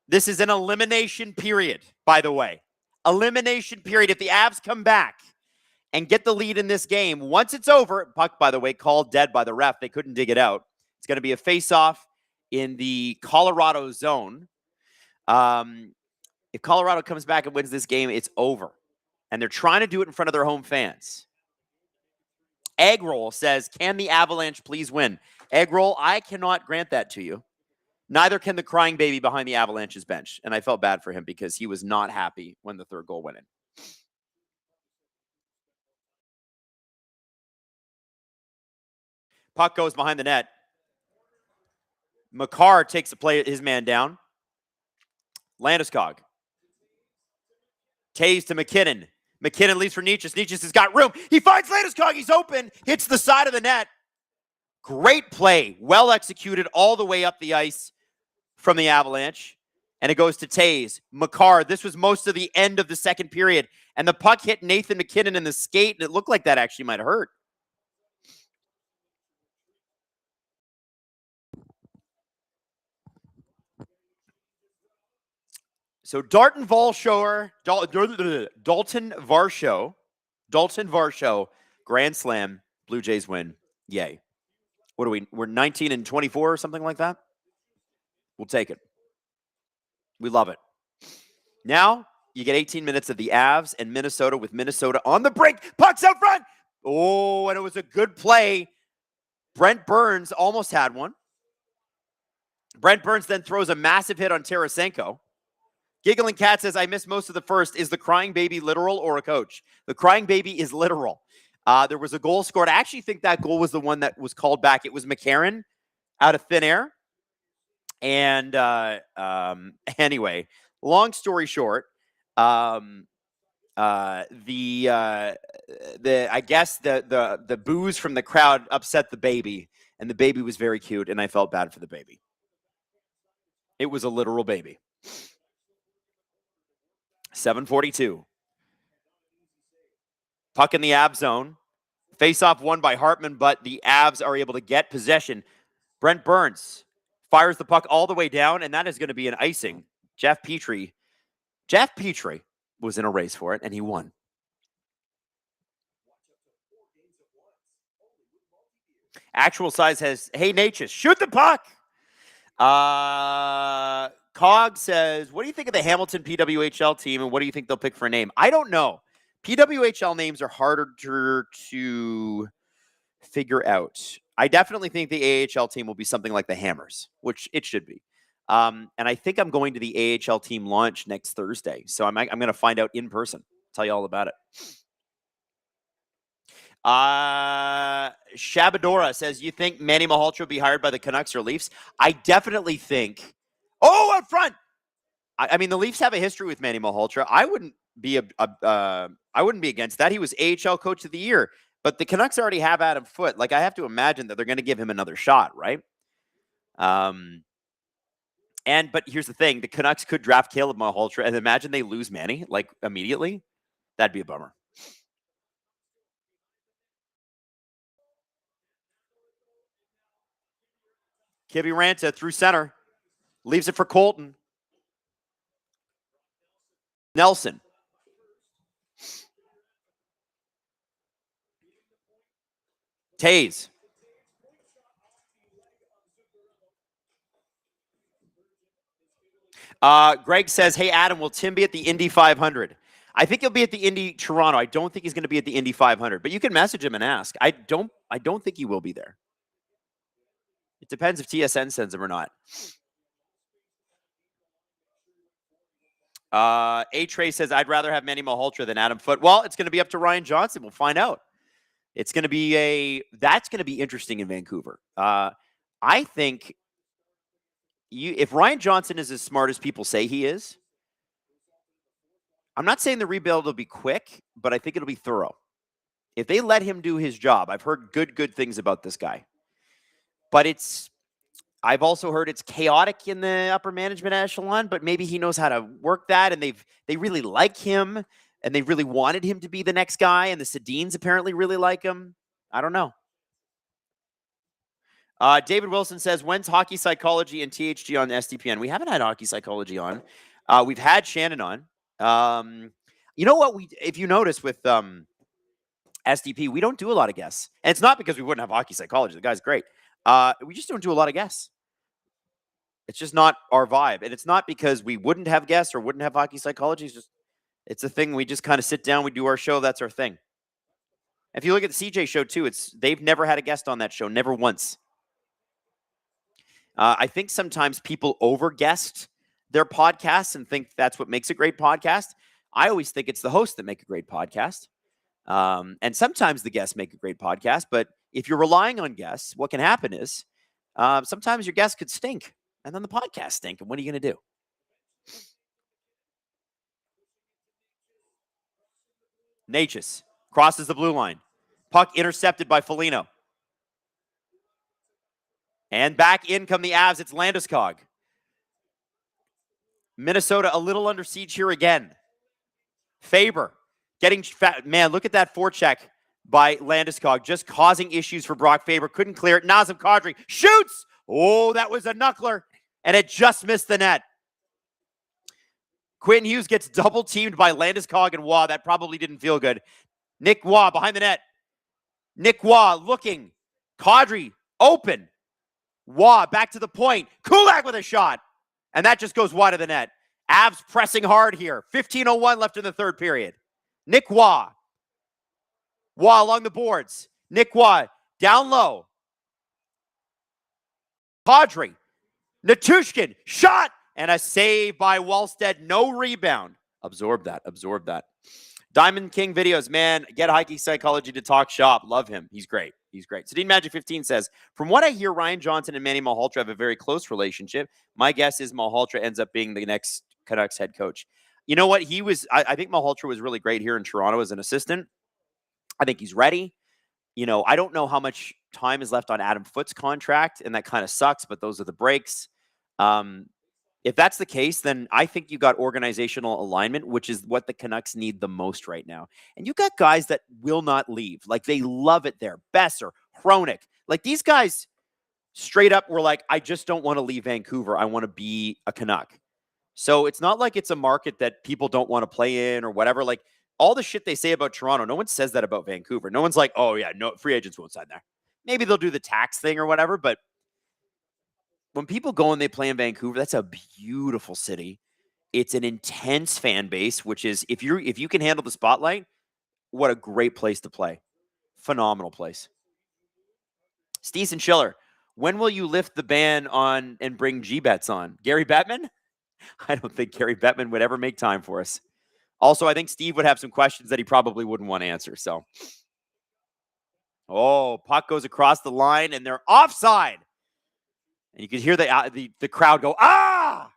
This is an elimination period, by the way. Elimination period. If the Avs come back and get the lead in this game, once it's over, puck, by the way, called dead by the ref. They couldn't dig it out. It's going to be a face-off in the Colorado zone. If Colorado comes back and wins this game, it's over. And they're trying to do it in front of their home fans. Eggroll says, "Can the Avalanche please win?" Eggroll, I cannot grant that to you. Neither can the crying baby behind the Avalanche's bench. And I felt bad for him because he was not happy when the third goal went in. Puck goes behind the net. Makar takes his man down. Landeskog. Taves to McKinnon. McKinnon leaves for Nietzsche. Nietzsche has got room. He finds Landeskog. He's open. Hits the side of the net. Great play. Well executed all the way up the ice from the Avalanche. And it goes to Taves. Makar. This was most of the end of the second period. And the puck hit Nathan McKinnon in the skate. And it looked like that actually might hurt. So Dalton Varsho, grand slam, Blue Jays win. Yay. What are we? We're 19-24 or something like that? We'll take it. We love it. Now, you get 18 minutes of the Avs and Minnesota with Minnesota on the brink. Puck's out front. Oh, and it was a good play. Brent Burns almost had one. Brent Burns then throws a massive hit on Tarasenko. Giggling Cat says, "I missed most of the first. Is the crying baby literal or a coach?" The crying baby is literal. There was a goal scored. I actually think that goal was the one that was called back. It was McCarron out of thin air. And anyway, long story short, I guess the booze from the crowd upset the baby, and the baby was very cute, and I felt bad for the baby. It was a literal baby. 7:42. Puck in the Avs zone. Face-off won by Hartman, but the Avs are able to get possession. Brent Burns fires the puck all the way down, and that is going to be an icing. Jeff Petrie was in a race for it, and he won. Actual size has, hey, Natchez, shoot the puck. Cog says, what do you think of the Hamilton PWHL team, and what do you think they'll pick for a name? I don't know. PWHL names are harder to figure out. I definitely think the AHL team will be something like the Hammers, which it should be. And I think I'm going to the AHL team launch next Thursday. So I'm going to find out in person. Tell you all about it. Shabadora says, you think Manny Malhotra will be hired by the Canucks or Leafs? I definitely think. Oh, up front. I mean, the Leafs have a history with Manny Malhotra. I wouldn't be against that. He was AHL Coach of the Year, but the Canucks already have Adam Foote. Like, I have to imagine that they're going to give him another shot, right? But here's the thing: the Canucks could draft Caleb Malhotra, and imagine they lose Manny like immediately. That'd be a bummer. Kiviranta through center. Leaves it for Colton. Nelson. Taze. Greg says, hey, Adam, will Tim be at the Indy 500? I think he'll be at the Indy Toronto. I don't think he's going to be at the Indy 500, but you can message him and ask. I don't think he will be there. It depends if TSN sends him or not. A-Trey says, I'd rather have Manny Malhotra than Adam Foote. Well, it's going to be up to Ryan Johnson. We'll find out. It's going to be that's going to be interesting in Vancouver. I think if Ryan Johnson is as smart as people say he is, I'm not saying the rebuild will be quick, but I think it'll be thorough. If they let him do his job, I've heard good things about this guy. But I've also heard it's chaotic in the upper management echelon, but maybe he knows how to work that, and they really like him, and they really wanted him to be the next guy, and the Sedins apparently really like him. I don't know. David Wilson says, when's Hockey Psychology and THG on SDPN? We haven't had Hockey Psychology on. We've had Shannon on. You know what? If you notice with SDP, we don't do a lot of guests. And it's not because we wouldn't have Hockey Psychology. The guy's great. We just don't do a lot of guests. It's just not our vibe. And it's not because we wouldn't have guests or wouldn't have Hockey Psychology. It's a thing. We just kind of sit down. We do our show. That's our thing. If you look at the CJ show too, they've never had a guest on that show. Never once. I think sometimes people over-guest their podcasts and think that's what makes a great podcast. I always think it's the hosts that make a great podcast. And sometimes the guests make a great podcast. But if you're relying on guests, what can happen is sometimes your guests could stink. And then the podcast stink. And what are you going to do? Natchez crosses the blue line. Puck intercepted by Foligno. And back in come the Avs. It's Landeskog. Minnesota a little under siege here again. Faber getting fat. Man, look at that forecheck by Landeskog, just causing issues for Brock Faber. Couldn't clear it. Nazem Kadri shoots. Oh, that was a knuckler. And it just missed the net. Quinn Hughes gets double teamed by Landeskog and Waugh. That probably didn't feel good. Nick Waugh behind the net. Nick Waugh looking. Kadri open. Waugh back to the point. Kulak with a shot. And that just goes wide of the net. Avs pressing hard here. 15:01 left in the third period. Nick Waugh. Waugh along the boards. Nick Waugh down low. Kadri. Natushkin. Shot. And a save by Wallstead. No rebound. Absorb that. Diamond King videos. Man, get Hockey Psychology to talk shop. Love him. He's great. Sedin Magic 15 says, from what I hear, Ryan Johnson and Manny Malhotra have a very close relationship. My guess is Malhotra ends up being the next Canucks head coach. You know what? I think Malhotra was really great here in Toronto as an assistant. I think he's ready. You know, I don't know how much time is left on Adam Foote's contract, and that kind of sucks, but those are the breaks. If that's the case, then I think you got organizational alignment, which is what the Canucks need the most right now. And you got guys that will not leave. Like, they love it there. Besser, Hronik. Like, these guys straight up were like, I just don't want to leave Vancouver. I want to be a Canuck. So it's not like it's a market that people don't want to play in or whatever. Like, all the shit they say about Toronto, no one says that about Vancouver. No one's like, oh, yeah, no, free agents won't sign there. maybe they'll do the tax thing or whatever, but when people go and they play in Vancouver, that's a beautiful city. It's an intense fan base, which is if you can handle the spotlight, what a great place to play. Phenomenal place. Steven Schiller, when will you lift the ban on and bring G-Bets on? Gary Bettman? I don't think Gary Bettman would ever make time for us. Also, I think Steve would have some questions that he probably wouldn't want to answer. So, puck goes across the line and they're offside. And you can hear the crowd go, ah!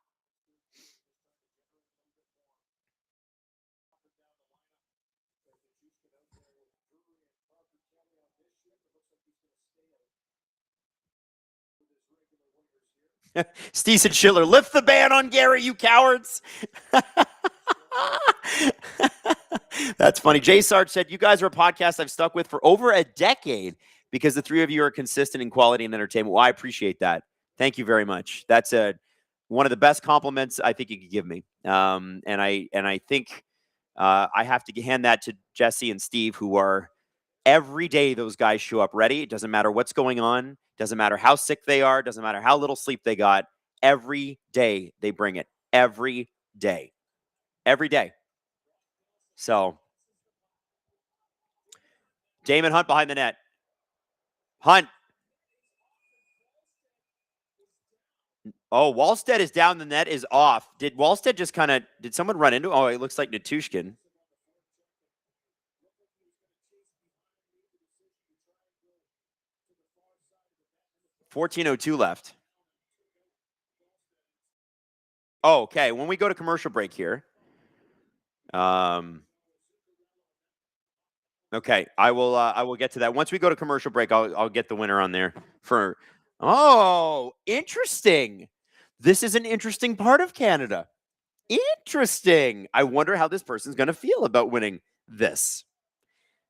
Steven Schiller, lift the ban on Gary, you cowards. That's funny. Jay Sarge said, you guys are a podcast I've stuck with for over a decade because the three of you are consistent in quality and entertainment. Well, I appreciate that. Thank you very much. That's one of the best compliments I think you could give me. And I think I have to hand that to Jesse and Steve, who are every day those guys show up ready. It doesn't matter what's going on. Doesn't matter how sick they are. Doesn't matter how little sleep they got. Every day they bring it. Every day. Every day. So, Damon Hunt behind the net. Hunt. Oh, Wallstead is down. The net is off. Did Wallstead just did someone run into? Oh, it looks like Natushkin. $14:02 left. Oh, okay. When we go to commercial break here. Okay, I will get to that. Once we go to commercial break, I'll get the winner on there for. Oh, interesting. This is an interesting part of Canada. Interesting. I wonder how this person's going to feel about winning this.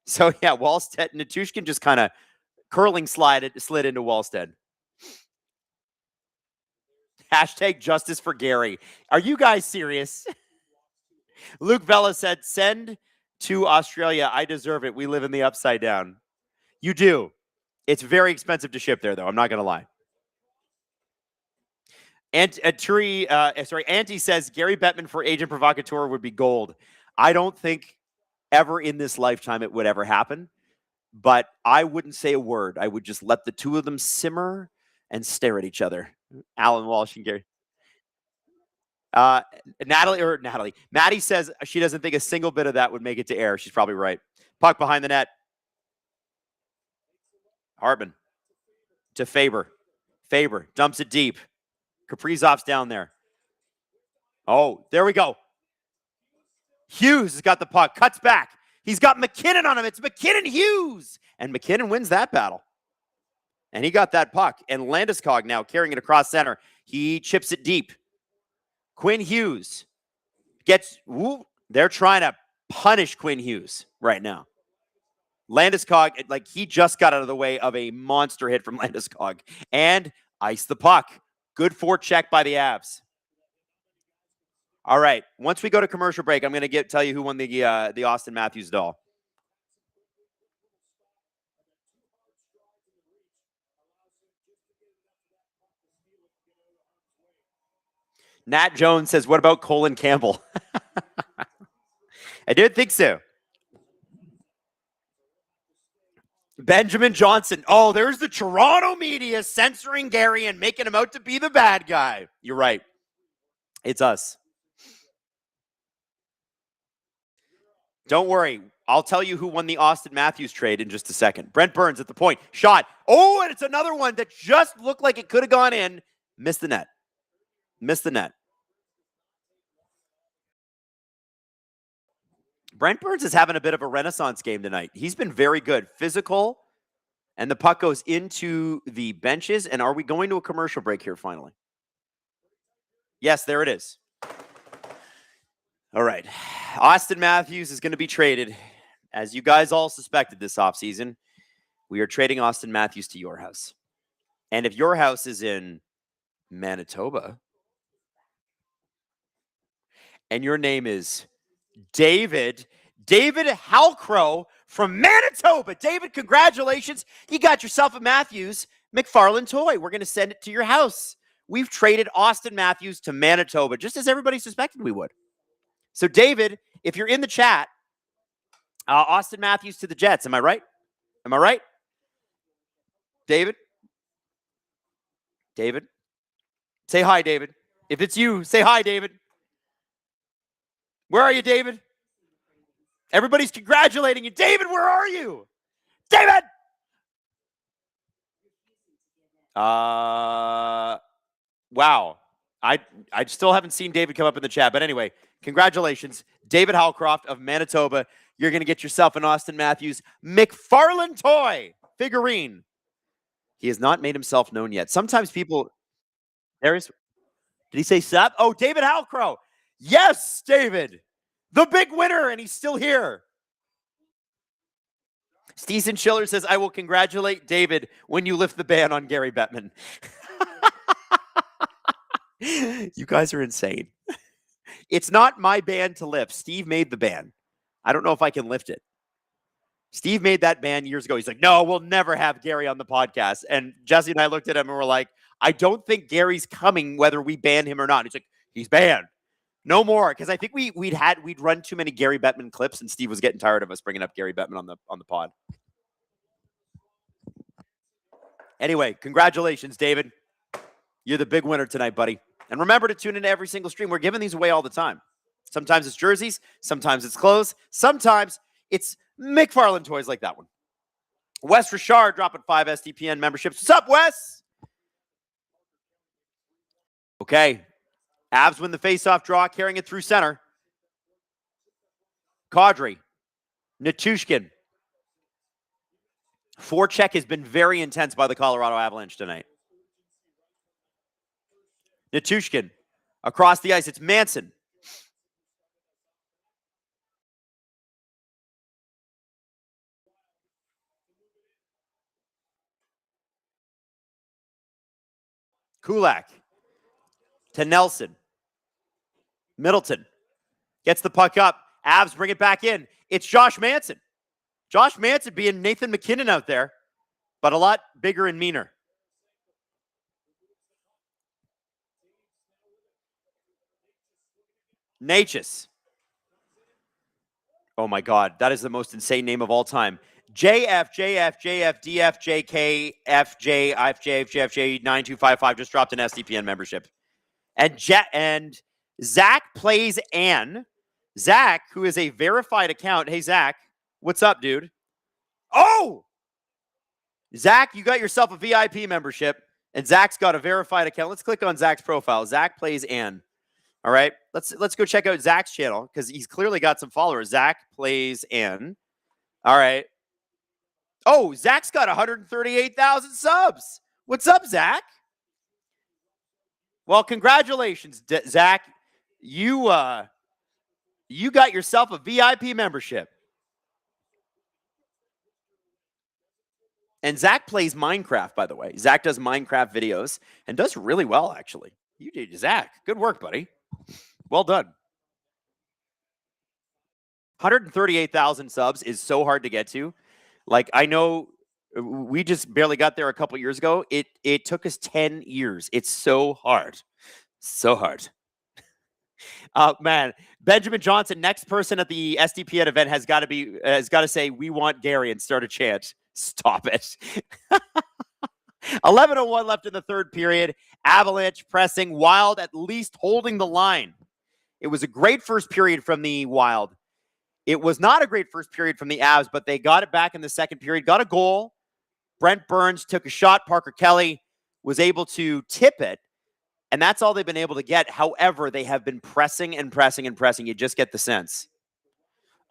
So yeah, Wallstead, Natushkin just kind of curling slid into Wallstead. Hashtag justice for Gary. Are you guys serious? Luke Vella said, send to Australia. I deserve it. We live in the upside down. You do. It's very expensive to ship there, though. I'm not going to lie. And Auntie says, Gary Bettman for agent provocateur would be gold. I don't think ever in this lifetime it would ever happen, but I wouldn't say a word. I would just let the two of them simmer and stare at each other. Alan Walsh and Gary. Maddie says she doesn't think a single bit of that would make it to air. She's probably right. Puck behind the net. Hartman to Faber. Faber dumps it deep. Kaprizov's down there. Oh, there we go. Hughes has got the puck. Cuts back. He's got McKinnon on him. It's McKinnon Hughes. And McKinnon wins that battle. And he got that puck. And Landeskog now carrying it across center. He chips it deep. Quinn Hughes gets. They're trying to punish Quinn Hughes right now. Landeskog, like he just got out of the way of a monster hit from Landeskog. And ice the puck. Good forecheck by the Avs. All right. Once we go to commercial break, I'm going to tell you who won the Austin Matthews doll. Nat Jones says, what about Colin Campbell? I didn't think so. Benjamin Johnson. Oh, there's the Toronto media censoring Gary and making him out to be the bad guy. You're right. It's us. Don't worry. I'll tell you who won the Austin Matthews trade in just a second. Brent Burns at the point. Shot. Oh, and it's another one that just looked like it could have gone in. Missed the net. Missed the net. Brent Burns is having a bit of a renaissance game tonight. He's been very good. Physical, and the puck goes into the benches. And are we going to a commercial break here finally? Yes, there it is. All right. Austin Matthews is going to be traded. As you guys all suspected this offseason, we are trading Austin Matthews to your house. And if your house is in Manitoba and your name is David David Halcrow from Manitoba. David, congratulations. You got yourself a Matthews McFarland toy. We're going to send it to your house. We've traded Austin Matthews to Manitoba, just as everybody suspected we would. So, David, if you're in the chat, Austin Matthews to the Jets. Am I right? Am I right? David? David? Say hi, David. If it's you, say hi, David. Where are you, David? Everybody's congratulating you. David, where are you? David! Wow. I still haven't seen David come up in the chat. But anyway, congratulations. David Howcroft of Manitoba. You're going to get yourself an Austin Matthews McFarland toy figurine. He has not made himself known yet. Sometimes people... Did he say sup? Oh, David Halcrow. Yes, David. The big winner, and he's still here. Steven Schiller says, I will congratulate David when you lift the ban on Gary Bettman. You guys are insane. It's not my ban to lift. Steve made the ban. I don't know if I can lift it. Steve made that ban years ago. He's like, no, we'll never have Gary on the podcast. And Jesse and I looked at him and we're like, I don't think Gary's coming whether we ban him or not. He's like, he's banned. No more. Because I think we'd run too many Gary Bettman clips and Steve was getting tired of us bringing up Gary Bettman on the pod. Anyway, congratulations, David. You're the big winner tonight, buddy. And remember to tune into every single stream. We're giving these away all the time. Sometimes it's jerseys. Sometimes it's clothes. Sometimes it's McFarland toys like that one. Wes Richard dropping 5 SDPN memberships. What's up, Wes? Okay. Avs win the faceoff draw, carrying it through center. Kadri. Nichushkin. Forecheck has been very intense by the Colorado Avalanche tonight. Nichushkin. Across the ice, it's Manson. Kulak. To Nelson. Middleton. Gets the puck up. Avs bring it back in. It's Josh Manson. Josh Manson being Nathan McKinnon out there, but a lot bigger and meaner. Natchez. Oh my God, that is the most insane name of all time. JF, DF, JK, FJ, IFJ, 9255 just dropped an SDPN membership. And Zach plays Ann. Zach, who is a verified account. Hey, Zach, what's up, dude? Oh! Zach, you got yourself a VIP membership, and Zach's got a verified account. Let's click on Zach's profile. Zach plays Ann. All right, let's go check out Zach's channel because he's clearly got some followers. Zach plays Ann. All right. Oh, Zach's got 138,000 subs. What's up, Zach? Well, congratulations, Zach. You got yourself a VIP membership. And Zach plays Minecraft, by the way. Zach does Minecraft videos and does really well, actually. You did, Zach. Good work, buddy. Well done. 138,000 subs is so hard to get to. Like, I know we just barely got there a couple years ago. It took us 10 years. It's so hard. So hard. Man, Benjamin Johnson, next person at the SDPN event has got to say, we want Gary and start a chant. Stop it. 11:01 left in the third period. Avalanche pressing. Wylde at least holding the line. It was a great first period from the Wylde. It was not a great first period from the Avs, but they got it back in the second period. Got a goal. Brent Burns took a shot. Parker Kelly was able to tip it. And that's all they've been able to get. However, they have been pressing and pressing and pressing. You just get the sense.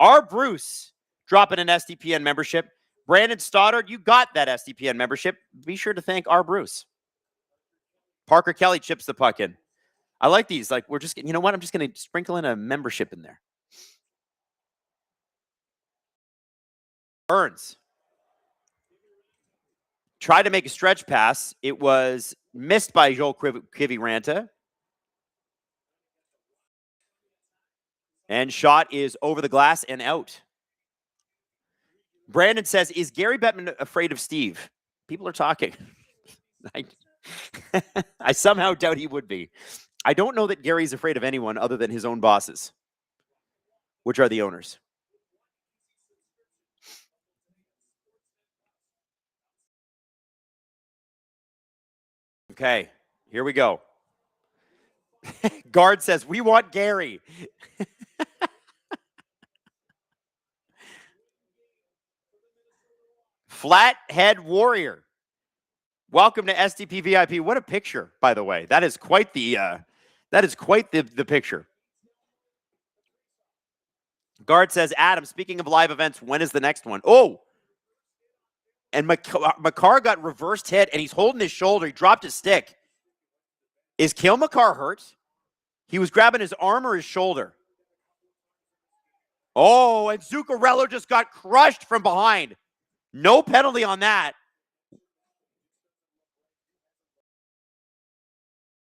R. Bruce dropping an SDPN membership. Brandon Stoddard, you got that SDPN membership. Be sure to thank R. Bruce. Parker Kelly chips the puck in. I like these. Like, we're just, you know what? I'm just going to sprinkle in a membership in there. Burns tried to make a stretch pass. It was missed by Joel Kiviranta. And shot is over the glass and out. Brandon says, is Gary Bettman afraid of Steve? People are talking. I somehow doubt he would be. I don't know that Gary's afraid of anyone other than his own bosses, which are the owners. Okay, here we go. Guard says, we want Gary. Flathead Warrior. Welcome to SDP VIP. What a picture, by the way. That is quite the picture. Guard says, Adam, speaking of live events, when is the next one? Oh, and Makar got reversed hit, and he's holding his shoulder. He dropped his stick. Is Cale Makar hurt? He was grabbing his arm or his shoulder. Oh, and Zuccarello just got crushed from behind. No penalty on that.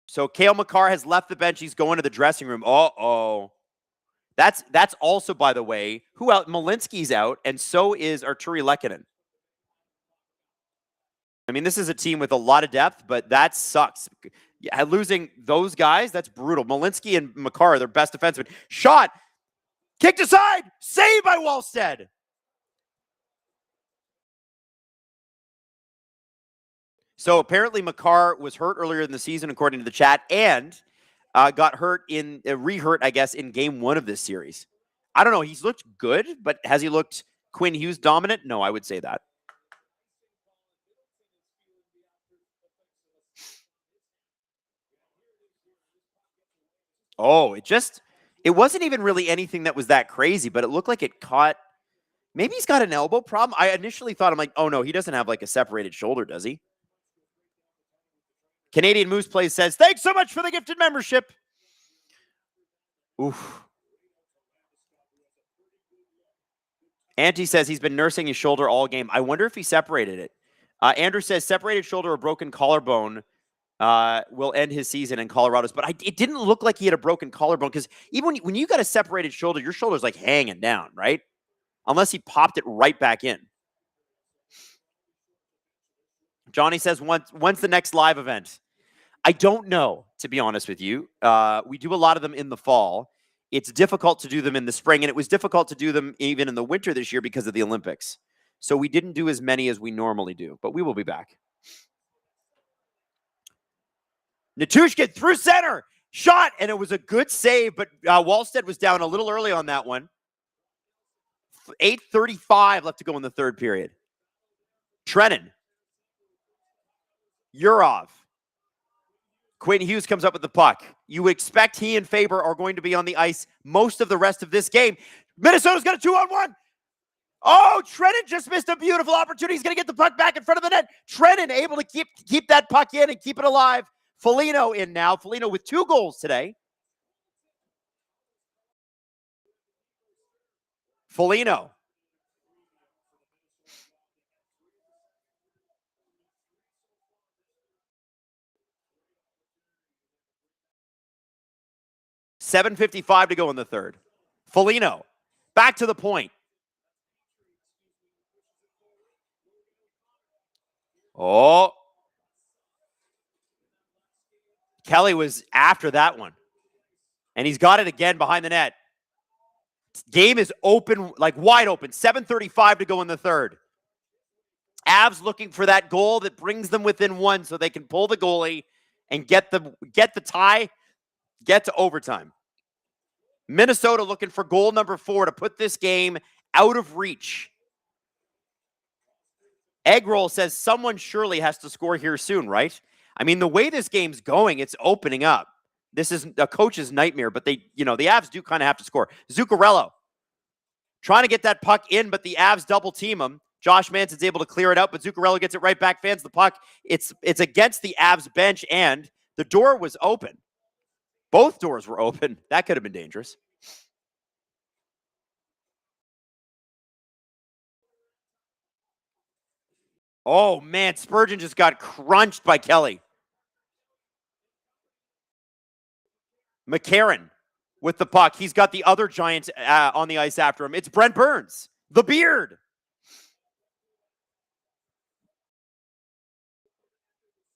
So Cale Makar has left the bench. He's going to the dressing room. Uh-oh. That's also, by the way, who out? Malinsky's out, and so is Arturi Lehkonen. I mean, this is a team with a lot of depth, but that sucks. Yeah, losing those guys, that's brutal. Malinsky and Makar are their best defensemen. Shot. Kicked aside. Saved by Wallstead. So apparently Makar was hurt earlier in the season, according to the chat, and got hurt re-hurt, I guess, in game 1 of this series. I don't know. He's looked good, but has he looked Quinn Hughes dominant? No, I would say that. Oh, it wasn't even really anything that was that crazy, but it looked like it caught. Maybe he's got an elbow problem. I initially thought, I'm like, oh no, he doesn't have like a separated shoulder, does he? Canadian Moose Plays says, thanks so much for the gifted membership. Oof. Auntie says he's been nursing his shoulder all game. I wonder if he separated it. Andrew says separated shoulder or broken collarbone will end his season in Colorado's. But it didn't look like he had a broken collarbone, because even when you got a separated shoulder, your shoulder's like hanging down, right? Unless he popped it right back in. Johnny says, when's the next live event? I don't know, to be honest with you. We do a lot of them in the fall. It's difficult to do them in the spring, and it was difficult to do them even in the winter this year because of the Olympics. So we didn't do as many as we normally do, but we will be back. Natushkin through center. Shot, and it was a good save, but Wallstead was down a little early on that one. 8:35 left to go in the third period. Trennan. Urov. Quinn Hughes comes up with the puck. You expect he and Faber are going to be on the ice most of the rest of this game. Minnesota's got a 2-on-1. Oh, Trennan just missed a beautiful opportunity. He's going to get the puck back in front of the net. Trennan able to keep that puck in and keep it alive. Foligno in now. Foligno with 2 goals today. Foligno. $7:55 to go in the third. Foligno. Back to the point. Oh. Kelly was after that one. And he's got it again behind the net. Game is open, like wide open. 7:35 to go in the third. Avs looking for that goal that brings them within 1 so they can pull the goalie and get the tie, get to overtime. Minnesota looking for goal number 4 to put this game out of reach. Eggroll says someone surely has to score here soon, right? I mean, the way this game's going, it's opening up. This is a coach's nightmare, but the Avs do kind of have to score. Zuccarello trying to get that puck in, but the Avs double team him. Josh Manson's able to clear it out, but Zuccarello gets it right back, fans the puck. It's against the Avs bench, and the door was open. Both doors were open. That could have been dangerous. Oh, man, Spurgeon just got crunched by Kelly. McCarron. with the puck. He's got the other giant on the ice after him. It's Brent Burns, the beard.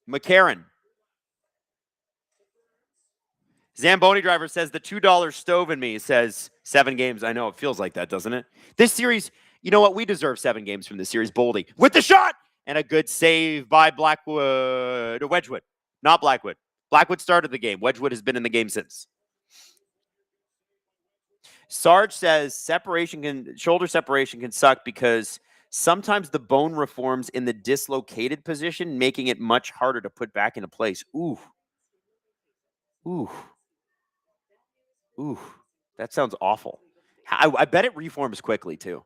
McCarron. Zamboni driver says the $2 stove in me says 7 games. I know it feels like that, doesn't it? This series, you know what? We deserve 7 games from this series. Boldy with the shot and a good save by Wedgwood, not Blackwood. Blackwood started the game. Wedgwood has been in the game since. Sarge says shoulder separation can suck because sometimes the bone reforms in the dislocated position, making it much harder to put back into place. Ooh. That sounds awful. I bet it reforms quickly too.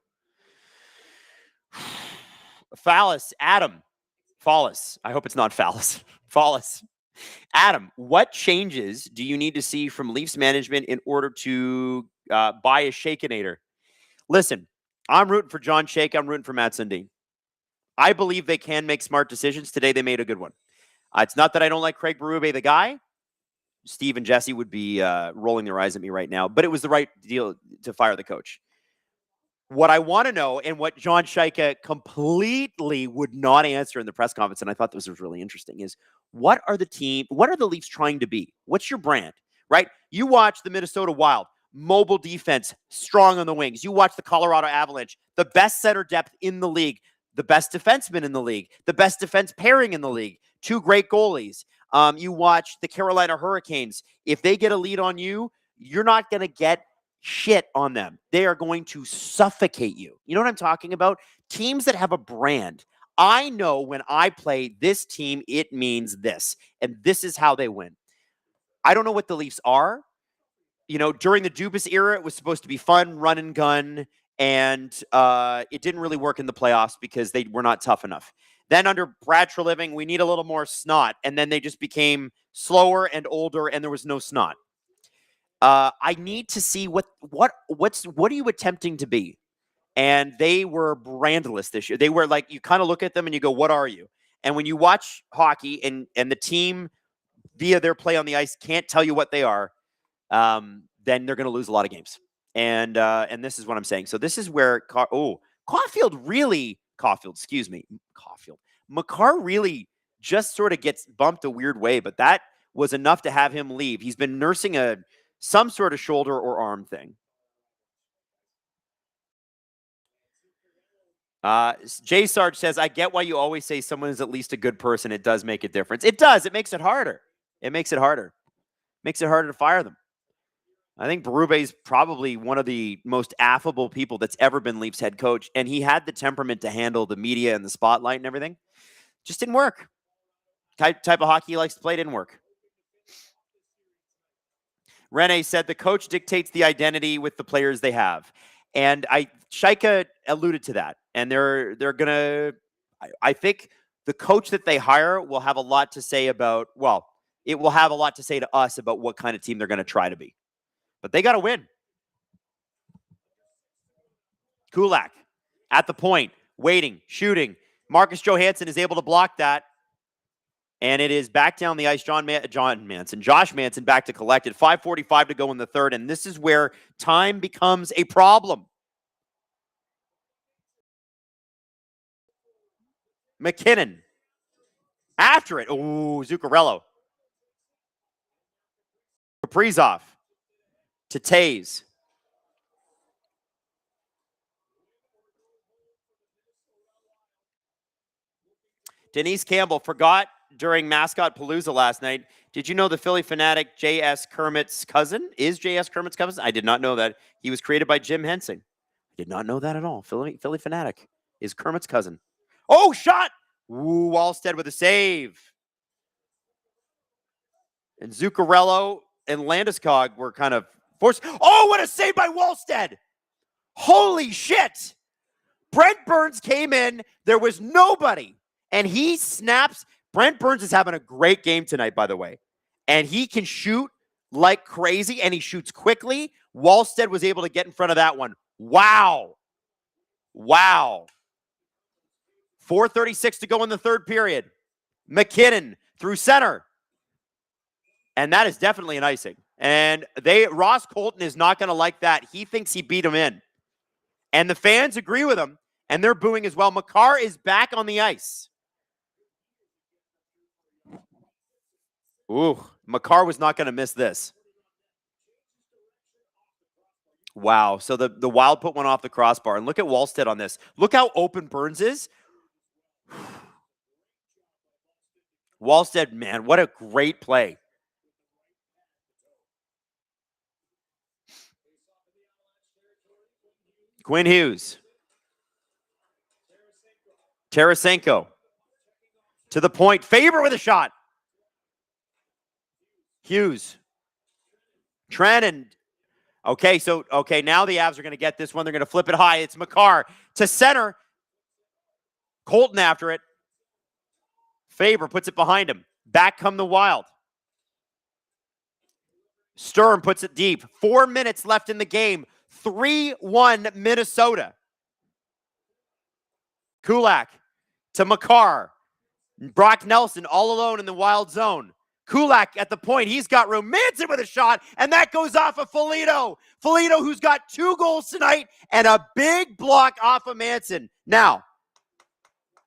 Adam. Phallus. I hope it's not phallus. Phallus. Adam, what changes do you need to see from Leafs management in order to buy a Shakeinator? Listen, I'm rooting for John Shake. I'm rooting for Matt Sundin. I believe they can make smart decisions. Today they made a good one. It's not that I don't like Craig Berube, the guy. Steve and Jesse would be rolling their eyes at me right now, but it was the right deal to fire the coach. What I want to know, and what John Shaika completely would not answer in the press conference, and I thought this was really interesting, is what are the Leafs trying to be? What's your brand, right? You watch the Minnesota Wild, mobile defense, strong on the wings. You watch the Colorado Avalanche, the best center depth in the league, the best defenseman in the league, the best defense pairing in the league, 2 great goalies. You watch the Carolina Hurricanes. If they get a lead on you, you're not going to get shit on them. They are going to suffocate you. You know what I'm talking about? Teams that have a brand. I know when I play this team, it means this, and this is how they win. I don't know what the Leafs are. You know, during the Dubas era, it was supposed to be fun, run and gun, and it didn't really work in the playoffs because they were not tough enough. Then under Brad Treliving, we need a little more snot, and then they just became slower and older, and there was no snot. I need to see what are you attempting to be? And they were brandless this year. They were like, you kind of look at them and you go, what are you? And when you watch hockey and the team via their play on the ice can't tell you what they are, then they're going to lose a lot of games. And this is what I'm saying. So this is where Makar really just sort of gets bumped a weird way, but that was enough to have him leave. He's been nursing some sort of shoulder or arm thing. Jay Sarge says, I get why you always say someone is at least a good person. It does make a difference. It does. It makes it harder. Makes it harder to fire them. I think Berube is probably one of the most affable people that's ever been Leafs head coach, and he had the temperament to handle the media and the spotlight and everything. Just didn't work. Type of hockey he likes to play didn't work. Rene said the coach dictates the identity with the players they have. And Shaika alluded to that. And they're going to, I think the coach that they hire will have a lot to say about, it will have a lot to say to us about what kind of team they're going to try to be. But they got to win. Kulak at the point, waiting, shooting. Marcus Johansson is able to block that. And it is back down the ice. Josh Manson back to collected. 5:45 to go in the third. And this is where time becomes a problem. McKinnon. After it. Ooh, Zuccarello. Kaprizov. To Taze. Denise Campbell forgot during Mascot Palooza last night. Did you know the Philly fanatic J.S. Kermit's cousin is J.S. Kermit's cousin? I did not know that. He was created by Jim Hensing. I did not know that at all. Philly fanatic is Kermit's cousin. Oh, shot! Ooh, Wallstead with a save. And Zuccarello and Landeskog were kind of forced. Oh, what a save by Wallstead! Holy shit! Brent Burns came in. There was nobody. And he snaps. Brent Burns is having a great game tonight, by the way. And he can shoot like crazy, and he shoots quickly. Wallstead was able to get in front of that one. Wow. 4:36 to go in the third period. McKinnon through center. And that is definitely an icing. And Ross Colton is not going to like that. He thinks he beat him in. And the fans agree with him, and they're booing as well. Makar is back on the ice. Ooh, Makar was not going to miss this. Wow. So the Wild put one off the crossbar. And look at Wallstead on this. Look how open Burns is. Wallstead, man, what a great play. Quinn Hughes. Tarasenko. To the point. Faber with a shot. Hughes. Trennan. Okay, now the Avs are going to get this one. They're going to flip it high. It's Makar to center. Colton after it. Faber puts it behind him. Back come the Wild. Sturm puts it deep. 4 minutes left in the game. 3-1 Minnesota. Kulak to Makar. Brock Nelson all alone in the Wild zone. Kulak at the point. He's got room. Manson with a shot, and that goes off of Foligno. Foligno, who's got 2 goals tonight and a big block off of Manson. Now,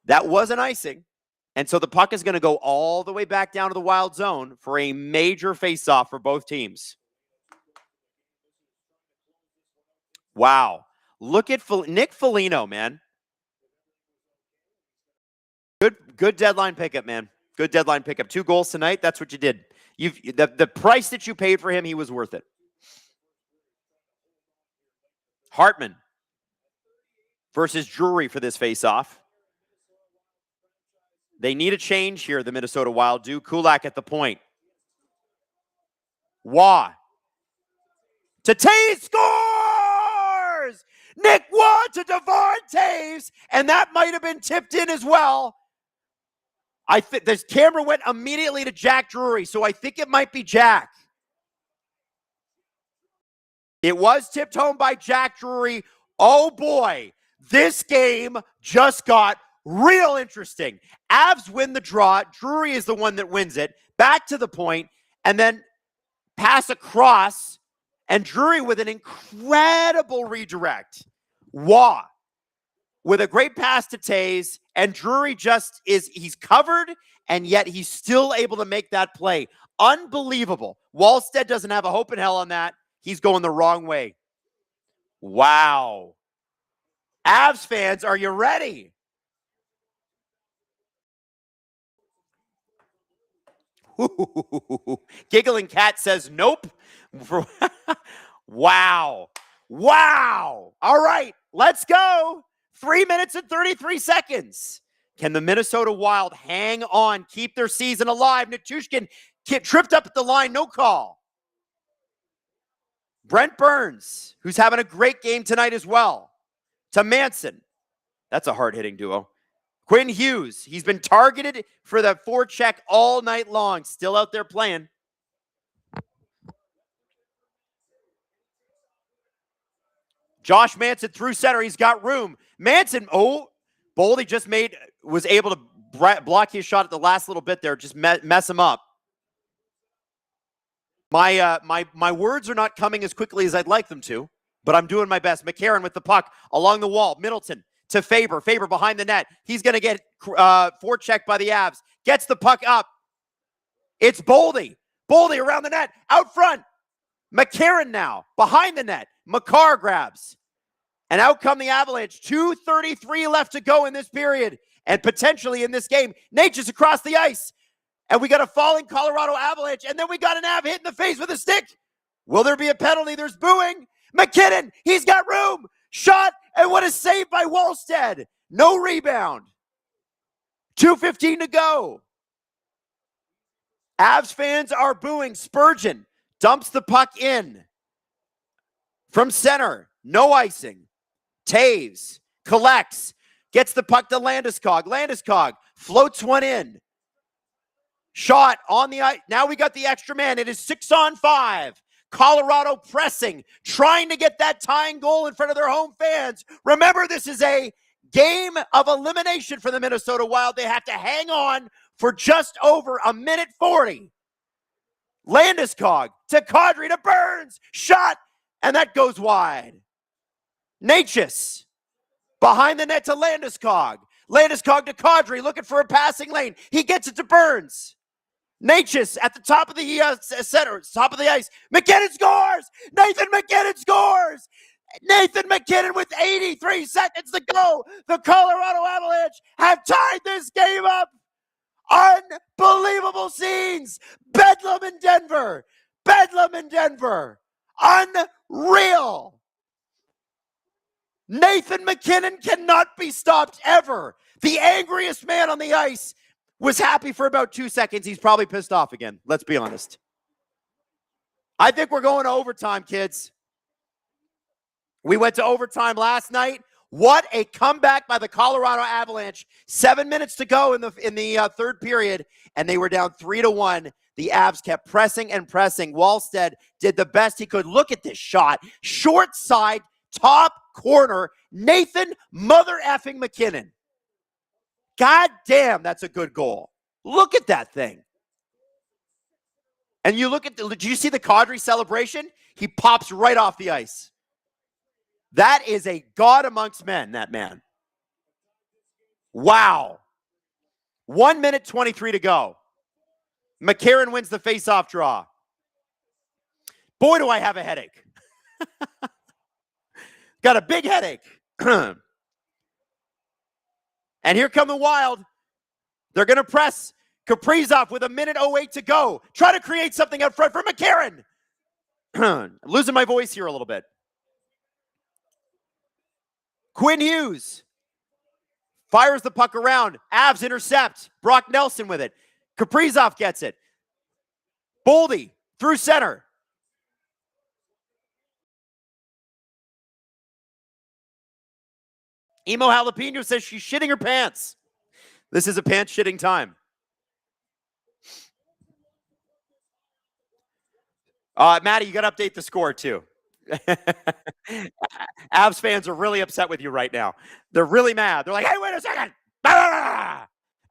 that was an icing, and so the puck is going to go all the way back down to the Wild zone for a major face-off for both teams. Wow. Look at Nick Foligno, man. Good deadline pickup, man. Good deadline pickup. 2 goals tonight. That's what you did. The price that you paid for him, he was worth it. Hartman versus Drury for this face-off. They need a change here, the Minnesota Wild do. Kulak at the point. Waugh. Taves scores! Nick Waugh to Devon Taves, and that might have been tipped in as well. I think this camera went immediately to Jack Drury, so I think it might be Jack. It was tipped home by Jack Drury. Oh boy, this game just got real interesting. Avs win the draw. Drury is the one that wins it. Back to the point, and then pass across, and Drury with an incredible redirect. Waugh with a great pass to Taves, and Drury he's covered, and yet he's still able to make that play. Unbelievable. Wallstead doesn't have a hope in hell on that. He's going the wrong way. Wow. Avs fans, are you ready? Giggling Cat says nope. Wow. Wow. All right, let's go. 3 minutes and 33 seconds. Can the Minnesota Wild hang on, keep their season alive? Nichushkin tripped up at the line, no call. Brent Burns, who's having a great game tonight as well, to Manson. That's a hard-hitting duo. Quinn Hughes, he's been targeted for the forecheck all night long, still out there playing. Josh Manson through center. He's got room. Manson, Boldy just was able to block his shot at the last little bit there, just mess him up. My words are not coming as quickly as I'd like them to, but I'm doing my best. McCarron with the puck along the wall. Middleton to Faber. Faber behind the net. He's going to get forechecked by the Avs. Gets the puck up. It's Boldy. Boldy around the net. Out front. McCarron now. Behind the net. Makar grabs. And out come the Avalanche. 2:33 left to go in this period. And potentially in this game. Nate just across the ice. And we got a falling Colorado Avalanche. And then we got an Av hit in the face with a stick. Will there be a penalty? There's booing. McKinnon. He's got room. Shot. And what a save by Wallstead. No rebound. 2:15 to go. Avs fans are booing. Spurgeon dumps the puck in. From center. No icing. Taves collects. Gets the puck to Landeskog. Landeskog floats one in. Shot on the ice. Now we got the extra man. It is 6-on-5. Colorado pressing, trying to get that tying goal in front of their home fans. Remember, this is a game of elimination for the Minnesota Wild. They have to hang on for just over 1:40. Landeskog to Kadri to Burns. Shot, and that goes wide. Necas behind the net to Landeskog. Landeskog to Kadri, looking for a passing lane. He gets it to Burns. Necas at the top of the center, top of the ice. McKinnon scores! Nathan McKinnon scores! Nathan McKinnon with 83 seconds to go. The Colorado Avalanche have tied this game up. Unbelievable scenes. Bedlam in Denver. Bedlam in Denver. Unreal. Nathan McKinnon cannot be stopped ever. The angriest man on the ice was happy for about 2 seconds. He's probably pissed off again. Let's be honest. I think we're going to overtime, kids. We went to overtime last night. What a comeback by the Colorado Avalanche. 7 minutes to go in the third period, and they were down 3-1. The Avs kept pressing and pressing. Wallstead did the best he could. Look at this shot. Short side, top corner, Nathan mother effing McKinnon. God damn, that's a good goal. Look at that thing. And you look at do you see the Kadri celebration? He pops right off the ice. That is a god amongst men, that man. Wow. 1 minute 23 to go. McCarron wins the faceoff draw. Boy, do I have a headache. Got a big headache. And here come the Wild. They're going to press Kaprizov with 1:08 to go. Try to create something up front for McCarron. I'm losing my voice here a little bit. Quinn Hughes fires the puck around. Avs intercept. Brock Nelson with it. Kaprizov gets it. Boldy through center. Emo Jalapeno says she's shitting her pants. This is a pants shitting time. Maddie, you got to update the score too. Avs fans are really upset with you right now. They're really mad. They're like, hey, wait a second.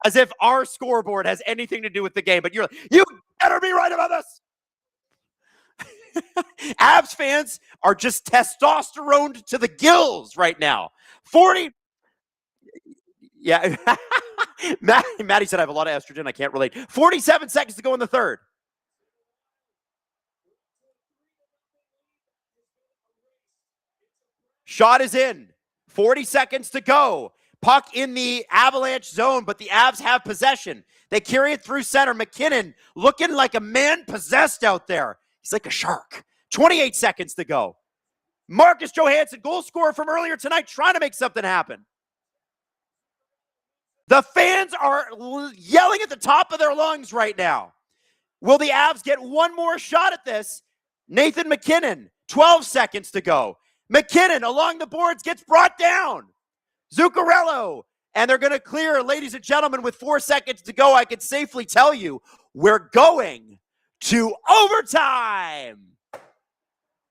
As if our scoreboard has anything to do with the game. But you're like, you better be right about this. Avs fans are just testosterone to the gills right now. 40. Yeah. Maddie said I have a lot of estrogen. I can't relate. 47 seconds to go in the third. Shot is in. 40 seconds to go. Puck in the Avalanche zone, but the Avs have possession. They carry it through center. McKinnon looking like a man possessed out there. He's like a shark. 28 seconds to go. Marcus Johansson, goal scorer from earlier tonight, trying to make something happen. The fans are yelling at the top of their lungs right now. Will the Avs get one more shot at this? Nathan McKinnon, 12 seconds to go. McKinnon along the boards gets brought down. Zuccarello. And they're going to clear, ladies and gentlemen, with 4 seconds to go. I can safely tell you we're going to overtime.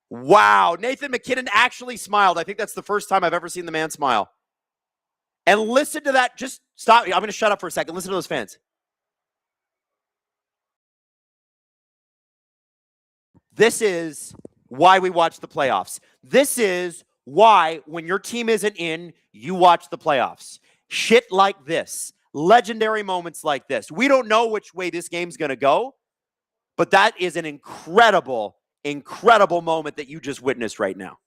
Wow. Nathan McKinnon actually smiled. I think that's the first time I've ever seen the man smile. And listen to that. Just stop. I'm going to shut up for a second. Listen to those fans. This is why we watch the playoffs. This is why, when your team isn't in, you watch the playoffs. Shit like this. Legendary moments like this. We don't know which way this game's going to go, but that is an incredible, incredible moment that you just witnessed right now.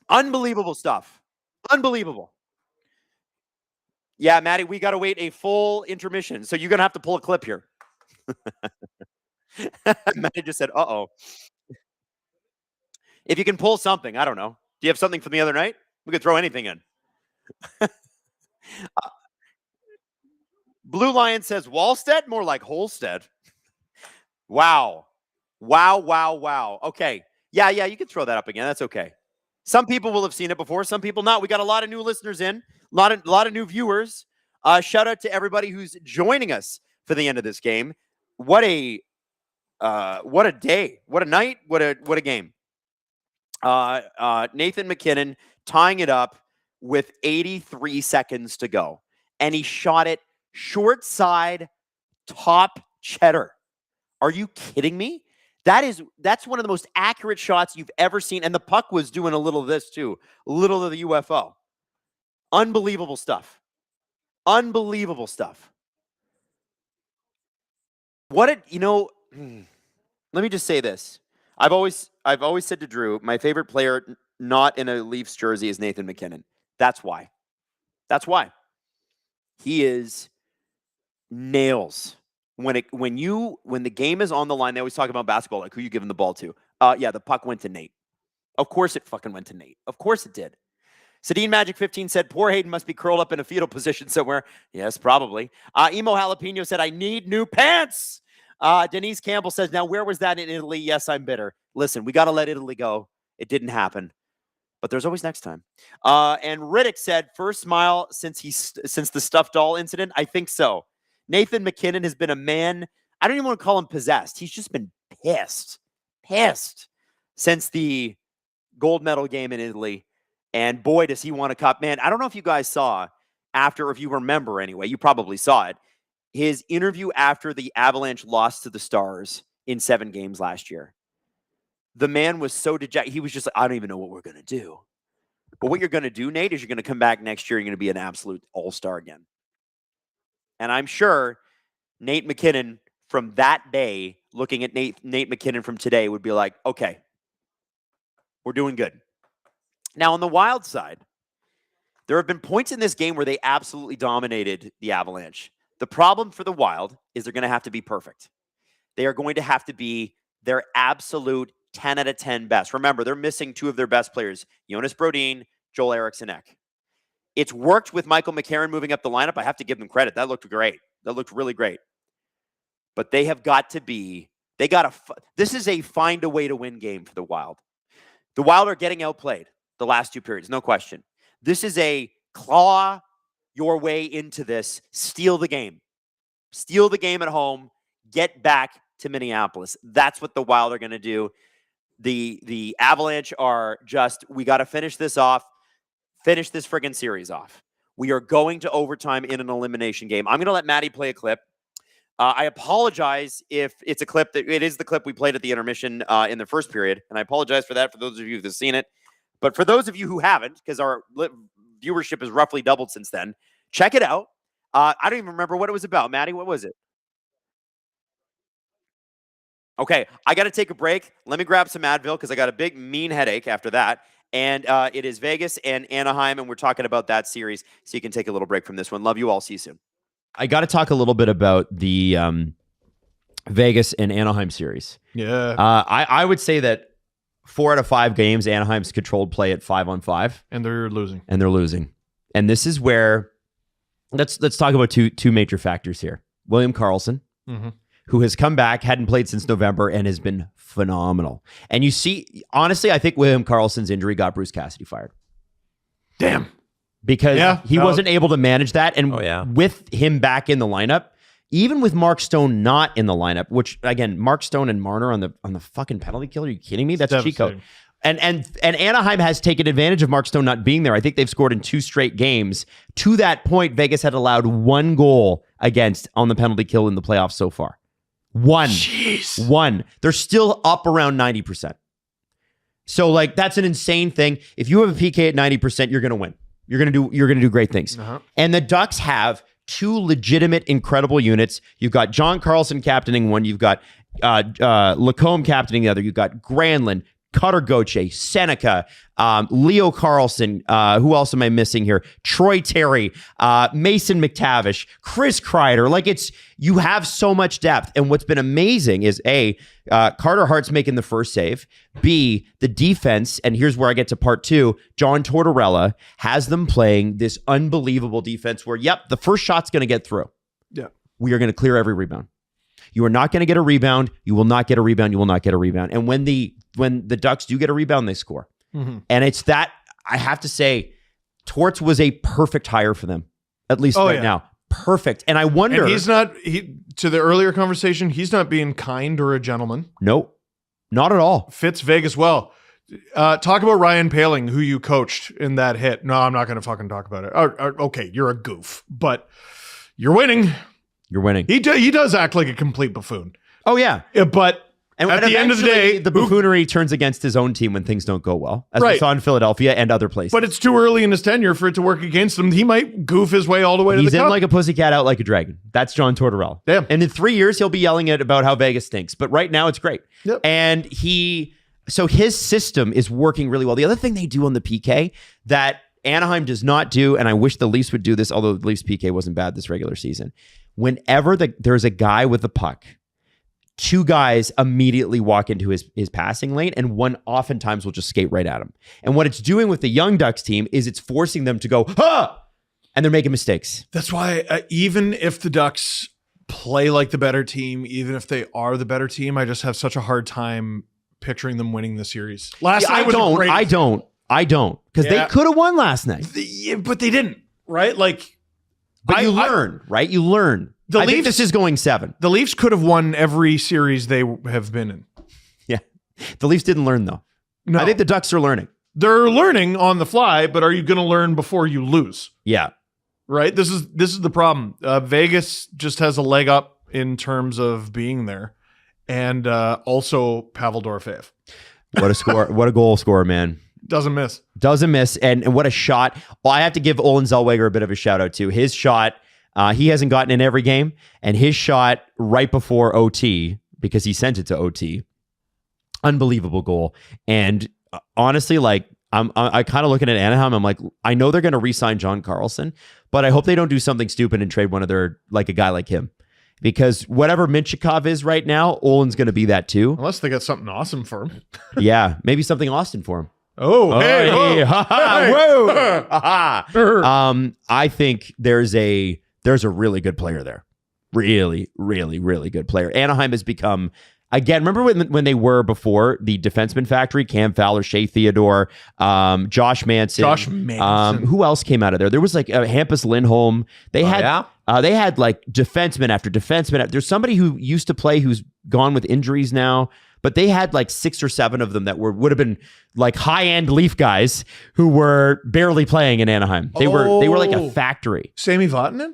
Unbelievable stuff. Unbelievable. Yeah, Maddie, we got to wait a full intermission, so you're going to have to pull a clip here. Maddie just said, uh-oh. If you can pull something, I don't know. Do you have something from the other night? We could throw anything in. Blue Lion says Wallstead, more like Holstead. Wow. Wow, wow, wow. Okay. Yeah, you can throw that up again. That's okay. Some people will have seen it before. Some people not. We got a lot of new listeners in, a lot of new viewers. Shout out to everybody who's joining us for the end of this game. What a day. What a night. What a game. Nathan McKinnon tying it up with 83 seconds to go. And he shot it short side, top Cheddar. Are you kidding me? That's one of the most accurate shots you've ever seen. And the puck was doing a little of this too. A little of the UFO. Unbelievable stuff. Unbelievable stuff. Let me just say this. I've always said to Drew, my favorite player not in a Leafs jersey is Nathan McKinnon. That's why. He is nails. When the game is on the line, they always talk about basketball, like who you giving the ball to. Yeah, the puck went to Nate. Of course it fucking went to Nate. Of course it did. Sadine Magic 15 said, poor Hayden must be curled up in a fetal position somewhere. Yes, probably. Emo Jalapeno said, I need new pants. Denise Campbell says, now where was that in Italy? Yes, I'm bitter. Listen, we got to let Italy go. It didn't happen. But there's always next time. And Riddick said, first smile since the stuffed doll incident? I think so. Nathan McKinnon has been a man, I don't even want to call him possessed. He's just been pissed since the gold medal game in Italy. And boy, does he want a cup. Man, I don't know if you guys saw after, if you remember anyway, you probably saw it, his interview after the Avalanche lost to the Stars in 7 games last year. The man was so dejected. He was just like, I don't even know what we're going to do. But what you're going to do, Nate, is you're going to come back next year. You're going to be an absolute all-star again. And I'm sure Nate McKinnon from that day, looking at Nate McKinnon from today, would be like, okay, we're doing good. Now, on the Wild side, there have been points in this game where they absolutely dominated the Avalanche. The problem for the Wild is they're going to have to be perfect. They are going to have to be their absolute 10 out of 10 best. Remember, they're missing 2 of their best players, Jonas Brodin, Joel Eriksson-Ek. It's worked with Michael McCarron moving up the lineup. I have to give them credit. That looked great. That looked really great. But they have got to be, this is a find a way to win game for the Wild. The Wild are getting outplayed the last 2 periods, no question. This is a claw your way into this, steal the game. Steal the game at home, get back to Minneapolis. That's what the Wild are going to do. The Avalanche are just, we got to finish this off. Finish this friggin' series off. We are going to overtime in an elimination game. I'm going to let Maddie play a clip. I apologize if it's a clip it is the clip we played at the intermission in the first period. And I apologize for that for those of you who've seen it. But for those of you who haven't, because our viewership has roughly doubled since then, check it out. I don't even remember what it was about. Maddie, what was it? Okay, I got to take a break. Let me grab some Advil because I got a big, mean headache after that. And it is Vegas and Anaheim, and we're talking about that series, so you can take a little break from this one. Love you all. See you soon. I got to talk a little bit about the Vegas and Anaheim series. Yeah. I would say that 4 out of 5 games, Anaheim's controlled play at 5-on-5. And they're losing. And this is where, let's talk about two major factors here. William Karlsson, who has come back, hadn't played since November, and has been phenomenal. And you see, honestly, I think William Karlsson's injury got Bruce Cassidy fired. Damn. Because he wasn't able to manage that. And with him back in the lineup, even with Mark Stone not in the lineup, which, again, Mark Stone and Marner on the fucking penalty kill. Are you kidding me? That's cheat code. And Anaheim has taken advantage of Mark Stone not being there. I think they've scored in 2 straight games. To that point, Vegas had allowed 1 goal against on the penalty kill in the playoffs so far. 1. Jeez. 1. They're still up around 90%. So, like, that's an insane thing. If you have a PK at 90%, you're going to win. You're going to do great things. And the Ducks have 2 legitimate, incredible units. You've got John Carlson captaining one. You've got Lacombe captaining the other. You've got Granlund, Cutter Gauthier, Seneca, Leo Carlson. Who else am I missing here? Troy Terry, Mason McTavish, Chris Kreider. Like, you have so much depth. And what's been amazing is A, Carter Hart's making the first save. B, the defense, and here's where I get to part 2. John Tortorella has them playing this unbelievable defense where, the first shot's going to get through. Yeah. We are going to clear every rebound. You are not going to get a rebound. You will not get a rebound. You will not get a rebound. And when the Ducks do get a rebound, they score. And it's that, I have to say, Torts was a perfect hire for them, at least now. Perfect. And I wonder. And to the earlier conversation, he's not being kind or a gentleman. Nope. Not at all. Fits Vegas well. Talk about Ryan Poehling, who you coached in that hit. No, I'm not going to fucking talk about it. Okay, you're a goof, but you're winning. You're winning. He does act like a complete buffoon. Oh, yeah. But at the end of the day, the buffoonery turns against his own team when things don't go well, as we Right. saw in Philadelphia and other places. but it's too early in his tenure for it to work against him. He might goof his way all the way to He's the in cup. like a pussycat, out like a dragon. That's John Tortorella. Damn. And in 3 years, he'll be yelling about how Vegas stinks. But right now, it's great. Yep. And so his system is working really well. The other thing they do on the PK that Anaheim does not do, and I wish the Leafs would do this, although the Leafs PK wasn't bad this regular season. Whenever there's a guy with the puck, two guys immediately walk into his passing lane, and one oftentimes will just skate right at him. And what it's doing with the Young Ducks team is it's forcing them to go, and they're making mistakes. That's why even if the Ducks play like the better team, even if they are the better team, I just have such a hard time picturing them winning the series. Last night was a great- I don't. Because Yeah. they could have won last night. But they didn't, right? Like, But you learn, right? You learn. I think this is going 7. The Leafs could have won every series they have been in. Yeah. The Leafs didn't learn, though. No. I think the Ducks are learning. They're learning on the fly, but are you going to learn before you lose? Yeah. Right? This is the problem. Vegas just has a leg up in terms of being there. And also Pavel Dorofeyev. What a score. What a goal scorer, man. Doesn't miss. Doesn't miss. And what a shot. Well, I have to give Olin Zellweger a bit of a shout out, too. His shot, he hasn't gotten in every game. And his shot right before OT, because he sent it to OT, unbelievable goal. And honestly, like, I kind of looking at Anaheim, I'm like, I know they're going to re-sign John Carlson, but I hope they don't do something stupid and trade one of their, like a guy like him. Because whatever Minchikov is right now, Olin's going to be that too. Unless they got something awesome for him. Yeah, maybe something Austin for him. Hey, ha, ha, hey. whoa. Ha, ha. I think there's a really good player there. Really, really, really good player. Anaheim has become, again, remember when they were before the defenseman factory? Cam Fowler, Shea Theodore, Josh Manson. Who else came out of there? There was like Hampus Lindholm. They had like defenseman after defenseman. There's somebody who used to play who's gone with injuries now. But they had like 6 or 7 of them that would have been like high-end Leaf guys who were barely playing in Anaheim. They were like a factory. Sami Vatanen?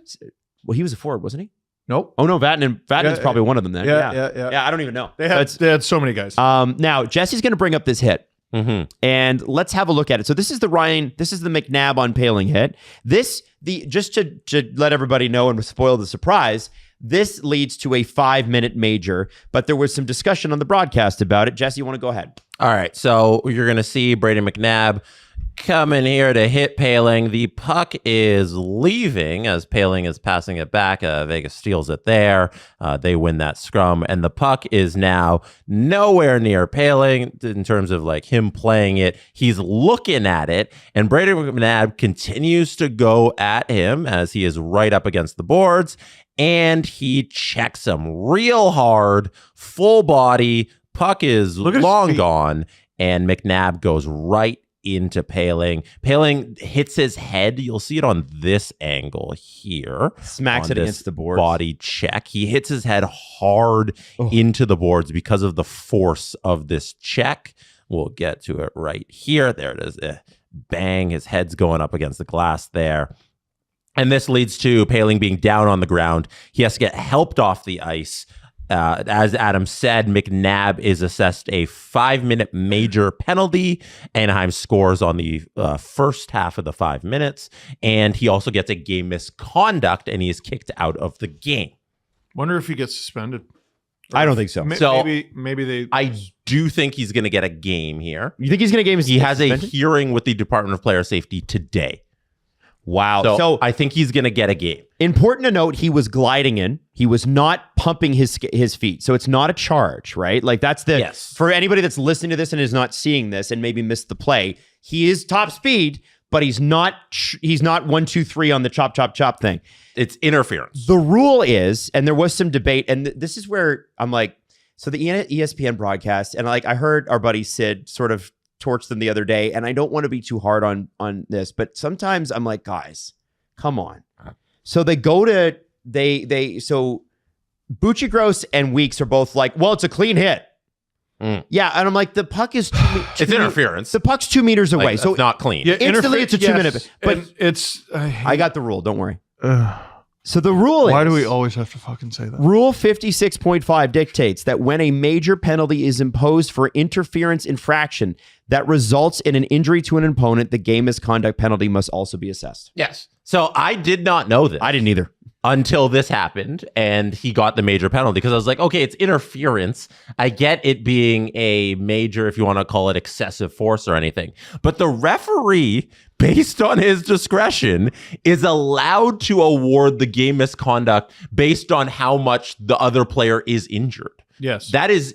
Well, he was a forward, wasn't he? Nope. Oh no, Vatanen's probably one of them then. Yeah. Yeah, I don't even know. They had so many guys. Now Jesse's going to bring up this hit. Mm-hmm. And let's have a look at it. So this is the McNabb on Paling hit. Just to let everybody know and spoil the surprise, this leads to a 5-minute major, but there was some discussion on the broadcast about it. Jesse, you want to go ahead? All right, so you're going to see Brady McNabb coming here to hit Paling. The puck is leaving as Paling is passing it back. Vegas steals it there. They win that scrum, and the puck is now nowhere near Paling in terms of like him playing it. He's looking at it, and Brady McNabb continues to go at him as he is right up against the boards, and he checks him real hard, full body. Puck is long gone, and McNabb goes right into Paling. Paling hits his head. You'll see it on this angle here. Smacks it against the boards. Body check. He hits his head hard into the boards because of the force of this check. We'll get to it right here. There it is. Bang. His head's going up against the glass there. And this leads to Paling being down on the ground. He has to get helped off the ice. As Adam said, McNabb is assessed a 5-minute major penalty. Anaheim scores on the first half of the 5 minutes, and he also gets a game misconduct, and he is kicked out of the game. Wonder if he gets suspended. I don't think so. Maybe they. I do think he's going to get a game here. You think he's going to game? He has a hearing with the Department of Player Safety today. Wow. So I think he's going to get a game. Important to note, he was gliding in. He was not pumping his feet. So it's not a charge, right? Like that's for anybody that's listening to this and is not seeing this and maybe missed the play, he is top speed, but he's not 1, 2, 3 on the chop thing. It's interference. The rule is, and there was some debate, and this is where I'm like, so the ESPN broadcast, and like I heard our buddy Sid sort of torched them the other day, and I don't want to be too hard on this, but sometimes I'm like, guys, come on. So they go to so Bucci-Gross and Weeks are both like, well, it's a clean hit. Yeah, and I'm like, the puck is it's interference. The puck's 2 meters away, like, so it's not clean. Yeah, instantly it's a 2-minute. But it's I got the rule. Don't worry. So the rule Why is, do we always have to fucking say that? Rule 56.5 dictates that when a major penalty is imposed for interference infraction that results in an injury to an opponent, the game misconduct penalty must also be assessed. Yes. So I did not know this. I didn't either. Until this happened and he got the major penalty, because I was like, okay, it's interference. I get it being a major, if you want to call it excessive force or anything. But the referee, based on his discretion, is allowed to award the game misconduct based on how much the other player is injured. Yes. That is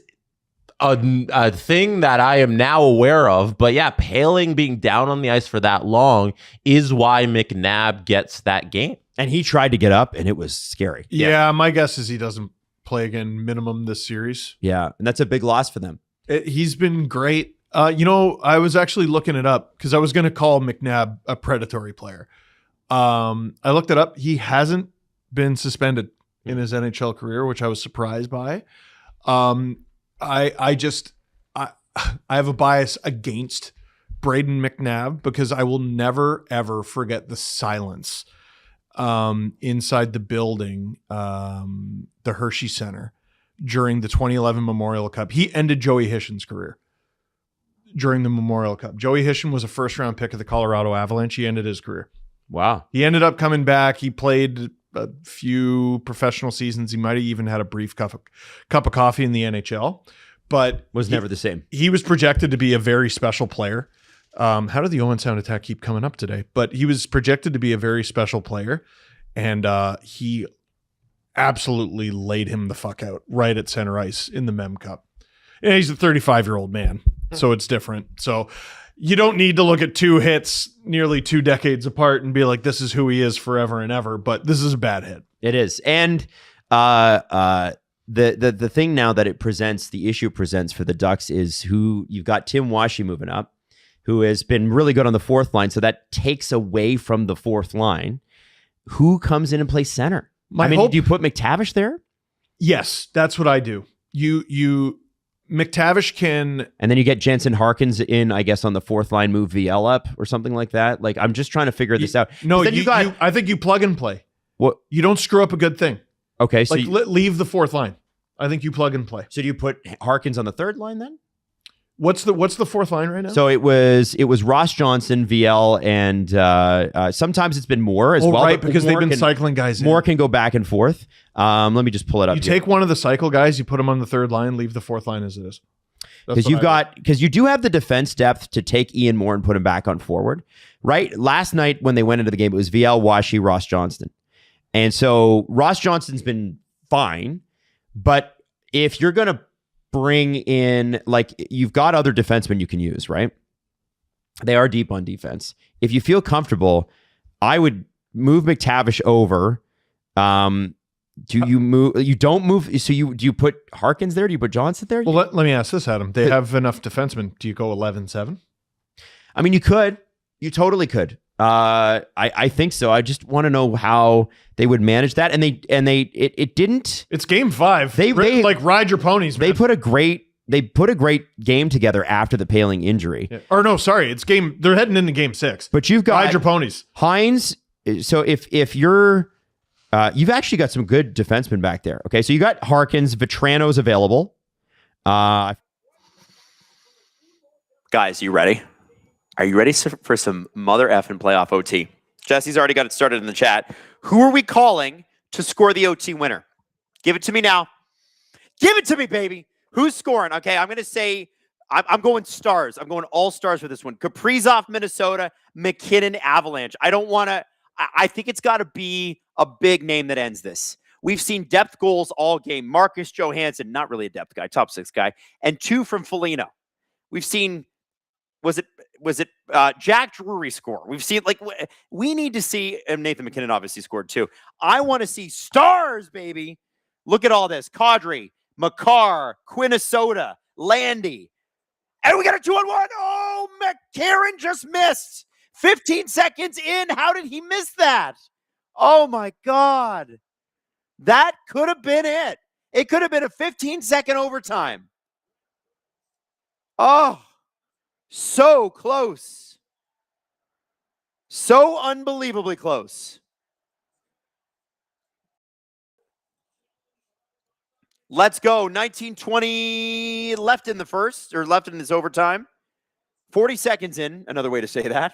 a thing that I am now aware of. But yeah, Paling being down on the ice for that long is why McNabb gets that game. And he tried to get up, and it was scary. Yeah, my guess is he doesn't play again minimum this series. Yeah, and that's a big loss for them. He's been great. I was actually looking it up because I was going to call McNabb a predatory player. I looked it up. He hasn't been suspended in his NHL career, which I was surprised by. I have a bias against Braden McNabb because I will never, ever forget the silence inside the building, the Hershey Center, during the 2011 Memorial Cup. He ended Joey Hishin's career during the Memorial Cup. Joey Hishin was a first-round pick of the Colorado Avalanche. He ended his career. Wow. He ended up coming back. He played a few professional seasons. He might have even had a brief cup of coffee in the NHL, but Was never the same. he was projected to be a very special player. How did the Owen Sound attack keep coming up today? But he was projected to be a very special player, and he absolutely laid him the fuck out right at center ice in the Mem Cup. And he's a 35-year-old man, so it's different. So you don't need to look at two hits nearly 2 decades apart and be like, this is who he is forever and ever. But this is a bad hit. It is. And the thing now that the issue presents for the Ducks is who you've got Tim Washi moving up, who has been really good on the fourth line. So that takes away from the fourth line. Who comes in and plays center? Do you put McTavish there? Yes, that's what I do. McTavish can... And then you get Jensen Harkins in, I guess, on the fourth line, move VL up or something like that. Like, I'm just trying to figure this out. No, I think you plug and play. What? You don't screw up a good thing. Okay, so leave the fourth line. I think you plug and play. So do you put Harkins on the third line then? What's the fourth line right now? So it was Ross Johnson, VL, and sometimes it's been Moore as well. Right, because they've been cycling guys in. Moore can go back and forth. Let me just pull it up. You take one of the cycle guys, you put them on the third line, leave the fourth line as it is. Because you do have the defense depth to take Ian Moore and put him back on forward, right? Last night when they went into the game, it was VL, Washi, Ross Johnston. And so Ross Johnston's been fine, but if you're going to bring in, like, you've got other defensemen you can use, right? They are deep on defense. If you feel comfortable, I would move McTavish over. Do you move? You don't move. So do you put Harkins there? Do you put Johnson there? Well, let me ask this, Adam. They have enough defensemen. Do you go 11-7? I mean, you could. You totally could. I think so. I just want to know how they would manage that. And it didn't. It's game 5. They ride your ponies, man. They put a great game together after the Paling injury. Yeah. Or no, sorry, they're heading into game 6. But you've got ride your ponies. Hines. So if you're you've actually got some good defensemen back there. Okay, so you got Harkins, Vetrano's available. Guys, you ready? Are you ready for some mother effing playoff OT? Jesse's already got it started in the chat. Who are we calling to score the OT winner? Give it to me now. Give it to me, baby. Who's scoring? Okay, I'm going to say, I'm going stars. I'm going all stars for this one. Kaprizov, Minnesota, McKinnon, Avalanche. I think it's got to be a big name that ends this. We've seen depth goals all game. Marcus Johansson, not really a depth guy, top 6 guy, and 2 from Foligno. We've seen, was it Jack Drury score? We've seen, we need to see, and Nathan McKinnon obviously scored too. I want to see stars, baby. Look at all this. Kadri, Makar, Quinnesota, Landy. And we got a 2-on-1. Oh, McCarron just missed. 15 seconds in. How did he miss that? Oh, my God. That could have been it. It could have been a 15-second overtime. Oh, so close. So unbelievably close. Let's go. 19:20 left in the first, or left in this overtime. 40 seconds in, another way to say that.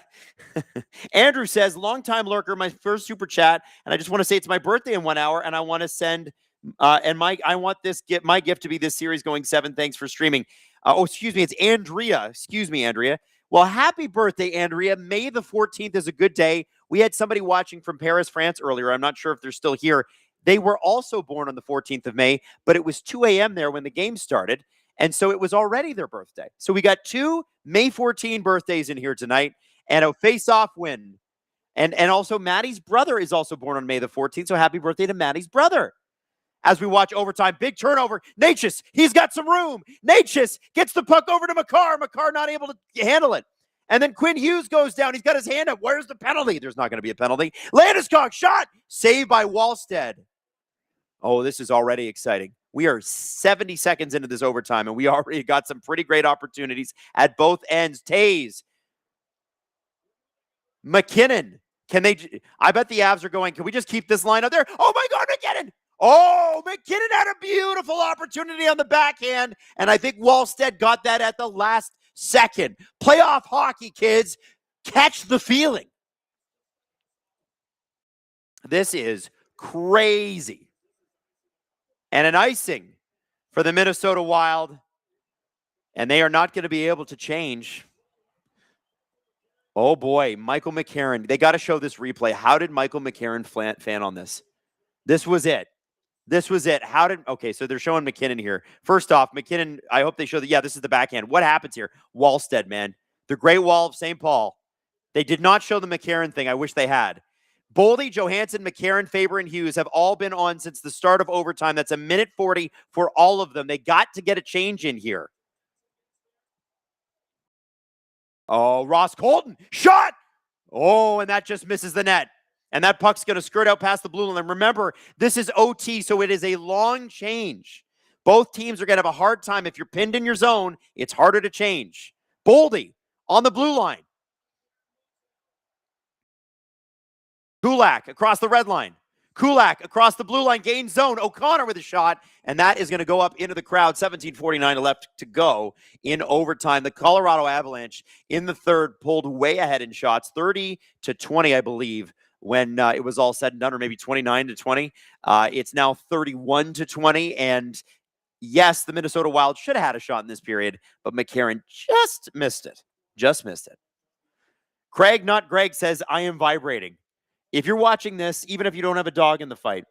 Andrew says, longtime lurker, my first super chat, and I just want to say it's my birthday in 1 hour, and I want to send, I want my gift to be this series going 7. Thanks for streaming. Excuse me, it's Andrea. Excuse me, Andrea. Well, happy birthday, Andrea. May the 14th is a good day. We had somebody watching from Paris, France earlier. I'm not sure if they're still here. They were also born on the 14th of May, but it was 2 a.m. there when the game started. And so it was already their birthday. So we got 2 May 14 birthdays in here tonight and a face-off win. And also Maddie's brother is also born on May the 14th. So happy birthday to Maddie's brother. As we watch overtime, big turnover. Natchez, he's got some room. Natchez gets the puck over to Makar. Makar not able to handle it. And then Quinn Hughes goes down. He's got his hand up. Where's the penalty? There's not going to be a penalty. Landeskog shot. Saved by Wallstead. Oh, this is already exciting. We are 70 seconds into this overtime, and we already got some pretty great opportunities at both ends. Taze. McKinnon. I bet the Avs are going, can we just keep this line up there? Oh, my God, McKinnon. Oh, McKinnon had a beautiful opportunity on the backhand, and I think Wallstead got that at the last second. Playoff hockey, kids. Catch the feeling. This is crazy. And an icing for the Minnesota Wild. And they are not going to be able to change. Oh, boy. Michael McCarron. They got to show this replay. How did Michael McCarron fan on this? This was it. This was it. Okay, so they're showing McKinnon here. First off, McKinnon, I hope they show that, yeah, this is the backhand. What happens here? Wallstead, man. The Great Wall of St. Paul. They did not show the McCarron thing. I wish they had. Boldy, Johansson, McCarron, Faber, and Hughes have all been on since the start of overtime. That's 1:40 for all of them. They got to get a change in here. Oh, Ross Colton. Shot! Oh, and that just misses the net. And that puck's going to skirt out past the blue line. Remember, this is OT, so it is a long change. Both teams are going to have a hard time. If you're pinned in your zone, it's harder to change. Boldy on the blue line. Kulak across the red line. Kulak across the blue line, gains zone. O'Connor with a shot, and that is going to go up into the crowd. 17:49 left to go in overtime. The Colorado Avalanche in the third pulled way ahead in shots, 30-20, I believe, when it was all said and done, or maybe 29-20. It's now 31-20, and yes, the Minnesota Wild should have had a shot in this period, but McCarron just missed it. Just missed it. Craig, not Greg, says, I am vibrating. If you're watching this, even if you don't have a dog in the fight,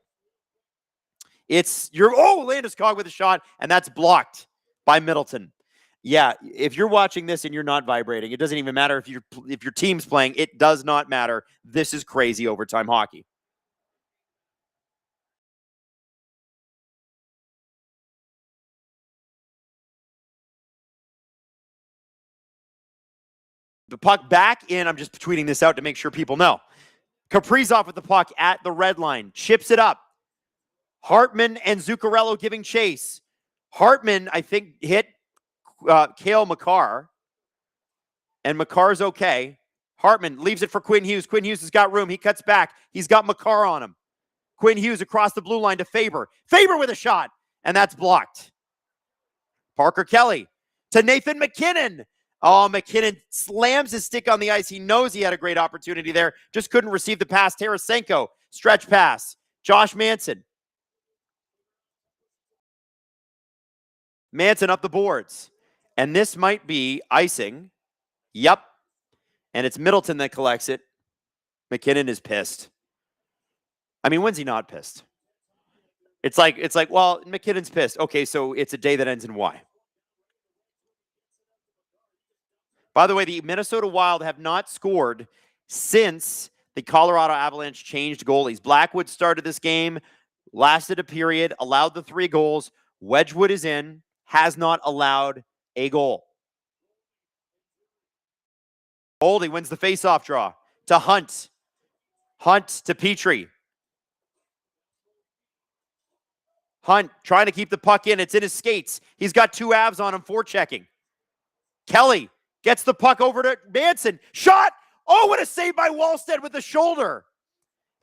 Landeskog with a shot, and that's blocked by Middleton. Yeah, if you're watching this and you're not vibrating, it doesn't even matter if your team's playing. It does not matter. This is crazy overtime hockey. The puck back in. I'm just tweeting this out to make sure people know. Kaprizov with the puck at the red line. Chips it up. Hartman and Zuccarello giving chase. Hartman, I think, hit Cale Makar. And Makar's okay. Hartman leaves it for Quinn Hughes. Quinn Hughes has got room. He cuts back. He's got Makar on him. Quinn Hughes across the blue line to Faber. Faber with a shot. And that's blocked. Parker Kelly to Nathan McKinnon. Oh, McKinnon slams his stick on the ice. He knows he had a great opportunity there. Just couldn't receive the pass. Tarasenko, stretch pass. Josh Manson. Manson up the boards. And this might be icing. Yep. And it's Middleton that collects it. McKinnon is pissed. I mean, when's he not pissed? It's like, well, McKinnon's pissed. Okay, so it's a day that ends in Y. By the way, the Minnesota Wild have not scored since the Colorado Avalanche changed goalies. Blackwood started this game, lasted a period, allowed the 3 goals. Wedgwood is in, has not allowed a goal. Boldy wins the faceoff draw to Hunt. Hunt to Petrie. Hunt trying to keep the puck in. It's in his skates. He's got 2 Avs on him forechecking. Kelly gets the puck over to Manson. Shot! Oh, what a save by Wallstead with the shoulder.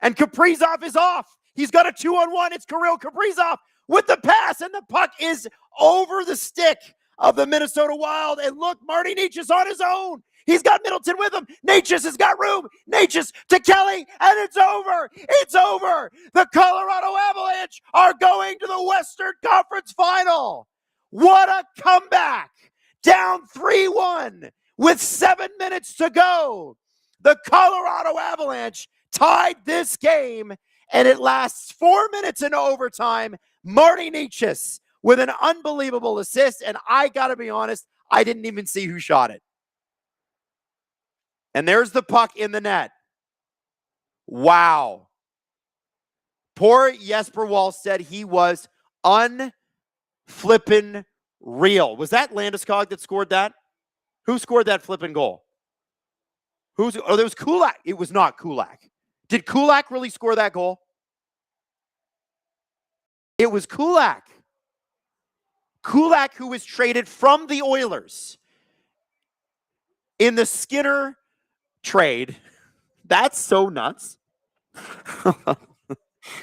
And Kaprizov is off. He's got a 2-on-1. It's Kirill Kaprizov. with the pass, and the puck is over the stick of the Minnesota Wild. And look, Marty Necas on his own. He's got Middleton with him. Necas has got room. Necas to Kelly, and it's over. It's over. The Colorado Avalanche are going to the Western Conference Final. What a comeback. Down 3-1 with 7 minutes to go. The Colorado Avalanche tied this game, and it lasts 4 minutes in overtime. Marty Necas with an unbelievable assist, and I got to be honest, I didn't even see who shot it. And there's the puck in the net. Wow. Poor Jesper Wallstedt, he was unflippin' real. Was that Landeskog that scored that? Who scored that flippin' goal? There was Kulak. It was not Kulak. Did Kulak really score that goal? It was Kulak. Kulak, who was traded from the Oilers in the Skinner trade. That's so nuts.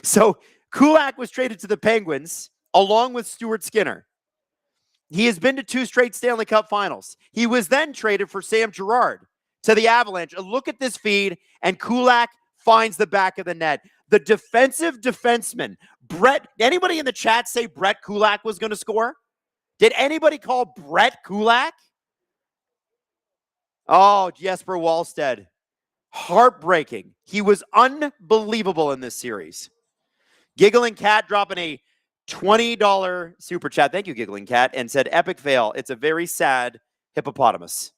So Kulak was traded to the Penguins along with Stuart Skinner. He has been to 2 straight Stanley Cup finals. He was then traded for Sam Girard to the Avalanche. Look at this feed, and Kulak finds the back of the net. The defensive defenseman, Brett, anybody in the chat say Brett Kulak was going to score? Did anybody call Brett Kulak? Oh, Jesper Wallstedt. Heartbreaking. He was unbelievable in this series. Giggling Cat dropping a $20 super chat. Thank you, Giggling Cat, and said, epic fail. It's a very sad hippopotamus.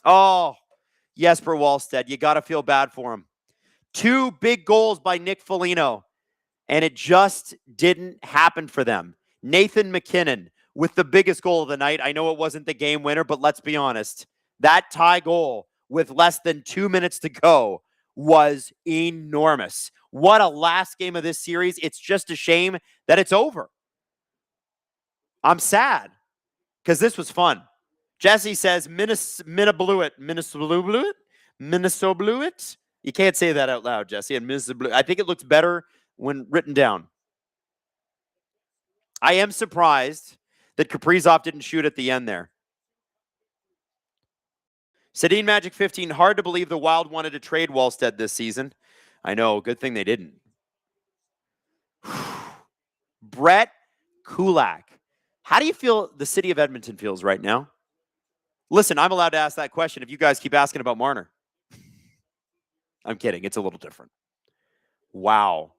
Oh, Jesper Wallstedt. You got to feel bad for him. 2 big goals by Nick Foligno, and it just didn't happen for them. Nathan McKinnon with the biggest goal of the night. I know it wasn't the game winner, but let's be honest. That tie goal with less than 2 minutes to go was enormous. What a last game of this series. It's just a shame that it's over. I'm sad because this was fun. Jesse says, Minnesota Bluet. You can't say that out loud, Jesse. And Minnesota Bluet. I think it looks better when written down. I am surprised that Kaprizov didn't shoot at the end there. Sedin Magic 15, hard to believe the Wild wanted to trade Wallstedt this season. I know, good thing they didn't. Brett Kulak. How do you feel the city of Edmonton feels right now? Listen, I'm allowed to ask that question if you guys keep asking about Marner. I'm kidding. It's a little different. Wow.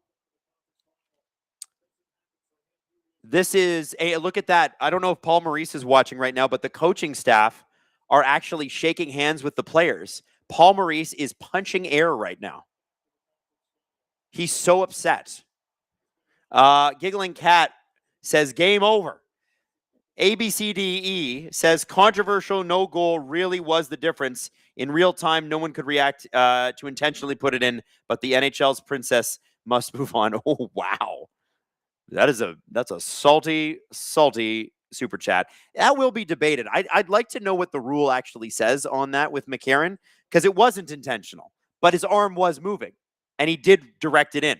This is a look at that. I don't know if Paul Maurice is watching right now, but the coaching staff are actually shaking hands with the players. Paul Maurice is punching air right now. He's so upset. Giggling Cat says, game over. ABCDE says, controversial no goal really was the difference. In real time, no one could react to intentionally put it in, but the NHL's princess must move on. Oh, wow. That's a salty, salty super chat. That will be debated. I'd like to know what the rule actually says on that with McCarron, because it wasn't intentional, but his arm was moving, and he did direct it in.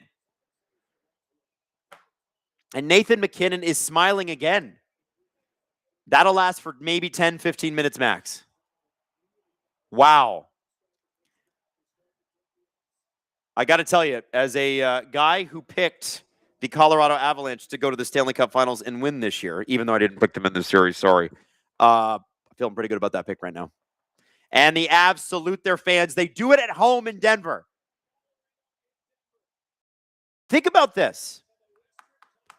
And Nathan McKinnon is smiling again. That'll last for maybe 10, 15 minutes max. Wow. I got to tell you, as a guy who picked the Colorado Avalanche to go to the Stanley Cup Finals and win this year, even though I didn't pick them in this series, sorry. Feeling pretty good about that pick right now. And the Avs salute their fans. They do it at home in Denver. Think about this.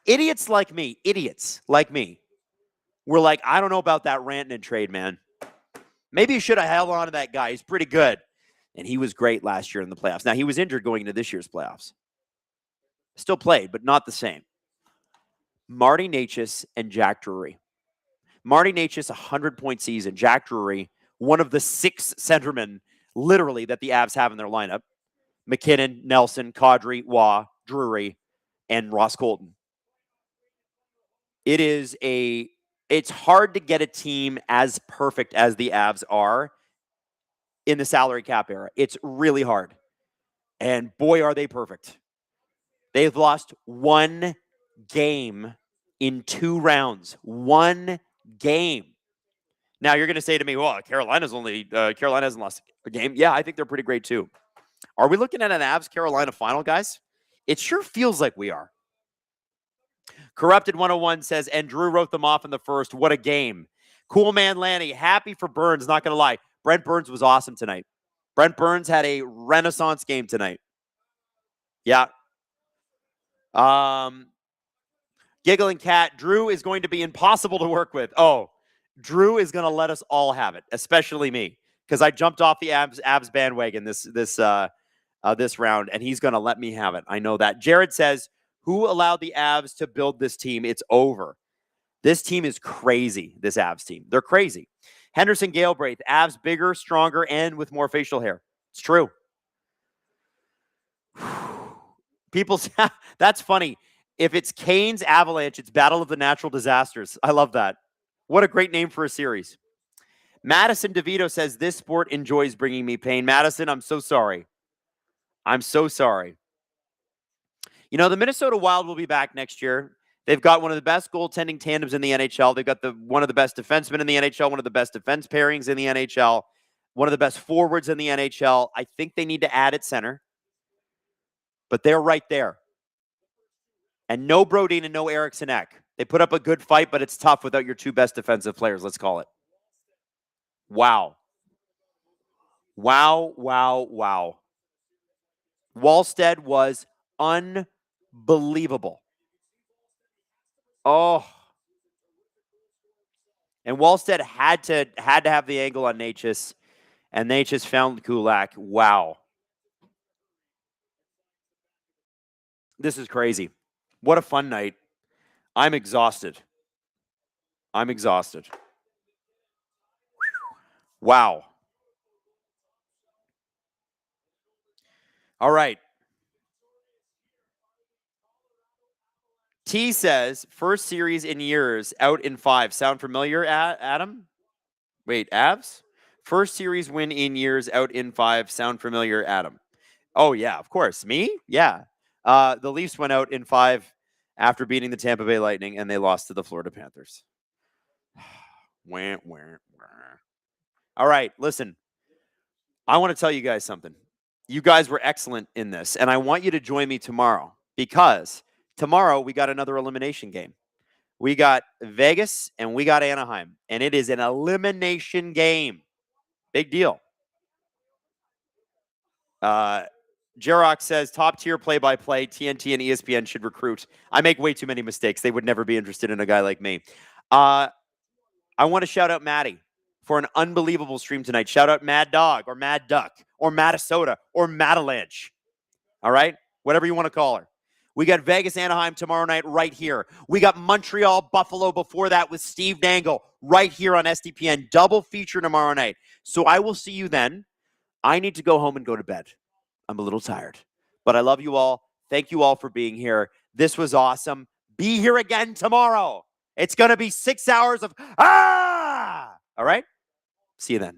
Idiots like me, were like, I don't know about that Rantanen trade, man. Maybe you should have held on to that guy. He's pretty good. And he was great last year in the playoffs. Now, he was injured going into this year's playoffs. Still played, but not the same. Marty Necas and Jack Drury. Marty Necas, 100-point season. Jack Drury, one of the 6 centermen, literally, that the Avs have in their lineup. McKinnon, Nelson, Kadri, Waugh, Drury, and Ross Colton. It's hard to get a team as perfect as the Avs are in the salary cap era. It's really hard. And boy, are they perfect. They've lost 1 game in 2 rounds. 1 game. Now you're going to say to me, well, Carolina hasn't lost a game. Yeah, I think they're pretty great too. Are we looking at an Avs-Carolina final, guys? It sure feels like we are. Corrupted 101 says, and Drew wrote them off in the first. What a game. Cool man Lanny, happy for Burns, not going to lie. Brent Burns was awesome tonight. Brent Burns had a renaissance game tonight. Yeah. Giggling Cat, Drew is going to be impossible to work with. Oh, Drew is going to let us all have it, especially me, because I jumped off the Avs bandwagon this round, and he's going to let me have it. I know that. Jared says, who allowed the Avs to build this team? It's over. This team is crazy, this Avs team. They're crazy. Henderson Galebraith, Avs bigger, stronger, and with more facial hair. It's true. People, that's funny. If it's Canes Avalanche, it's Battle of the Natural Disasters. I love that. What a great name for a series. Madison DeVito says, this sport enjoys bringing me pain. Madison, I'm so sorry. I'm so sorry. You know, the Minnesota Wild will be back next year. They've got one of the best goaltending tandems in the NHL. They've got one of the best defensemen in the NHL, one of the best defense pairings in the NHL, one of the best forwards in the NHL. I think they need to add at center, but they're right there. And no Brodin and no Eriksson Ek. They put up a good fight, but it's tough without your 2 best defensive players, let's call it. Wow. Wow, wow, wow. Wallstead was unbelievable. Oh. And Wallstead had to have the angle on Natchez, and Natchez found Kulak. Wow. This is crazy. What a fun night. I'm exhausted. I'm exhausted. Wow. All right. T says, first series in years, out in 5. Sound familiar, Adam? Wait, Avs? First series win in years, out in 5. Sound familiar, Adam? Oh, yeah, of course. Me? Yeah. The Leafs went out in 5 after beating the Tampa Bay Lightning, and they lost to the Florida Panthers. Wah, wah, wah. All right, listen. I want to tell you guys something. You guys were excellent in this, and I want you to join me tomorrow, because tomorrow we got another elimination game. We got Vegas and we got Anaheim, and it is an elimination game. Big deal. Jarok says, top tier play-by-play, TNT and ESPN should recruit. I make way too many mistakes. They would never be interested in a guy like me. I want to shout out Maddie for an unbelievable stream tonight. Shout out Mad Dog or Mad Duck or Madisota or Madalanche. All right? Whatever you want to call her. We got Vegas, Anaheim tomorrow night right here. We got Montreal, Buffalo before that with Steve Dangle right here on SDPN. Double feature tomorrow night. So I will see you then. I need to go home and go to bed. I'm a little tired. But I love you all. Thank you all for being here. This was awesome. Be here again tomorrow. It's going to be 6 hours of All right? See you then.